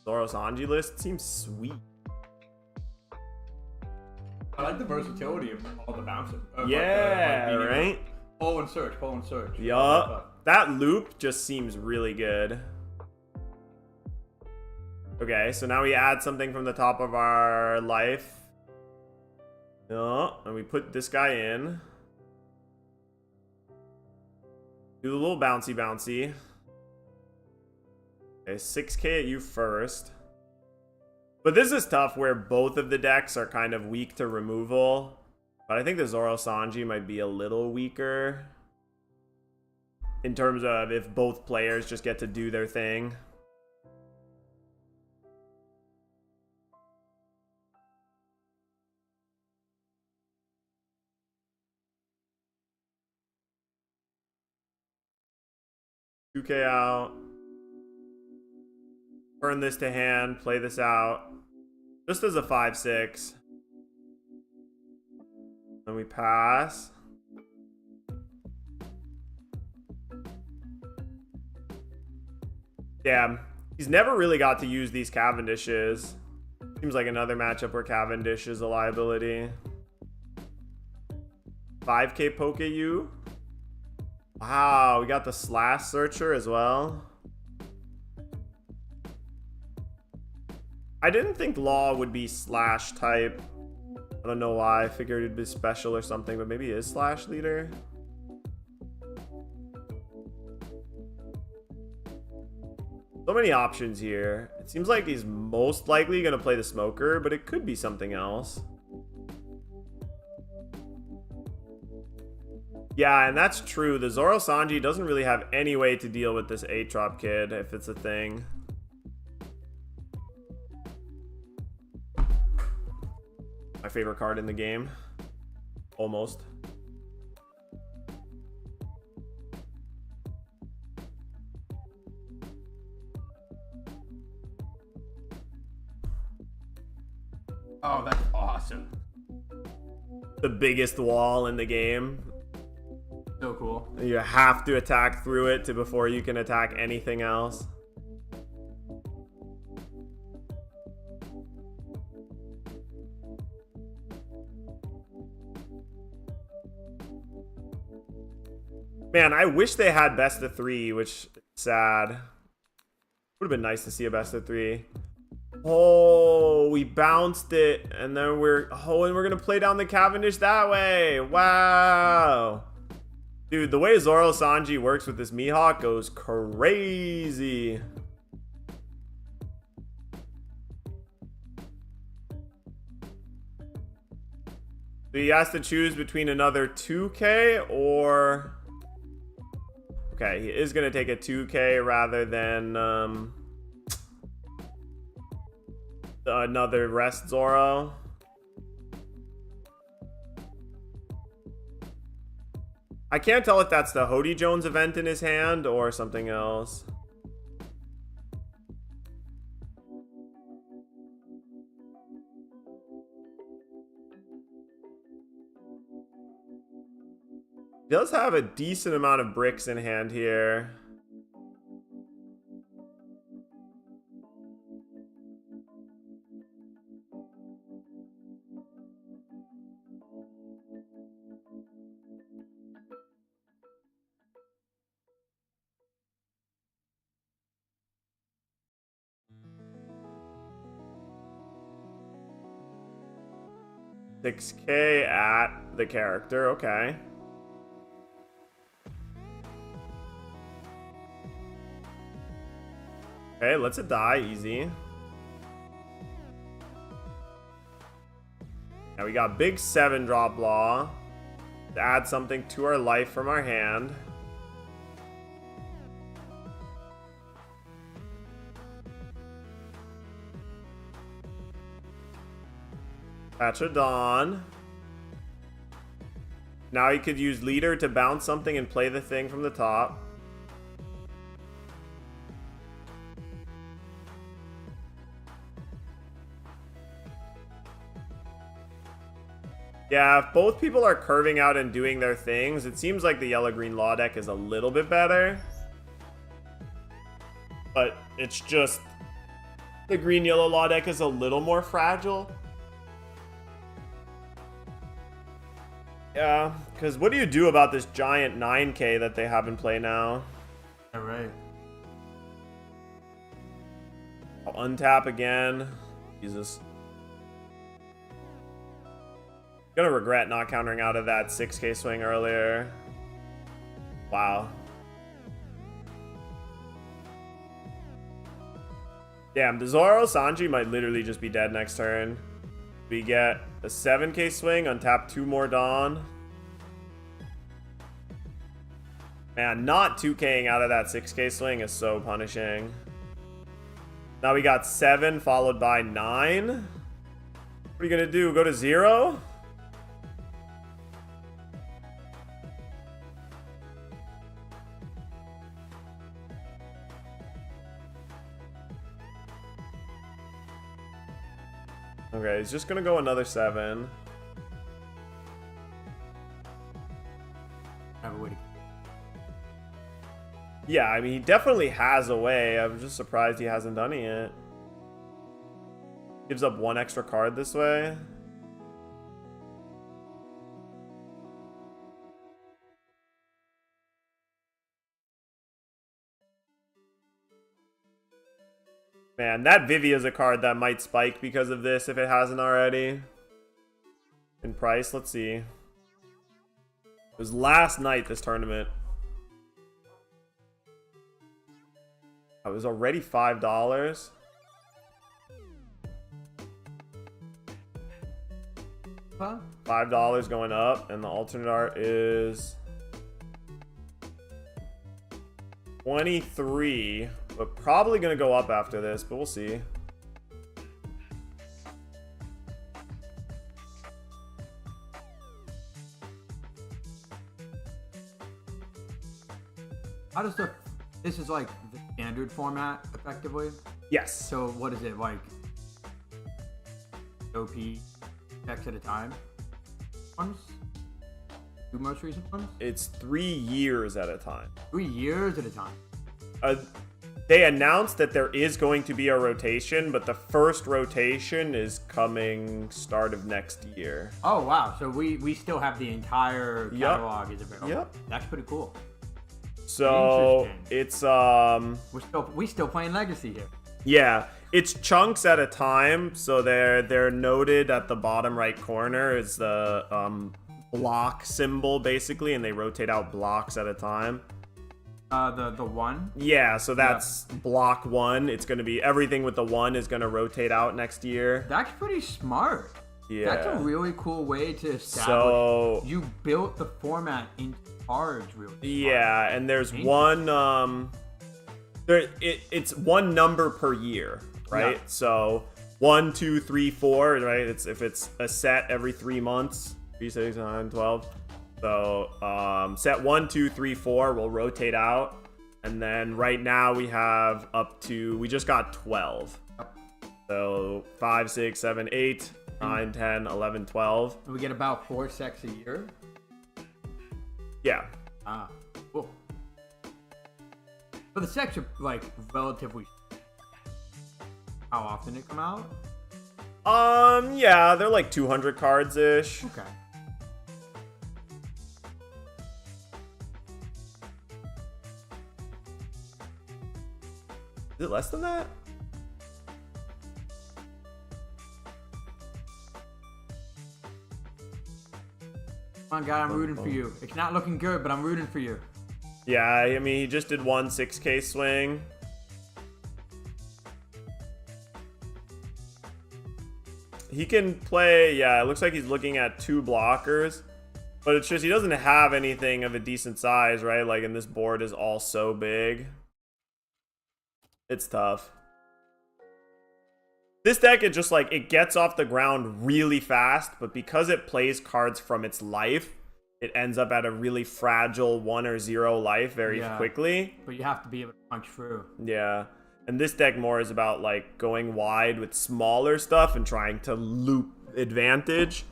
ZORO+SANJI list seems sweet. I like the versatility of all the bouncing. Yeah, right? Pull and search, pull and search. Yup. That loop just seems really good. Okay, so now we add something from the top of our life. Oh, and we put this guy in. Do a little bouncy bouncy. Okay, 6k at you first. But this is tough where both of the decks are kind of weak to removal. But I think the ZORO+SANJI might be a little weaker. In terms of if both players just get to do their thing. $2k out. Turn this to hand, play this out. Just as a 5/6. Then we pass. Damn. He's never really got to use these Cavendishes. Seems like another matchup where Cavendish is a liability. 5k poke at you. Wow, we got the Slash Searcher as well. I didn't think Law would be Slash type. I don't know why. I figured it'd be special or something, but maybe he is Slash leader. So many options here. It seems like he's most likely going to play the Smoker, but it could be something else. Yeah, and that's true. The ZORO+SANJI doesn't really have any way to deal with this 8-drop kid, if it's a thing. My favorite card in the game. Almost. Oh, that's awesome. The biggest wall in the game. So cool. You have to attack through it before you can attack anything else. Man, I wish they had best of 3, which is sad. Would have been nice to see a best of 3. Oh, we bounced it, and then we're gonna play down the Cavendish that way. Wow. Dude, the way ZORO+SANJI works with this Mihawk goes crazy. So he has to choose between another 2k or... Okay, he is going to take a 2k rather than another rest Zoro. I can't tell if that's the Hody Jones event in his hand or something else. He does have a decent amount of bricks in hand here. $6k at the character, okay. Okay, let's it die. Easy. Now we got big 7-drop law to add something to our life from our hand. Patch of Dawn. Now he could use leader to bounce something and play the thing from the top. Yeah, if both people are curving out and doing their things, it seems like the yellow-green law deck is a little bit better. But it's just the green-yellow law deck is a little more fragile. Yeah, because what do you do about this giant 9K that they have in play now? All right. I'll untap again. Jesus. Gonna regret not countering out of that 6K swing earlier. Wow. Damn, the ZORO+SANJI might literally just be dead next turn. We get a 7K swing, untap 2 more Dawn. Man, not 2King out of that 6K swing is so punishing. Now we got 7 followed by 9. What are you gonna do? Go to 0? Okay, he's just gonna go another 7. Have a way to... Yeah, I mean, he definitely has a way. I'm just surprised he hasn't done it yet. Gives up 1 extra card this way. Man, that Vivi is a card that might spike because of this if it hasn't already. In price, let's see. It was last night, this tournament. It was already $5. Huh? $5 going up, and the alternate art is 23, but probably gonna go up after this, but we'll see. How does this is like the standard format effectively? Yes. So what is it like? OP decks at a time? Ones? 2 most recent ones? It's 3 years at a time. 3 years at a time. They announced that there is going to be a rotation, but the first rotation is coming start of next year. Oh wow! So we still have the entire catalog is available. Yep. That's pretty cool. So it's we still playing Legacy here. yeah, it's chunks at a time. So they're noted at the bottom right corner is the block symbol basically, and they rotate out blocks at a time. The 1. Yeah, so that's block 1. It's going to be everything with the 1 is going to rotate out next year. That's pretty smart. Yeah, that's a really cool way to establish. So you built the format into cards, really. Yeah, and there's one it's 1 number per year, right? Yeah. So 1, 2, 3, 4, right? It's if it's a set every 3 months, 3, 6, 9, 12. So set 1, 2, 3, 4 will rotate out, and then right now we have we just got 12. So 5, 6, 7, 8, 9, 10, 11, 12. We get about 4 sets a year. Yeah. Ah, cool. But the sets are like relatively. How often they come out? Yeah, they're like 200 cards ish. Okay. Is it less than that? Come on, God, I'm rooting for you. It's not looking good, but I'm rooting for you. Yeah, I mean, he just did 1 6K swing. He can play, yeah, it looks like he's looking at 2 blockers. But it's just he doesn't have anything of a decent size, right? Like, and this board is all so big. It's tough. This deck, it just like, it gets off the ground really fast, but because it plays cards from its life, it ends up at a really fragile 1 or 0 life very quickly. But you have to be able to punch through. Yeah. And this deck more is about like going wide with smaller stuff and trying to loop advantage.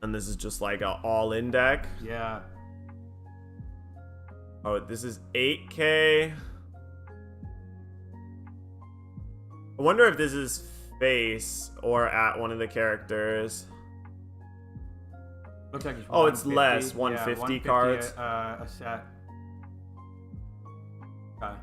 And this is just like an all-in deck. Yeah. Oh, this is 8K. I wonder if this is face or at one of the characters. Looks like it's oh, it's less. 150 cards. A set. Okay.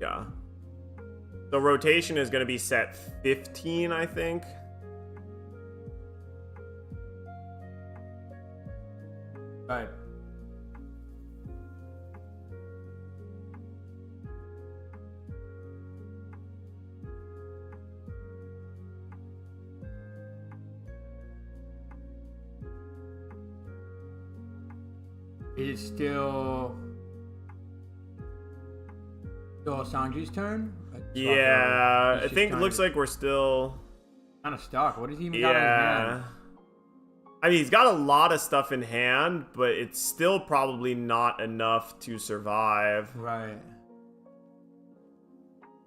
Yeah. The rotation is going to be set 15, I think. Right. Is it still Sanji's turn? Yeah, I think it looks like we're still kind of stuck. What does he even got in his hand? I mean, he's got a lot of stuff in hand, but it's still probably not enough to survive. Right.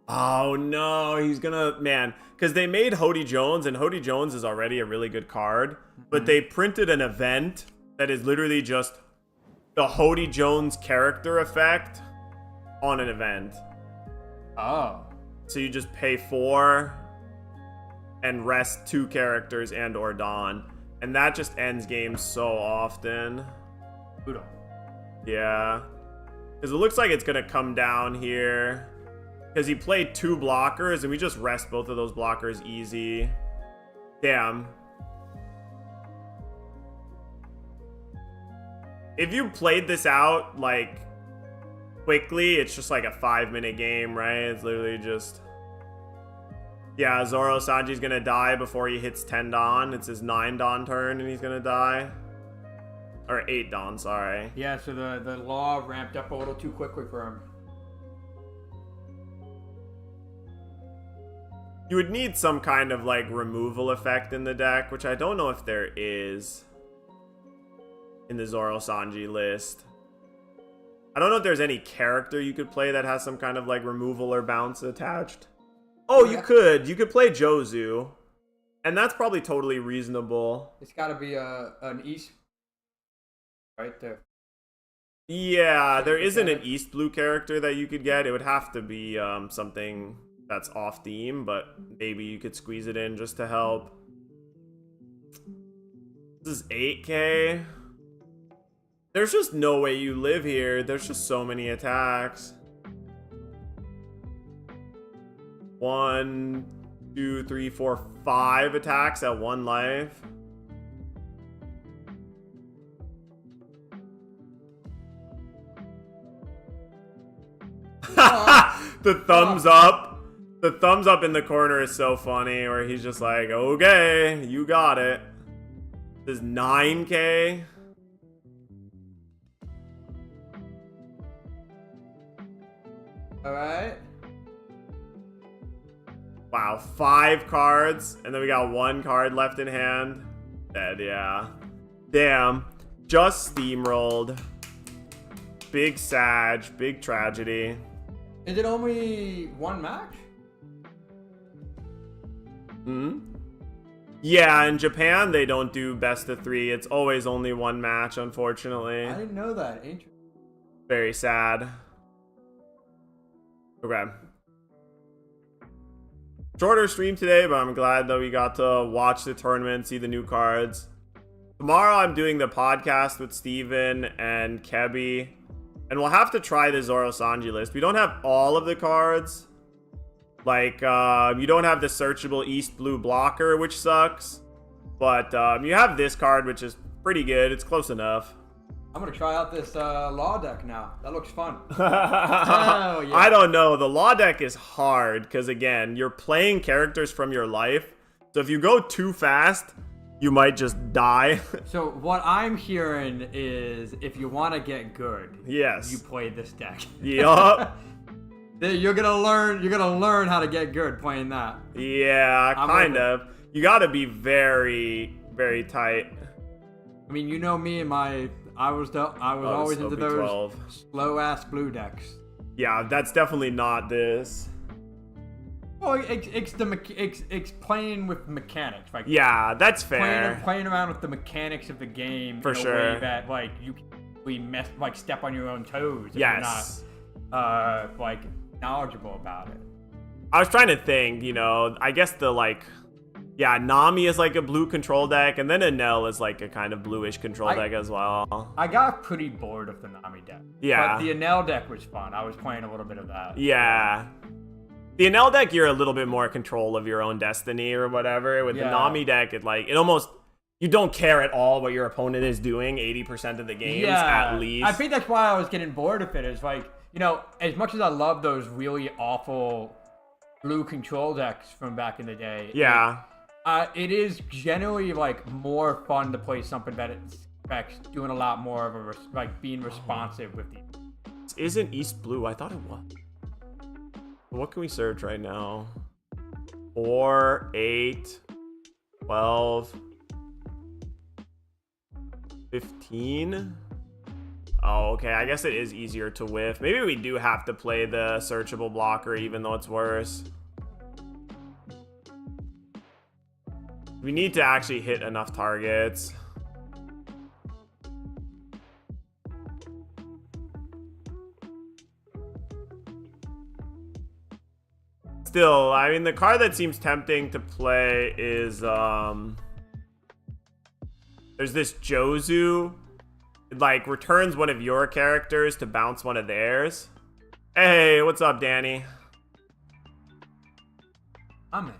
Oh no, he's gonna, man, because they made Hody Jones, and Hody Jones is already a really good card, but they printed an event that is literally just the Hody Jones character effect on an event. Oh. So you just pay 4 and rest 2 characters and or Dawn. And that just ends games so often. Brutal. Yeah. Because it looks like it's going to come down here. Because he played 2 blockers and we just rest both of those blockers easy. Damn. If you played this out, like, quickly, it's just like a 5-minute game, right? It's literally just... Yeah, ZORO+SANJI's gonna die before he hits 10 Dawn. It's his 9 Dawn turn and he's gonna die. Or 8 Dawn, sorry. Yeah, so the law ramped up a little too quickly for him. You would need some kind of, like, removal effect in the deck, which I don't know if there is in the ZORO+SANJI list. I don't know if there's any character you could play that has some kind of, like, removal or bounce attached. Oh, you could. You could play Jozu. And that's probably totally reasonable. It's got to be an East right there. Yeah, there isn't an East Blue character that you could get. It would have to be something that's off theme, but maybe you could squeeze it in just to help. This is 8K. There's just no way you live here. There's just so many attacks. 1, 2, 3, 4, 5 attacks at 1 life. The thumbs up. The thumbs up in the corner is so funny, where he's just like, okay, you got it. This is 9K. Alright. Wow, 5 cards, and then we got 1 card left in hand. Dead, yeah. Damn. Just steamrolled. Big Sag, big tragedy. Is it only 1 match? Hmm? Yeah, in Japan, they don't do best of 3. It's always only 1 match, unfortunately. I didn't know that. Interesting. Very sad. Okay. Shorter stream today, but I'm glad that we got to watch the tournament, see the new cards. Tomorrow, I'm doing the podcast with Steven and Kebby. And we'll have to try the ZORO+SANJI list. We don't have all of the cards. Like, you don't have the searchable East Blue blocker, which sucks. But you have this card, which is pretty good. It's close enough. I'm gonna try out this law deck now. That looks fun. I don't know. The law deck is hard because, again, you're playing characters from your life. So if you go too fast, you might just die. So what I'm hearing is, if you want to get good, yes, you play this deck. Yup. You're gonna learn how to get good playing that. Yeah, kind of. You got to be very, very tight. I mean, you know me and I was always into those slow ass blue decks. Yeah, that's definitely not this. Well, it's playing with mechanics. Like, yeah, that's fair. Playing around with the mechanics of the game for in a way that like you can really step on your own toes if you're not like knowledgeable about it. I was trying to think, you know, I guess Nami is like a blue control deck, and then Enel is like a kind of bluish control deck as well. I got pretty bored of the Nami deck. Yeah. But the Enel deck was fun. I was playing a little bit of that. Yeah. The Enel deck, you're a little bit more in control of your own destiny or whatever. With the Nami deck, it almost, you don't care at all what your opponent is doing 80% of the games at least. I think that's why I was getting bored of it. Is like, you know, as much as I love those really awful blue control decks from back in the day. Yeah. It is generally like more fun to play something that it's doing a lot more of a being responsive with the. This isn't East Blue. I thought it was. What can we search right now? 4, 8, 12, 15. Oh, okay. I guess it is easier to whiff. Maybe we do have to play the searchable blocker, even though it's worse. We need to actually hit enough targets. Still, I mean, the card that seems tempting to play is, there's this Jozu. It, like, returns one of your characters to bounce one of theirs. Hey, what's up, Danny? I'm in.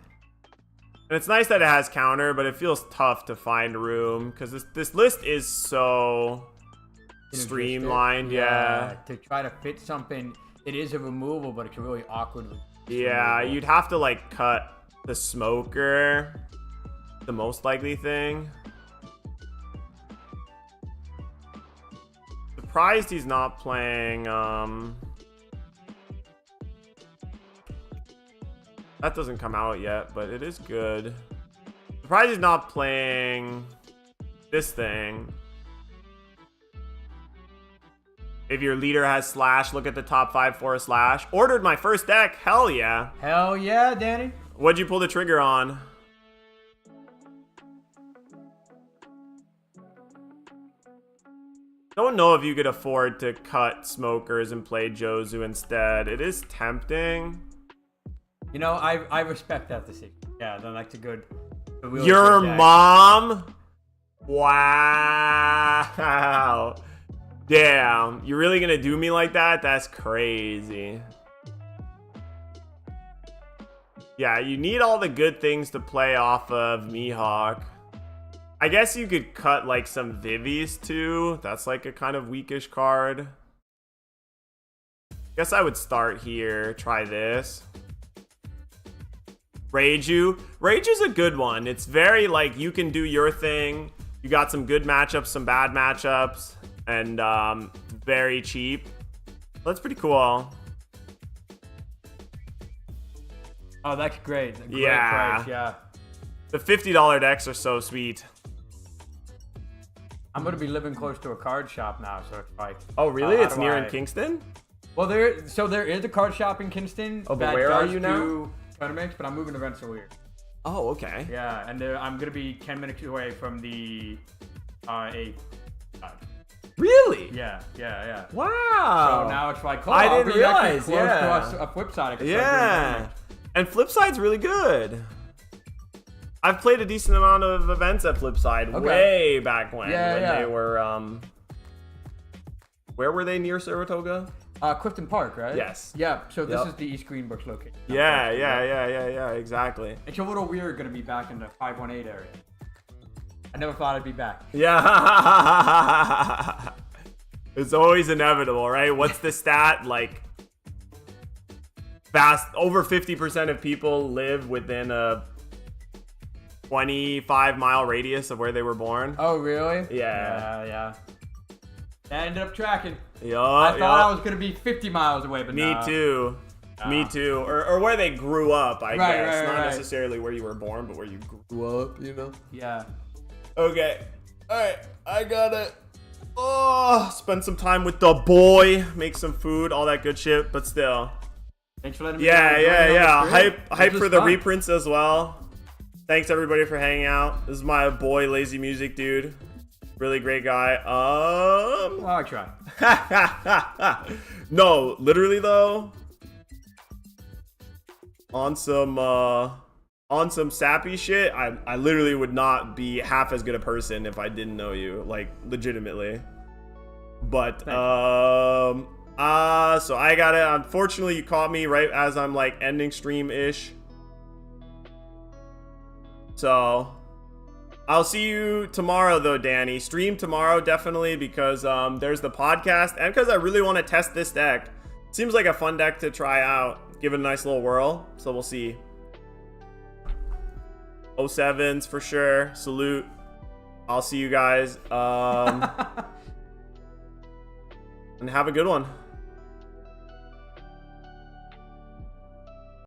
And it's nice that it has counter, but it feels tough to find room because this list is so streamlined. Yeah. To try to fit something, it is a removal, but it's really awkward. Yeah, you'd have to like cut the smoker, the most likely thing. Surprised he's not playing. That doesn't come out yet, but it is good. Surprised he's not playing this thing. If your leader has slash, look at the top 5 for a slash. Ordered my first deck. Hell yeah. Hell yeah, Danny. What'd you pull the trigger on? Don't know if you could afford to cut smokers and play Jozu instead. It is tempting. You know, I respect that decision. Yeah, that's a good. Your mom? Wow. Damn. You're really gonna do me like that? That's crazy. Yeah, you need all the good things to play off of Mihawk. I guess you could cut like some Vivies too. That's like a kind of weakish card. Guess I would start here. Try this. Reiju. Reiju's a good one. It's very like you can do your thing. You got some good matchups, some bad matchups, and very cheap. That's pretty cool. Oh, that's great. Great yeah. price, yeah. The $50 decks are so sweet. I'm gonna be living close to a card shop now, so it's like. Oh really? It's near in Kingston? Well, there is a card shop in Kingston. Oh, but where are you now? Tournaments, but I'm moving to Rensselaer. Oh, okay. Yeah, and I'm gonna be 10 minutes away from the A. Really? Yeah. Wow. So now it's like, I didn't realize. Close to us, a flip side. Yeah. And Flipside's really good. I've played a decent amount of events at Flipside way back when. They were where were they, near Saratoga? Clifton Park, right? Yes. Yeah. So this is the East Greenbrook location. Yeah, exactly. It's a little weird gonna be back in the 518 area. I never thought I'd be back. Yeah. It's always inevitable, right? What's the stat? Like, over 50% of people live within a 25-mile radius of where they were born. Oh, really? Yeah. Yeah. That ended up tracking. Yeah. I thought I was going to be 50 miles away, but Me too. Me too. Or where they grew up, I guess. Not necessarily where you were born, but where you grew up, you know? Yeah. Okay. Alright. I gotta spend some time with the boy, make some food, all that good shit, but still. Thanks for letting me Yeah. Hype for the fun. reprints as well. Thanks everybody for hanging out. This is my boy Lazy Music Dude. Really great guy. Oh, I tried. No, literally though. On some sappy shit, I literally would not be half as good a person if I didn't know you, like legitimately. But so I gotta, unfortunately you caught me right as I'm like ending stream-ish. So I'll see you tomorrow though, Danny. Stream tomorrow definitely, because there's the podcast and because I really want to test this deck. Seems like a fun deck to try out. Give it a nice little whirl. So we'll see. 07s for sure. Salute. I'll see you guys. And have a good one.